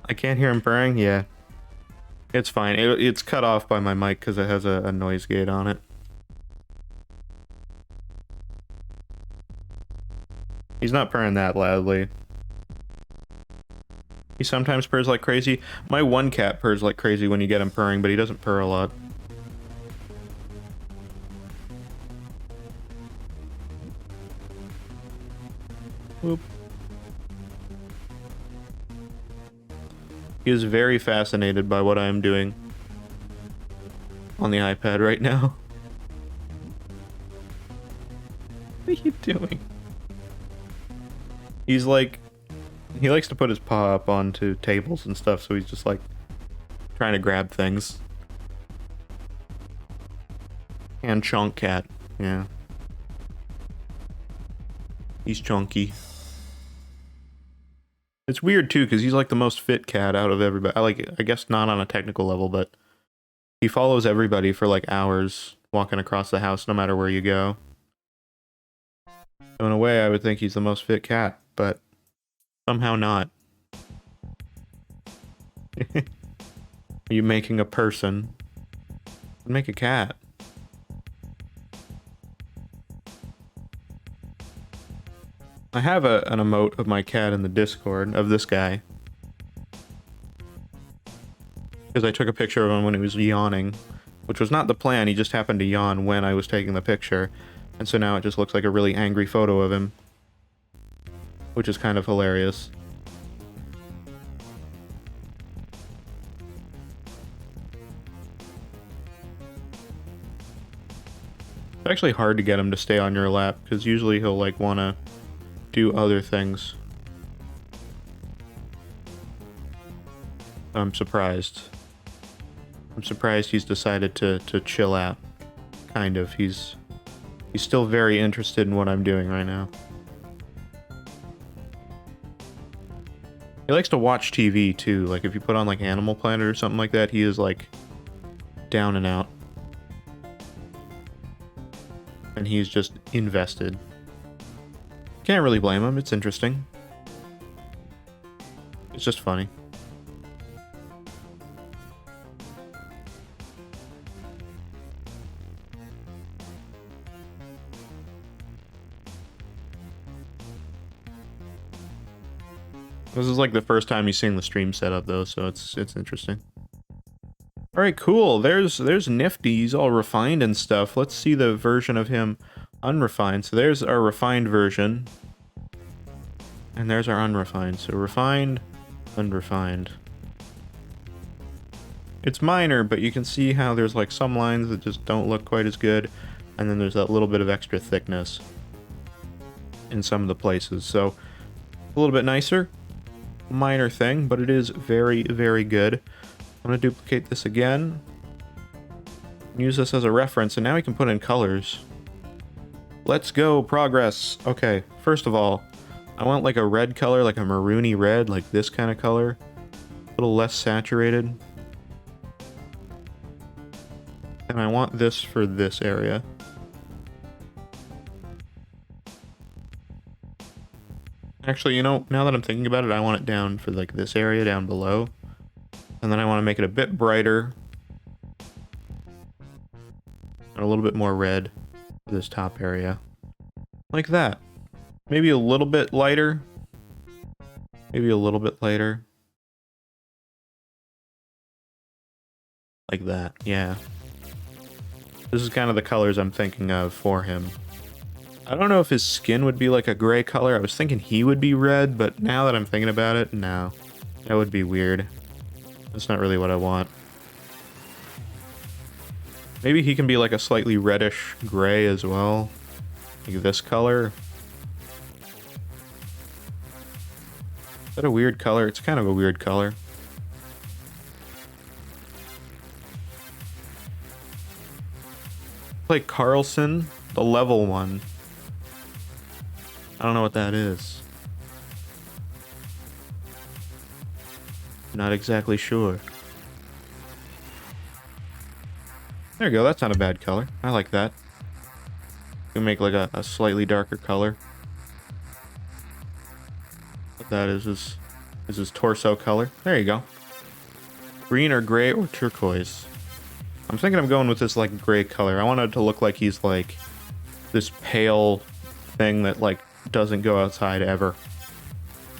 I can't hear him purring? Yeah. It's fine. It's cut off by my mic because it has a noise gate on it. He's not purring that loudly. He sometimes purrs like crazy. My one cat purrs like crazy when you get him purring, but he doesn't purr a lot. Whoop. He is very fascinated by what I am doing on the iPad right now. What are you doing? He's like He likes to put his paw up onto tables and stuff, so he's just like trying to grab things. And chunk cat, yeah. He's chunky. It's weird too, because he's like the most fit cat out of everybody. I guess not on a technical level, but he follows everybody for like hours, walking across the house no matter where you go. So in a way, I would think he's the most fit cat, but somehow not. Are you making a person? Make a cat. I have an emote of my cat in the Discord, of this guy. Because I took a picture of him when he was yawning, which was not the plan, he just happened to yawn when I was taking the picture. And so now it just looks like a really angry photo of him. Which is kind of hilarious. It's actually hard to get him to stay on your lap, because usually he'll like want to do other things. I'm surprised. I'm surprised he's decided to chill out. Kind of. He's still very interested in what I'm doing right now. He likes to watch TV too. Like if you put on like Animal Planet or something like that, he is like down and out. And he's just invested. Can't really blame him, it's interesting. It's just funny. This is like the first time he's seeing the stream setup though, so it's interesting. Alright, cool. There's NIFTY. He's all refined and stuff. Let's see the version of him unrefined. So there's our refined version. And there's our unrefined. So refined, unrefined. It's minor, but you can see how there's like some lines that just don't look quite as good. And then there's that little bit of extra thickness in some of the places. So a little bit nicer. Minor thing, but it is very, very good. I'm going to duplicate this again. Use this as a reference, and now we can put in colors. Let's go, progress. Okay, first of all, I want like a red color, like a maroony red, like this kind of color. A little less saturated. And I want this for this area. Actually, you know, now that I'm thinking about it, I want it down for like this area down below. And then I want to make it a bit brighter. And a little bit more red for this top area. Like that. Maybe a little bit lighter. Maybe a little bit lighter. Like that, yeah. This is kind of the colors I'm thinking of for him. I don't know if his skin would be like a gray color. I was thinking he would be red, but now that I'm thinking about it, no. That would be weird. That's not really what I want. Maybe he can be like a slightly reddish gray as well. Like this color. Is that a weird color? It's kind of a weird color. Like Carlson, the level one. I don't know what that is. Not exactly sure. There you go, that's not a bad color. I like that. You can make like a slightly darker color. What that is his torso color. There you go. Green or gray or turquoise. I'm thinking I'm going with this like gray color. I want it to look like he's like this pale thing that like doesn't go outside ever.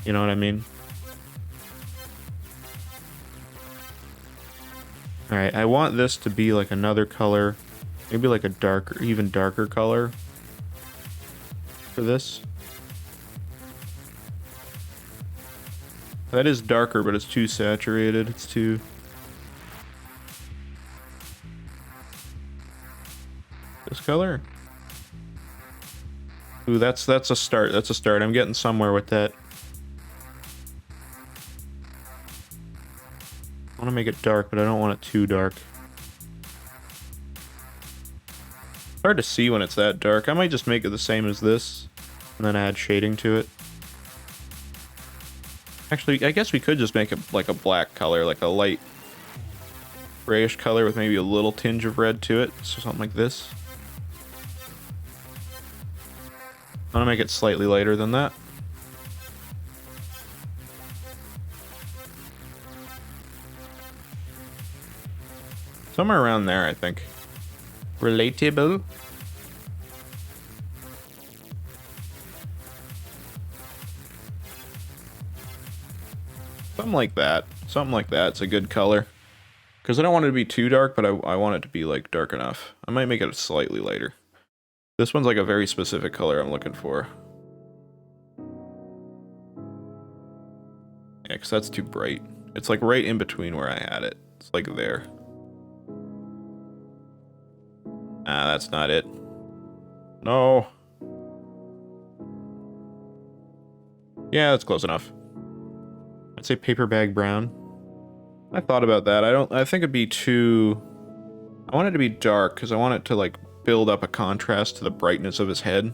You know what I mean? Alright, I want this to be like another color. Maybe like a darker, even darker color for this. That is darker, but it's too saturated. It's too... This color? Ooh, that's a start. That's a start. I'm getting somewhere with that. want to make it dark, but I don't want it too dark. It's hard to see when it's that dark. I might just make it the same as this, and then add shading to it. Actually, I guess we could just make it like a black color, like a light grayish color with maybe a little tinge of red to it, so something like this. I'm gonna make it slightly lighter than that. Somewhere around there, I think. Relatable. Something like that. Something like that. It's a good color. Because I don't want it to be too dark, but I want it to be like dark enough. I might make it slightly lighter. This one's like a very specific color I'm looking for. Yeah, because that's too bright. It's like right in between where I had it. It's like there. Ah, that's not it. No. Yeah, that's close enough. I'd say paper bag brown. I thought about that. I think it'd be too... I want it to be dark because I want it to like build up a contrast to the brightness of his head.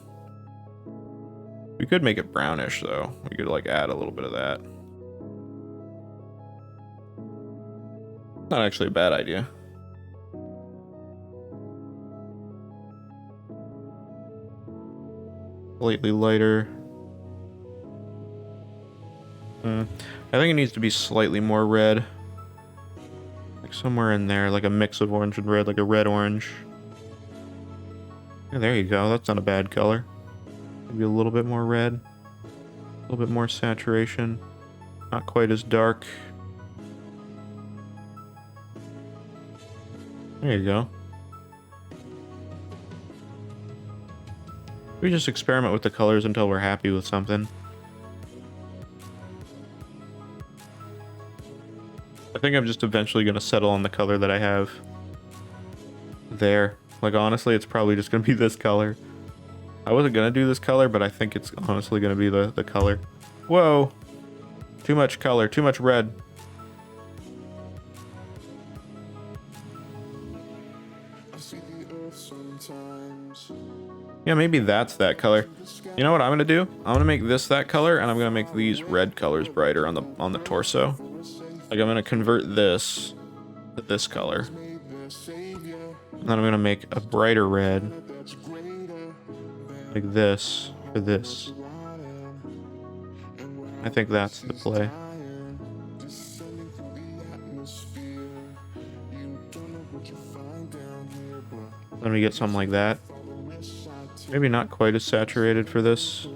We could make it brownish though. We could like add a little bit of that. Not actually a bad idea. Slightly lighter. I think it needs to be slightly more red. Like somewhere in there, like a mix of orange and red, like a red-orange. Yeah, there you go. That's not a bad color. Maybe a little bit more red. A little bit more saturation. Not quite as dark. There you go. We just experiment with the colors until we're happy with something. I think I'm just eventually going to settle on the color that I have there. Like, honestly, it's probably just going to be this color. I wasn't going to do this color, but I think it's honestly going to be the color. Whoa! Too much color, too much red. Yeah, maybe that's that color. You know what I'm gonna do? I'm gonna make this that color, and I'm gonna make these red colors brighter on the torso. Like I'm gonna convert this to this color, and then I'm gonna make a brighter red, like this for this. I think that's the play. Then we get something like that. Maybe not quite as saturated for this.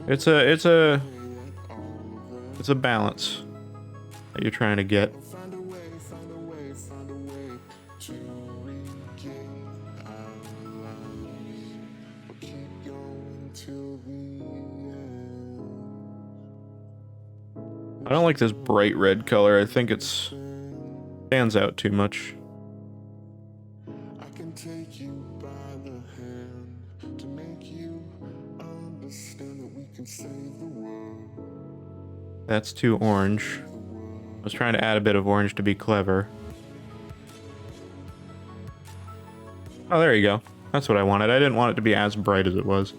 It's a balance that you're trying to get. I don't like this bright red color. I think it stands out too much. Take you by the hand to make you understand that we can save the world. That's too orange. I was trying to add a bit of orange to be clever. Oh, there you go. That's what I wanted. I didn't want it to be as bright as it was.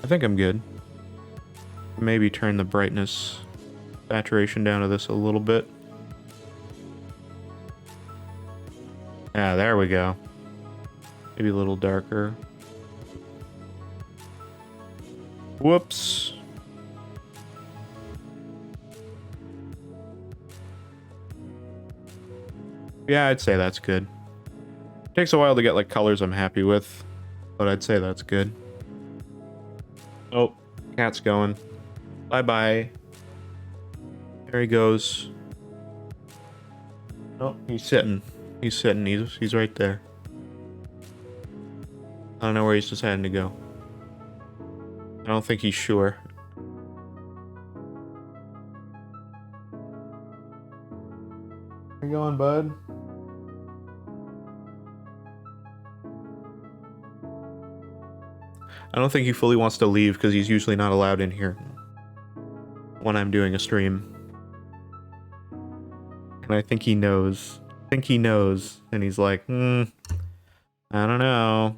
I think I'm good. Maybe turn the brightness saturation down to this a little bit. Yeah, there we go. Maybe a little darker. Whoops. Yeah, I'd say that's good. Takes a while to get like colors I'm happy with, but I'd say that's good. Oh, cat's going. Bye-bye. There he goes. Oh, he's sitting. He's sitting. He's right there. I don't know where he's deciding to go. I don't think he's sure. Where you going, bud? I don't think he fully wants to leave because he's usually not allowed in here when I'm doing a stream. And I think he knows. I think he knows. And he's like, I don't know.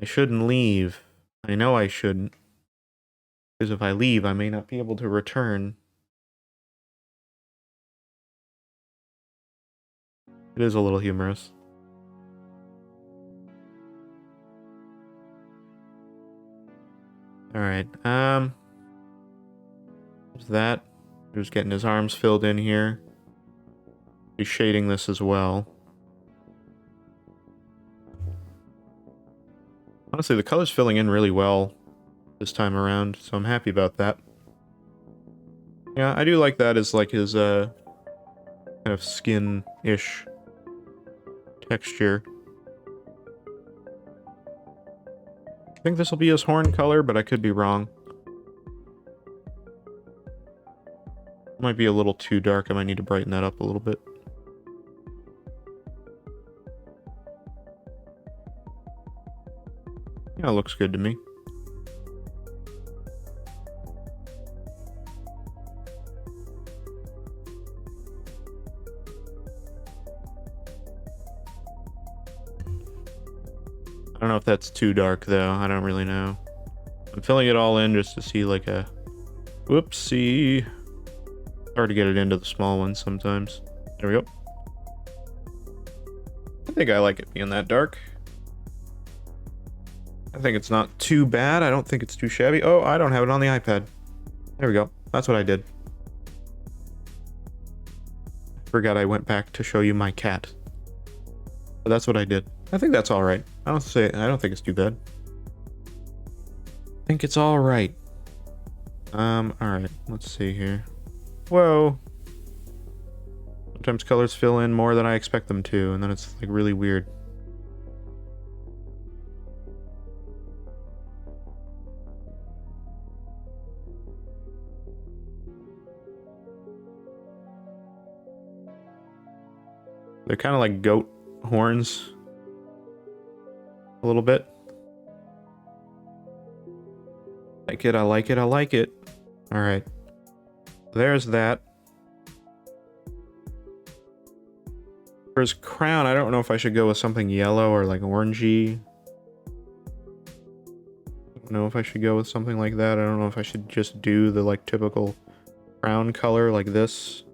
I shouldn't leave. I know I shouldn't. Because if I leave, I may not be able to return. It is a little humorous. Alright, there's that. He's getting his arms filled in here. He's shading this as well. Honestly, the color's filling in really well this time around, so I'm happy about that. Yeah, I do like that as like his kind of skin-ish texture. I think this will be his horn color, but I could be wrong. Might be a little too dark. I might need to brighten that up a little bit. Yeah, it looks good to me. I don't know if that's too dark, though. I don't really know. I'm filling it all in just to see, like, a... Whoopsie. Hard to get it into the small ones sometimes. There we go. I think I like it being that dark. I think it's not too bad. I don't think it's too shabby. Oh, I don't have it on the iPad. There we go. That's what I did. Forgot I went back to show you my cat. But that's what I did. I think that's all right. I don't think it's too bad. I think it's all right. All right. Let's see here. Whoa. Sometimes colors fill in more than I expect them to, and then it's like really weird. They're kind of like goat horns. A little bit. Like it, I like it, I like it. Alright. There's that. For his crown, I don't know if I should go with something yellow or like orangey. I don't know if I should go with something like that. I don't know if I should just do the like typical crown color like this.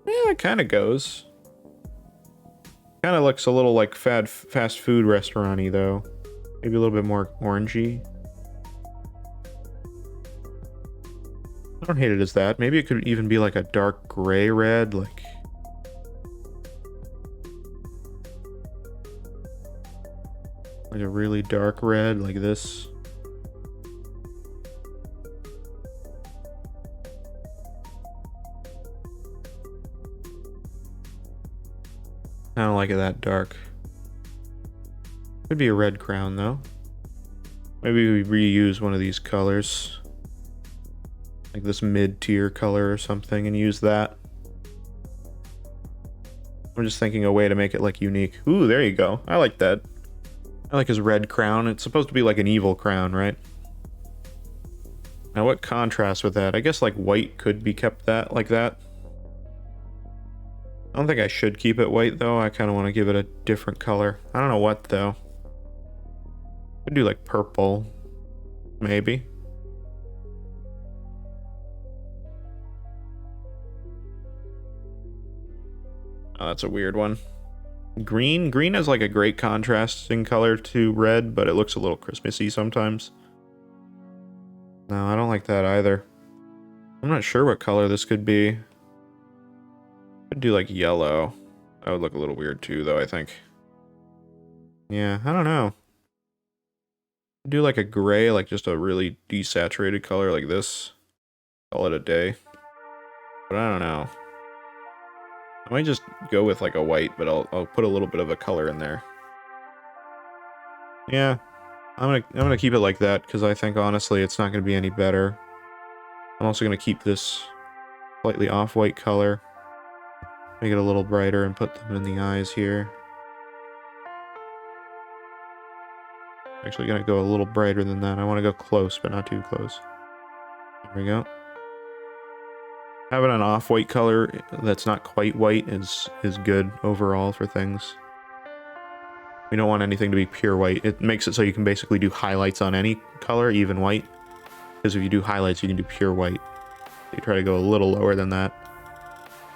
Yeah, it kind of goes. Kind of looks a little like fast food restaurant-y though. Maybe a little bit more orangey. I don't hate it as that. Maybe it could even be like a dark gray red, like... Like a really dark red, like this. I don't like it that dark. Could be a red crown though. Maybe we reuse one of these colors. Like this mid-tier color or something and use that. I'm just thinking a way to make it like unique. Ooh, there you go. I like that. I like his red crown. It's supposed to be like an evil crown, right? Now what contrasts with that? I guess like white could be kept that like that. I don't think I should keep it white though. I kind of want to give it a different color. I don't know what though. Could do like purple, maybe. Oh, that's a weird one. Green? Green is like a great contrasting color to red, but it looks a little Christmassy sometimes. No, I don't like that either. I'm not sure what color this could be. Could do like yellow. That would look a little weird too, though, I think. Yeah, I don't know. Do like a gray, like just a really desaturated color like this. Call it a day. But I don't know. I might just go with like a white, but I'll put a little bit of a color in there. Yeah, I'm gonna keep it like that because I think honestly it's not gonna be any better. I'm also gonna keep this slightly off-white color, make it a little brighter, and put them in the eyes here. Actually, gonna go a little brighter than that. I want to go close, but not too close. There we go. Having an off-white color that's not quite white is good overall for things. We don't want anything to be pure white. It makes it so you can basically do highlights on any color, even white. Because if you do highlights, you can do pure white. You try to go a little lower than that.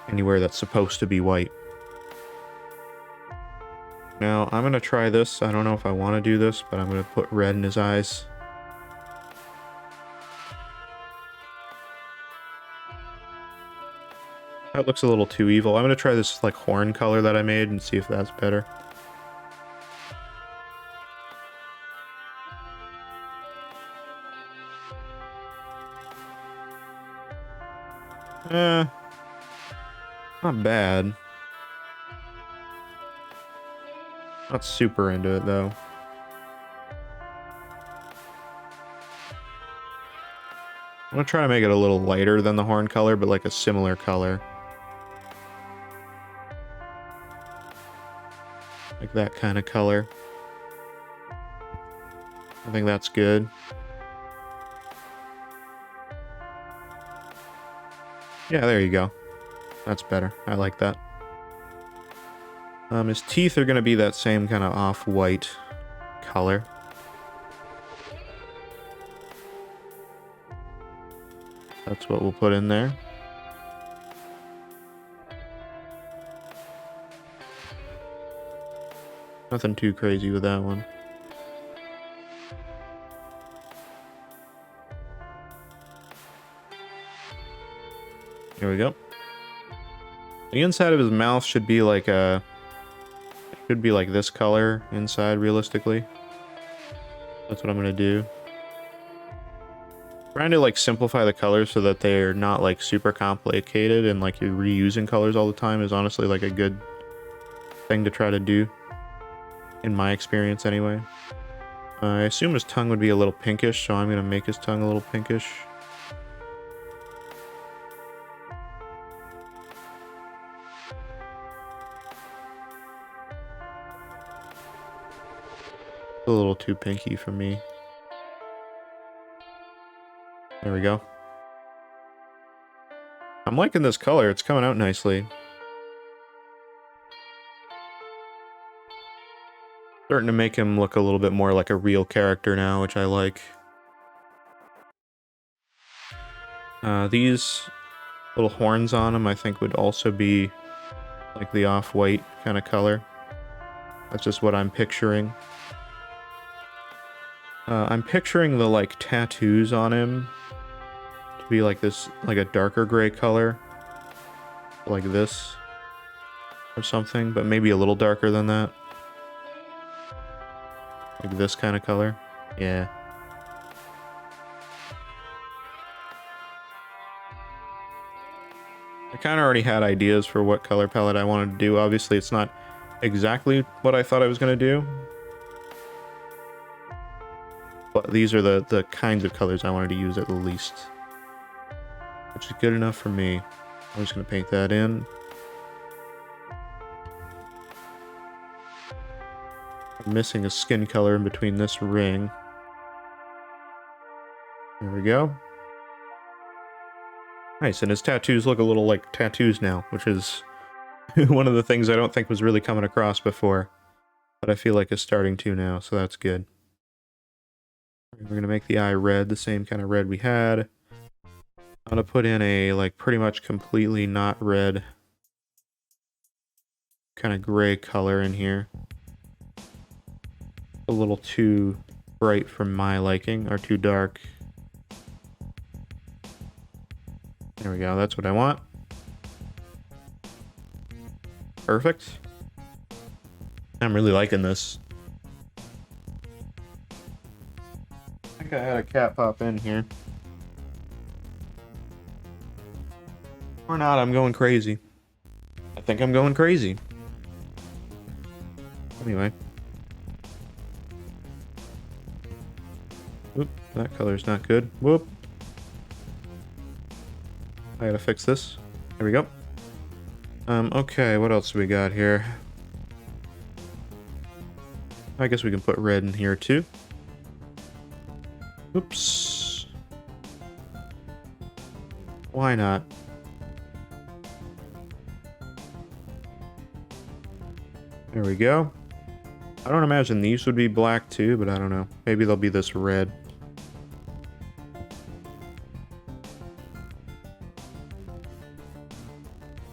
Anywhere that's supposed to be white. Now, I'm going to try this. I don't know if I want to do this, but I'm going to put red in his eyes. That looks a little too evil. I'm going to try this like horn color that I made and see if that's better. Not bad. Not super into it though. I'm gonna try to make it a little lighter than the horn color, but like a similar color. Like that kind of color. I think that's good. Yeah, there you go. That's better. I like that. His teeth are going to be that same kind of off-white color. That's what we'll put in there. Nothing too crazy with that one. Here we go. The inside of his mouth should be like a... Should be like this color inside, realistically. That's what I'm gonna do. Trying to like simplify the colors so that they're not like super complicated and like you're reusing colors all the time is honestly like a good thing to try to do. In my experience, anyway. I assume his tongue would be a little pinkish, so I'm gonna make his tongue a little pinkish. A little too pinky for me. There we go. I'm liking this color. It's coming out nicely. Starting to make him look a little bit more like a real character now, which I like. These little horns on him, I think, would also be like the off-white kind of color. That's just what I'm picturing. I'm picturing the like tattoos on him to be like this, like a darker gray color, like this or something, but maybe a little darker than that, like this kind of color. Yeah. I kind of already had ideas for what color palette I wanted to do. Obviously, it's not exactly what I thought I was going to do. But these are the kinds of colors I wanted to use at the least. Which is good enough for me. I'm just going to paint that in. I'm missing a skin color in between this ring. There we go. Nice, and his tattoos look a little like tattoos now, which is one of the things I don't think was really coming across before. But I feel like it's starting to now, so that's good. We're going to make the eye red, the same kind of red we had. I'm going to put in a, like, pretty much completely not red kind of gray color in here. A little too bright for my liking, or too dark. There we go, that's what I want. Perfect. I'm really liking this. I think I had a cat pop in here. Or not, I'm going crazy. I think I'm going crazy. Anyway. Oop, that color's not good. Whoop. I gotta fix this. There we go. Okay, what else do we got here? I guess we can put red in here too. Oops. Why not? There we go. I don't imagine these would be black too, but I don't know. Maybe they'll be this red.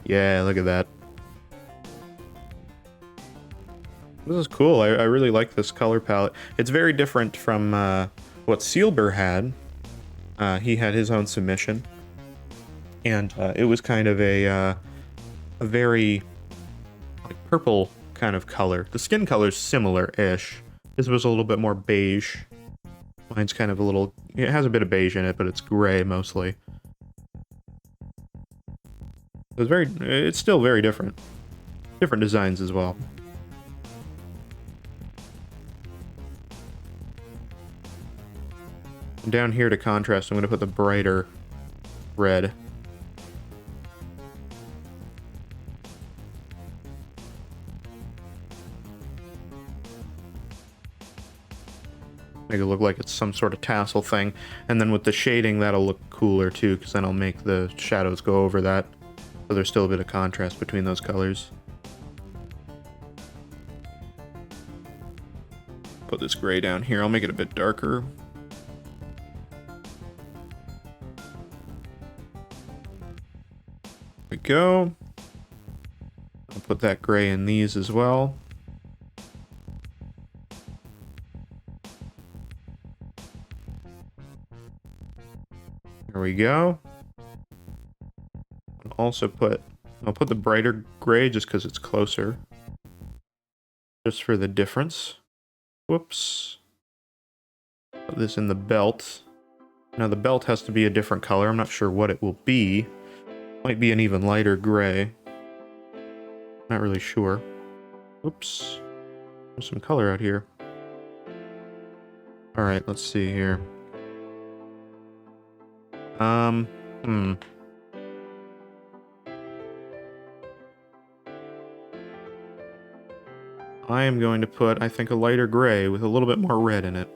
Yeah, look at that. This is cool. I really like this color palette. It's very different from what Sealber had. He had his own submission. And it was kind of a very like purple kind of color. The skin color's similar-ish. This was a little bit more beige. Mine's kind of a little... It has a bit of beige in it, but it's gray mostly. It's still very different. Different designs as well. And down here to contrast, I'm going to put the brighter red. Make it look like it's some sort of tassel thing. And then with the shading, that'll look cooler too, because then I'll make the shadows go over that. So there's still a bit of contrast between those colors. Put this gray down here. I'll make it a bit darker. There we go. I'll put that gray in these as well. There we go. I'll put the brighter gray just because it's closer. Just for the difference. Whoops. Put this in the belt. Now the belt has to be a different color. I'm not sure what it will be. Might be an even lighter gray. Not really sure. Oops. There's some color out here. Alright, let's see here. I am going to put, I think, a lighter gray with a little bit more red in it.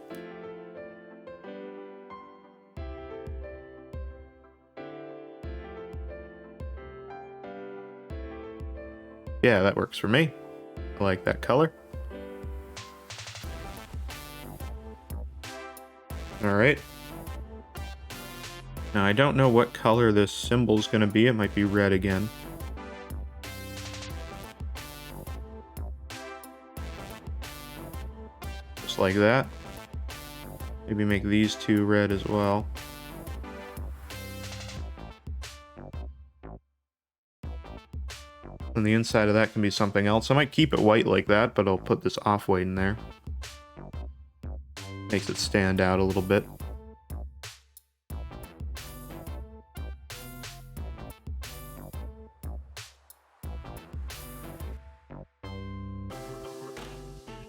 Yeah, that works for me. I like that color. Alright. Now, I don't know what color this symbol's going to be. It might be red again. Just like that. Maybe make these two red as well. And the inside of that can be something else. I might keep it white like that, but I'll put this off-white in there. Makes it stand out a little bit.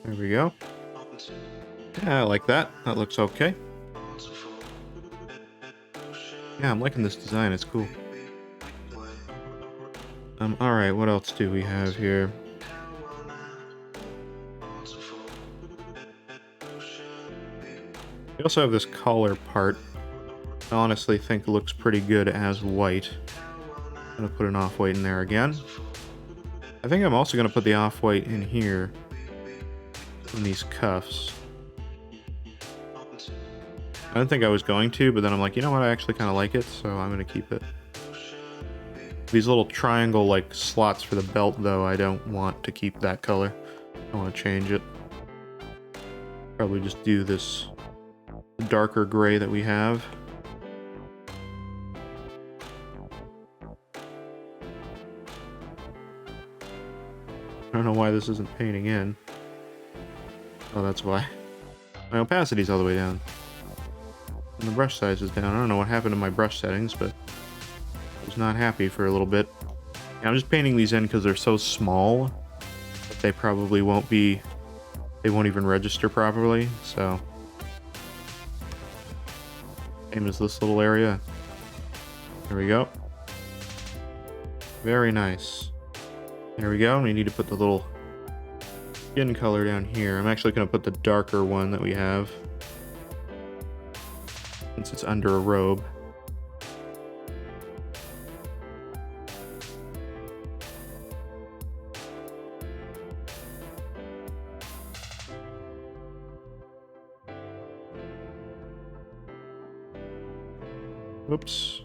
There we go. Yeah, I like that. That looks okay. Yeah, I'm liking this design. It's cool. Alright, what else do we have here? We also have this collar part. I honestly think it looks pretty good as white. I'm gonna put an off-white in there again. I think I'm also gonna put the off-white in here. In these cuffs. I didn't think I was going to, but then I'm like, you know what, I actually kind of like it, so I'm going to keep it. These little triangle-like slots for the belt, though, I don't want to keep that color. I want to change it. Probably just do this darker gray that we have. I don't know why this isn't painting in. Oh, that's why. My opacity's all the way down. And the brush size is down. I don't know what happened to my brush settings, but I was not happy for a little bit. Yeah, I'm just painting these in because they're so small that they probably won't be... They won't even register properly, so... Same as this little area. There we go. Very nice. There we go. We need to put the little skin color down here. I'm actually going to put the darker one that we have, since it's under a robe. Whoops.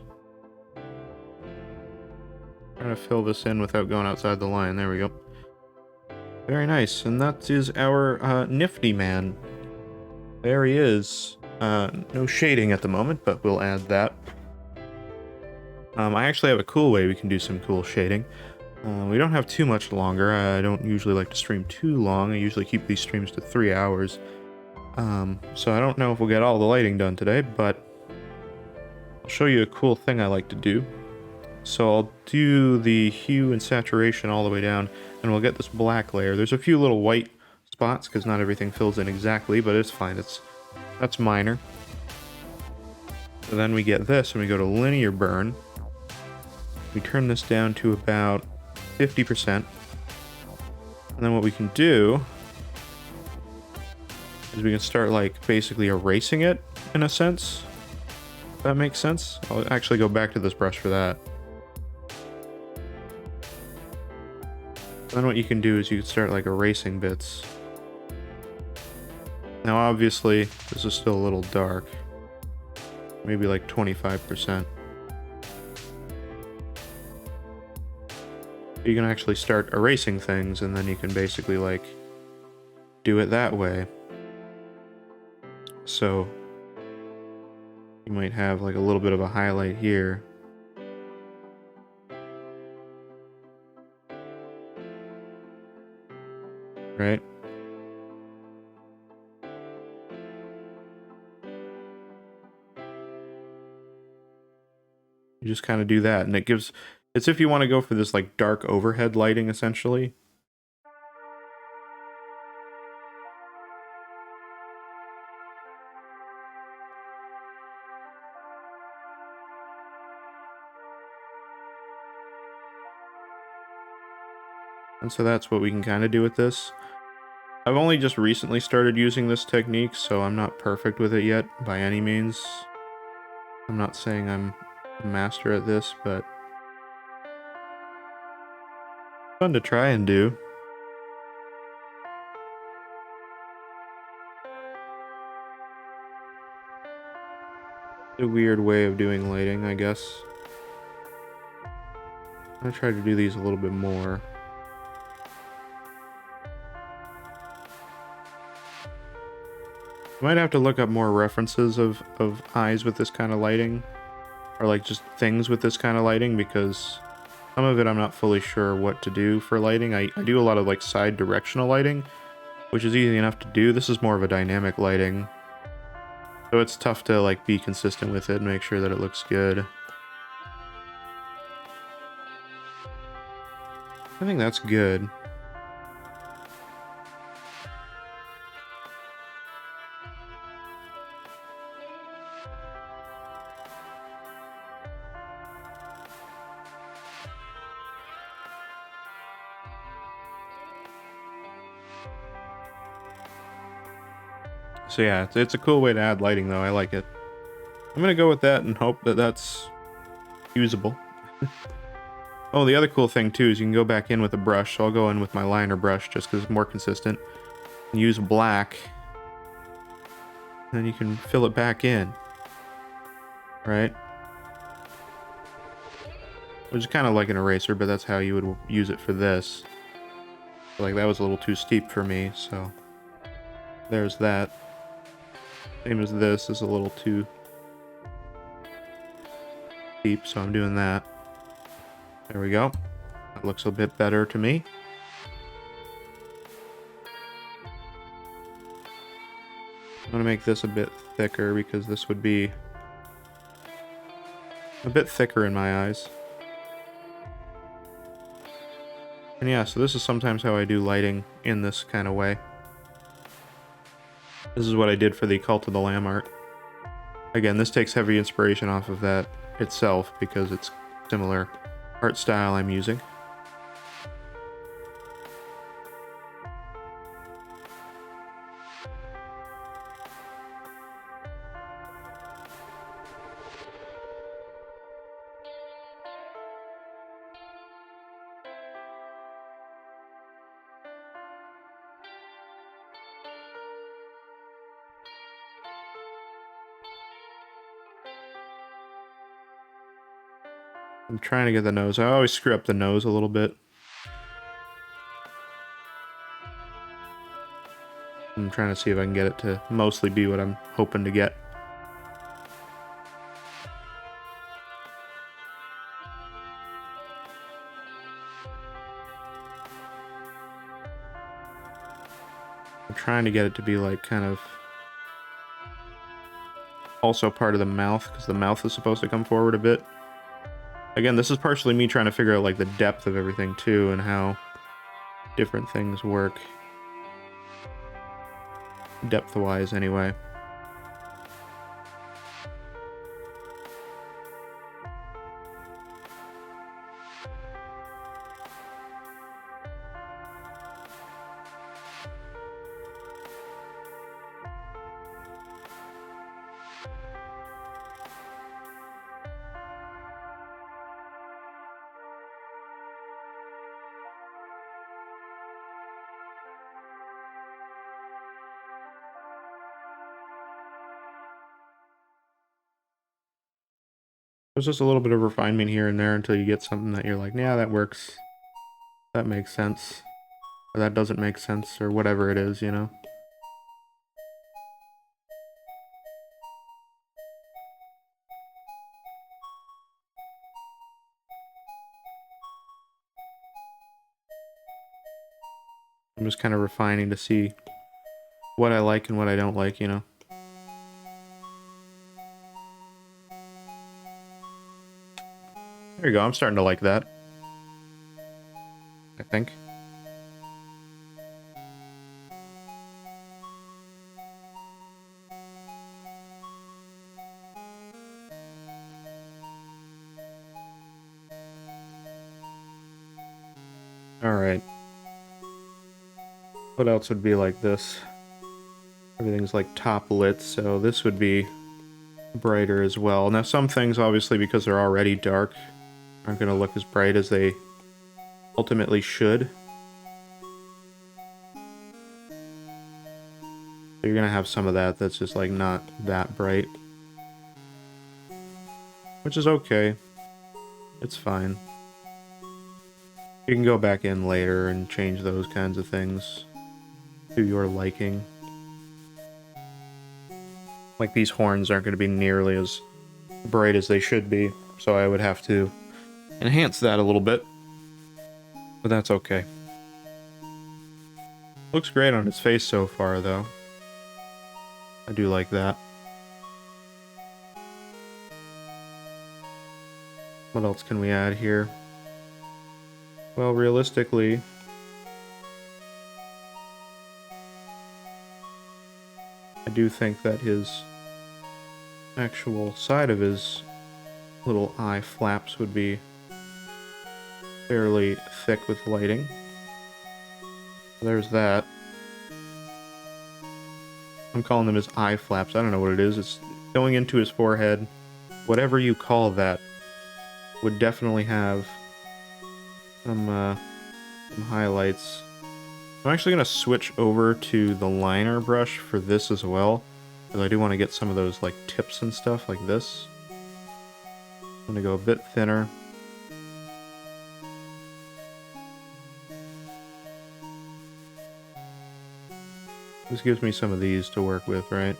Trying to fill this in without going outside the line. There we go. Very nice. And that is our NIFTY man. There he is. No shading at the moment, but we'll add that. I actually have a cool way we can do some cool shading. We don't have too much longer. I don't usually like to stream too long. I usually keep these streams to 3 hours. So I don't know if we'll get all the lighting done today, but I'll show you a cool thing I like to do. So I'll do the hue and saturation all the way down, and we'll get this black layer. There's a few little white spots, because not everything fills in exactly, but it's fine. That's minor. So then we get this, and we go to linear burn. We turn this down to about 50%. And then what we can do is we can start, like, basically erasing it, in a sense. If that makes sense. I'll actually go back to this brush for that. Then what you can do is you can start, like, erasing bits. Now, obviously, this is still a little dark. Maybe, like, 25%. You can actually start erasing things, and then you can basically, like, do it that way. So you might have, like, a little bit of a highlight here. Right? You just kind of do that, and it gives... It's if you want to go for this, like, dark overhead lighting, essentially. And so that's what we can kind of do with this. I've only just recently started using this technique, so I'm not perfect with it yet, by any means. I'm not saying I'm a master at this, but... fun to try and do. A weird way of doing lighting, I guess. I'm gonna try to do these a little bit more. You might have to look up more references of eyes with this kind of lighting. Or, like, just things with this kind of lighting, because some of it I'm not fully sure what to do for lighting. I do a lot of, like, side directional lighting, which is easy enough to do. This is more of a dynamic lighting. So it's tough to, like, be consistent with it and make sure that it looks good. I think that's good. So yeah, it's a cool way to add lighting, though. I like it. I'm gonna go with that and hope that that's usable. Oh, the other cool thing, too, is you can go back in with a brush. So I'll go in with my liner brush just because it's more consistent. And use black. And then you can fill it back in. Right? Which is kind of like an eraser, but that's how you would use it for this. Like, that was a little too steep for me, so... there's that. Same as this is a little too steep, so I'm doing that. There we go. That looks a bit better to me. I'm going to make this a bit thicker because this would be a bit thicker in my eyes. And yeah, so this is sometimes how I do lighting in this kind of way. This is what I did for the Cult of the Lamb art. Again, this takes heavy inspiration off of that itself because it's similar art style I'm using. I'm trying to get the nose. I always screw up the nose a little bit. I'm trying to see if I can get it to mostly be what I'm hoping to get. I'm trying to get it to be like kind of also part of the mouth, because the mouth is supposed to come forward a bit. Again, this is partially me trying to figure out like the depth of everything too, and how different things work. Depth-wise, anyway. There's just a little bit of refinement here and there until you get something that you're like, yeah, that works. That makes sense. Or that doesn't make sense, or whatever it is, you know? I'm just kind of refining to see what I like and what I don't like, you know? There you go, I'm starting to like that. I think. Alright. What else would be like this? Everything's like top lit, so this would be brighter as well. Now some things, obviously, because they're already dark, aren't going to look as bright as they ultimately should. So you're going to have some of that that's just like not that bright. Which is okay. It's fine. You can go back in later and change those kinds of things to your liking. Like, these horns aren't going to be nearly as bright as they should be, so I would have to enhance that a little bit. But that's okay. Looks great on its face so far, though. I do like that. What else can we add here? Well, realistically, I do think that his actual side of his little eye flaps would be fairly thick with lighting. There's that. I'm calling them his eye flaps. I don't know what it is. It's going into his forehead. Whatever you call that would definitely have some highlights. I'm actually going to switch over to the liner brush for this as well, because I do want to get some of those like tips and stuff like this. I'm going to go a bit thinner. This gives me some of these to work with, right?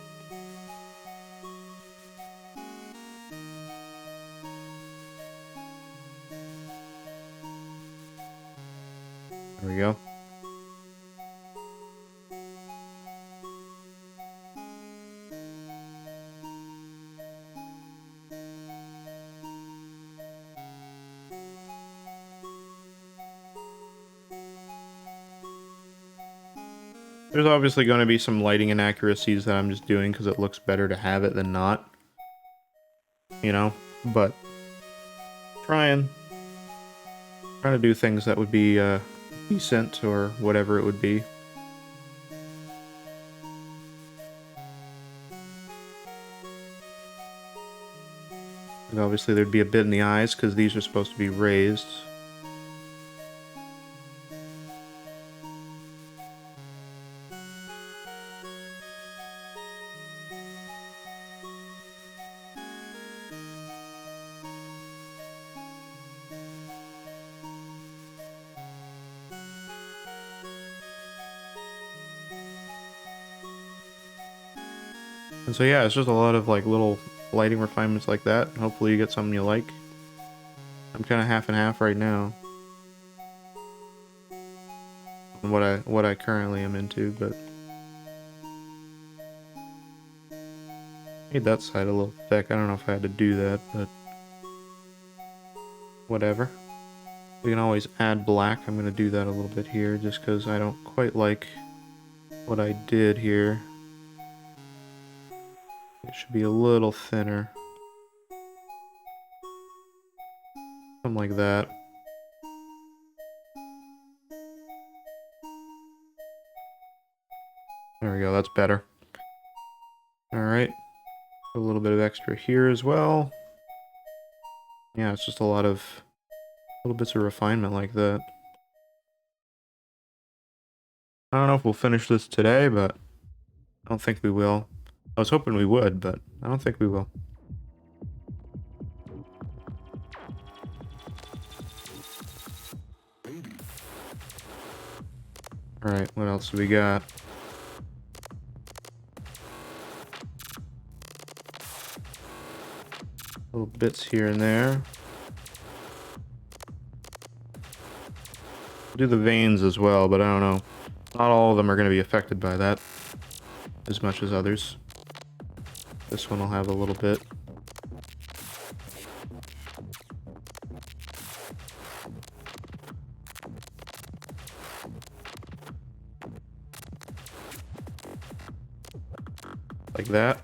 There we go. There's obviously going to be some lighting inaccuracies that I'm just doing because it looks better to have it than not. You know? But trying to do things that would be decent or whatever it would be. And obviously there'd be a bit in the eyes because these are supposed to be raised. And so yeah, it's just a lot of like little lighting refinements like that. Hopefully you get something you like. I'm kind of half and half right now on what I currently am into, but made that side a little thick. I don't know if I had to do that, but whatever. We can always add black. I'm going to do that a little bit here just because I don't quite like what I did here. It should be a little thinner. Something like that. There we go, that's better. Alright. A little bit of extra here as well. Yeah, it's just a lot of little bits of refinement like that. I don't know if we'll finish this today, but I don't think we will. I was hoping we would, but I don't think we will. Alright, what else do we got? Little bits here and there. I'll do the veins as well, but I don't know. Not all of them are going to be affected by that as much as others. This one will have a little bit. Like that.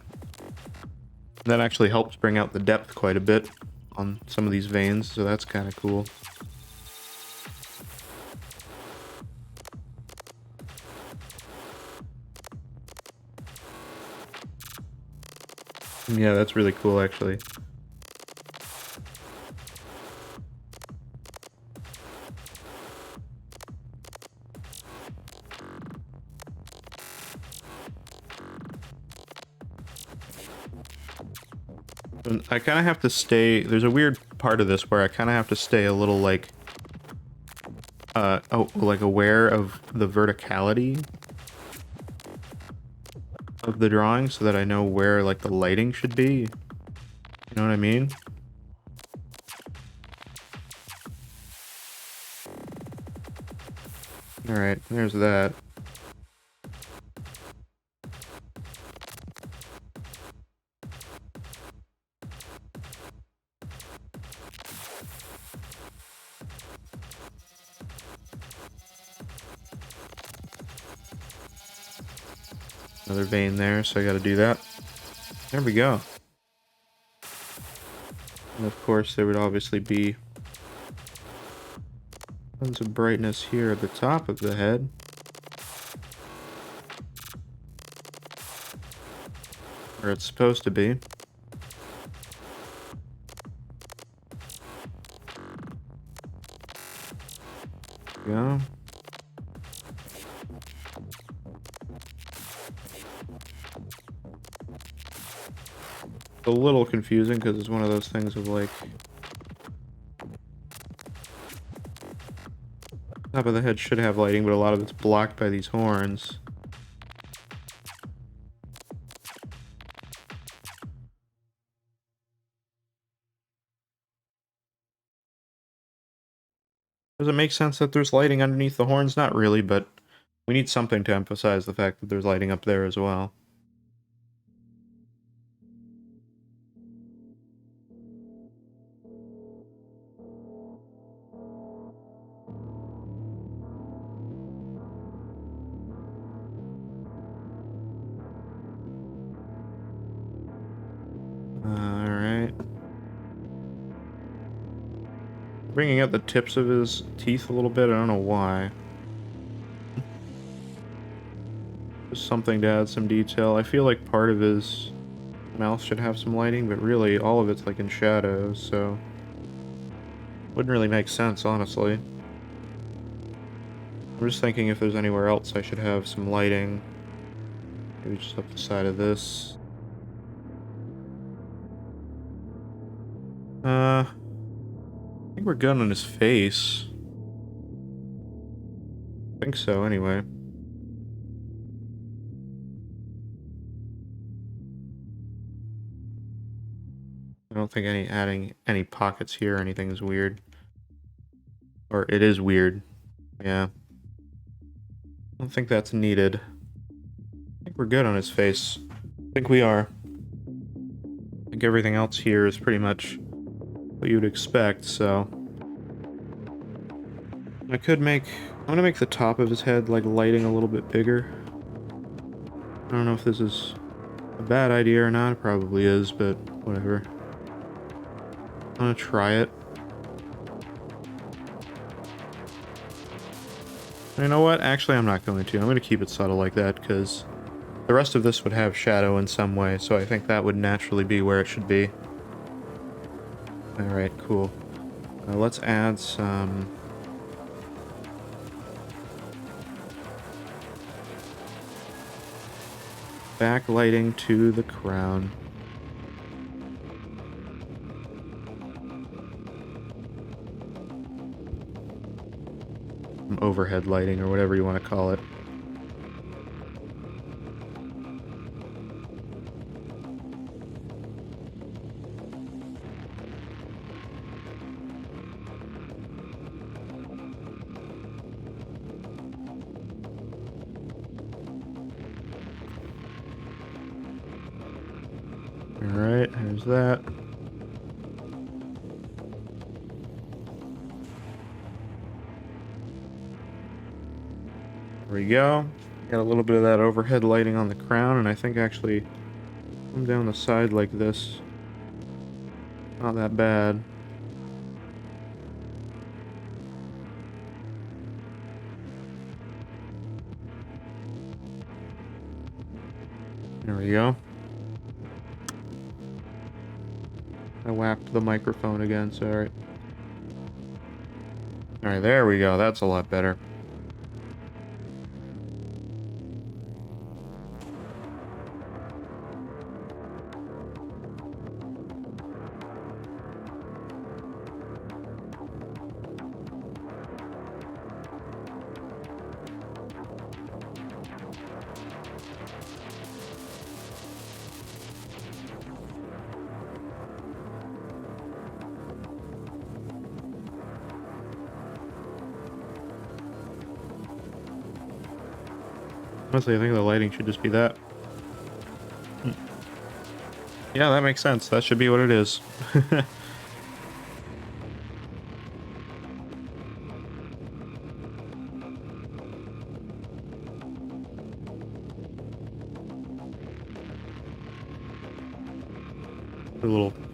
That actually helps bring out the depth quite a bit on some of these veins, so that's kind of cool. Yeah, that's really cool actually. And I kind of have to stay, there's a weird part of this where I kind of have to stay a little like, like aware of the verticality of the drawing so that I know where like the lighting should be. You know what I mean? Alright, there's that. Another vein there, so I gotta do that. There we go. And of course there would obviously be tons of brightness here at the top of the head. Where it's supposed to be. There we go. It's a little confusing because it's one of those things of like top of the head should have lighting, but a lot of it's blocked by these horns. Does it make sense that there's lighting underneath the horns? Not really, but we need something to emphasize the fact that there's lighting up there as well. Alright. Bringing out the tips of his teeth a little bit, I don't know why. Just something to add some detail. I feel like part of his mouth should have some lighting, but really all of it's like in shadows, so wouldn't really make sense, honestly. I'm just thinking if there's anywhere else I should have some lighting. Maybe just up the side of this. I think we're good on his face. I think so, anyway. I don't think adding any pockets here or anything is weird. Or it is weird. Yeah. I don't think that's needed. I think we're good on his face. I think we are. I think everything else here is pretty much what you would expect, so... I could make... I'm gonna make the top of his head, like, lighting a little bit bigger. I don't know if this is a bad idea or not. It probably is, but whatever. I'm gonna try it. You know what? Actually, I'm not going to. I'm going to keep it subtle like that, because the rest of this would have shadow in some way, so I think that would naturally be where it should be. Alright, cool. Let's add some... backlighting to the crown. Some overhead lighting, or whatever you want to call it. Alright, there's that. There we go. Got a little bit of that overhead lighting on the crown, and I think actually come down the side like this. Not that bad. There we go. I whacked the microphone again, sorry. Alright, there we go. That's a lot better. Honestly, I think the lighting should just be that. Yeah, that makes sense. That should be what it is.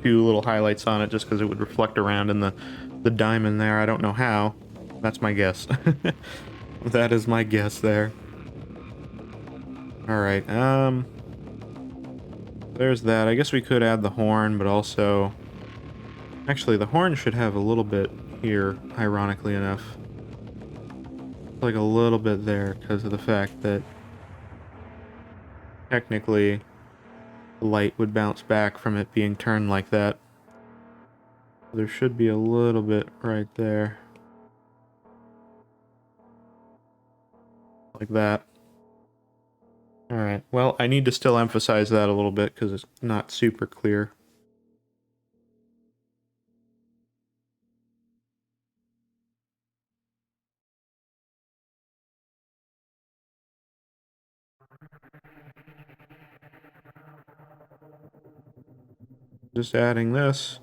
Few little highlights on it just because it would reflect around in the diamond there. I don't know how. That's my guess. That is my guess there. Alright, there's that. I guess we could add the horn, but also... Actually, the horn should have a little bit here, ironically enough. Like a little bit there, because of the fact that... technically, the light would bounce back from it being turned like that. There should be a little bit right there. Like that. Alright, well, I need to still emphasize that a little bit because it's not super clear. Just adding this.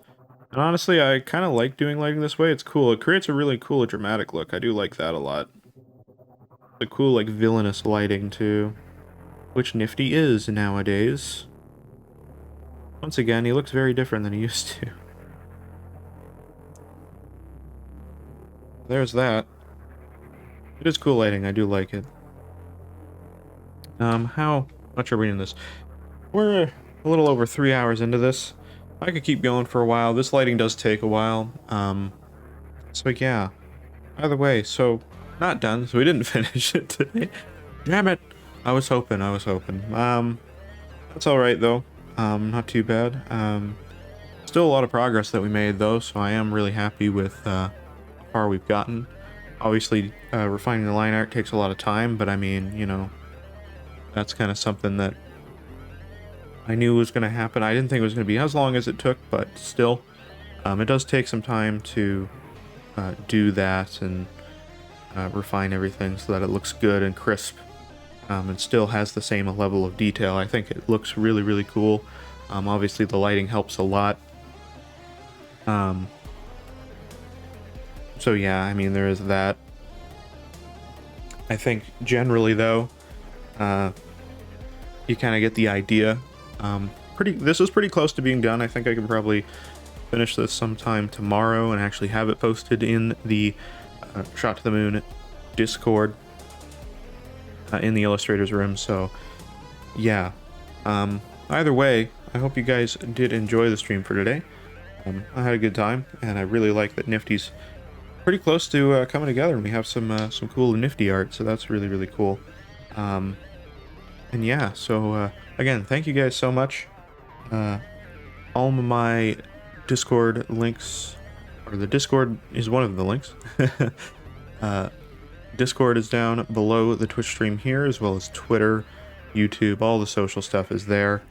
And honestly, I kind of like doing lighting this way. It's cool. It creates a really cool dramatic look. I do like that a lot. The cool, like, villainous lighting, too. Which NIFTY is nowadays. Once again, he looks very different than he used to. There's that. It is cool lighting, I do like it. How much are we in this? We're a little over 3 hours into this. I could keep going for a while. This lighting does take a while. So yeah. Either way, so not done, so we didn't finish it today. Damn it! I was hoping. That's alright though. Not too bad. Still a lot of progress that we made though, so I am really happy with how far we've gotten. Obviously, refining the line art takes a lot of time, but I mean, you know, that's kind of something that I knew was going to happen. I didn't think it was going to be as long as it took, but still, it does take some time to do that and refine everything so that it looks good and crisp, and still has the same level of detail. I think it looks really, really cool. Obviously, the lighting helps a lot. So yeah, I mean, there is that. I think generally, though, you kind of get the idea. This is pretty close to being done. I think I can probably finish this sometime tomorrow and actually have it posted in the Shot to the Moon Discord in the illustrators room. So yeah, either way, I hope you guys did enjoy the stream for today. I had a good time, and I really like that Nifty's pretty close to coming together, and we have some cool Nifty art, so that's really, really cool. And yeah, so again, thank you guys so much. All of my Discord links, or the Discord is one of the links. Discord is down below the Twitch stream here, as well as Twitter, YouTube, all the social stuff is there.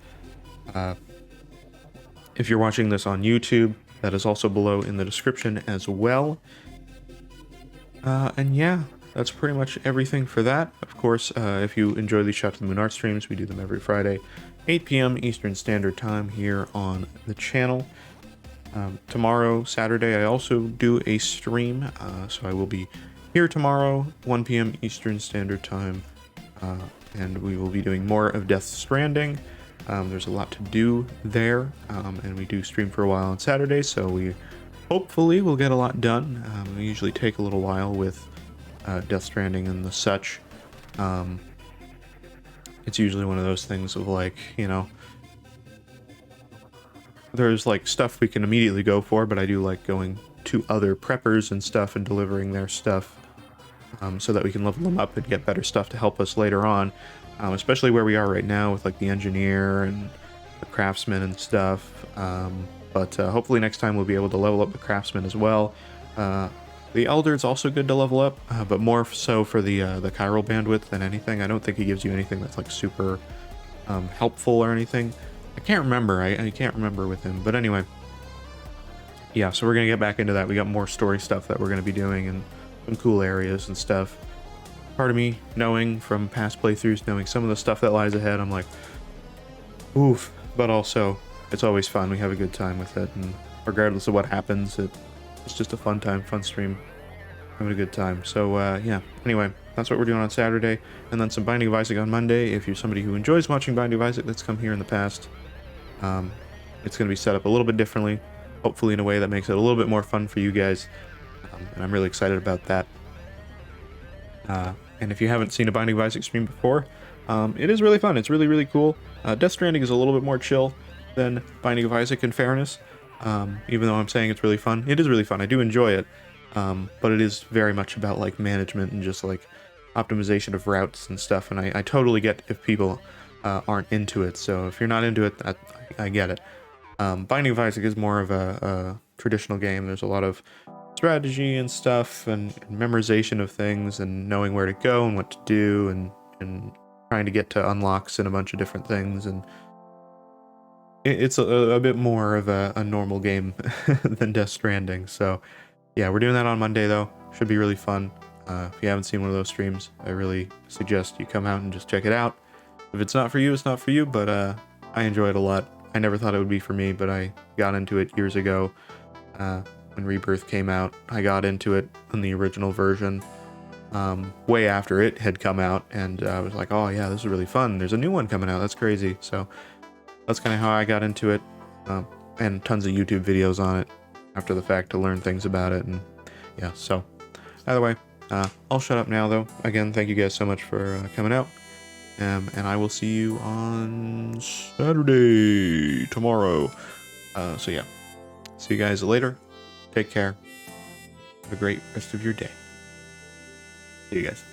If you're watching this on YouTube, that is also below in the description as well. And yeah, that's pretty much everything for that. Of course, if you enjoy these Shot to the Moon art streams, we do them every Friday, 8 p.m. Eastern Standard Time here on the channel. Tomorrow, Saturday, I also do a stream, so I will be here tomorrow, 1 p.m. Eastern Standard Time, and we will be doing more of Death Stranding. There's a lot to do there, and we do stream for a while on Saturday, so we hopefully we'll get a lot done. We usually take a little while with Death Stranding and the such. It's usually one of those things of like, you know, there's like stuff we can immediately go for, but I do like going to other preppers and stuff and delivering their stuff, so that we can level them up and get better stuff to help us later on, especially where we are right now with like the engineer and the craftsman and stuff. But hopefully next time we'll be able to level up the craftsman as well. The elder is also good to level up, but more so for the chiral bandwidth than anything. I don't think he gives you anything that's like super helpful or anything. I can't remember. I can't remember with him. But anyway, yeah, so we're going to get back into that. We got more story stuff that we're going to be doing and some cool areas and stuff. Part of me, knowing from past playthroughs, knowing some of the stuff that lies ahead, I'm like, oof. But also, it's always fun. We have a good time with it. And regardless of what happens, it's just a fun time, fun stream. Having a good time. So, yeah. Anyway, that's what we're doing on Saturday. And then some Binding of Isaac on Monday. If you're somebody who enjoys watching Binding of Isaac that's come here in the past, it's going to be set up a little bit differently. Hopefully in a way that makes it a little bit more fun for you guys. And I'm really excited about that. And if you haven't seen a Binding of Isaac stream before, it is really fun. It's really, really cool. Death Stranding is a little bit more chill than Binding of Isaac, in fairness. Even though I'm saying it's really fun. It is really fun. I do enjoy it. But it is very much about like management and just like optimization of routes and stuff. And I totally get if people aren't into it. So if you're not into it, I get it. Binding of Isaac is more of a traditional game. There's a lot of strategy and stuff and memorization of things and knowing where to go and what to do and trying to get to unlocks and a bunch of different things. And it's a bit more of a normal game than Death Stranding. So yeah, we're doing that on Monday though. Should be really fun. If you haven't seen one of those streams, I really suggest you come out and just check it out. If it's not for you, it's not for you, but I enjoy it a lot. I never thought it would be for me, but I got into it years ago when Rebirth came out. I got into it in the original version way after it had come out, and I was like, oh yeah, this is really fun. There's a new one coming out. That's crazy. So that's kind of how I got into it, and tons of YouTube videos on it after the fact to learn things about it. And yeah, so either way, I'll shut up now though. Again, thank you guys so much for coming out. And I will see you on Saturday, tomorrow. So yeah, see you guys later. Take care. Have a great rest of your day. See you guys.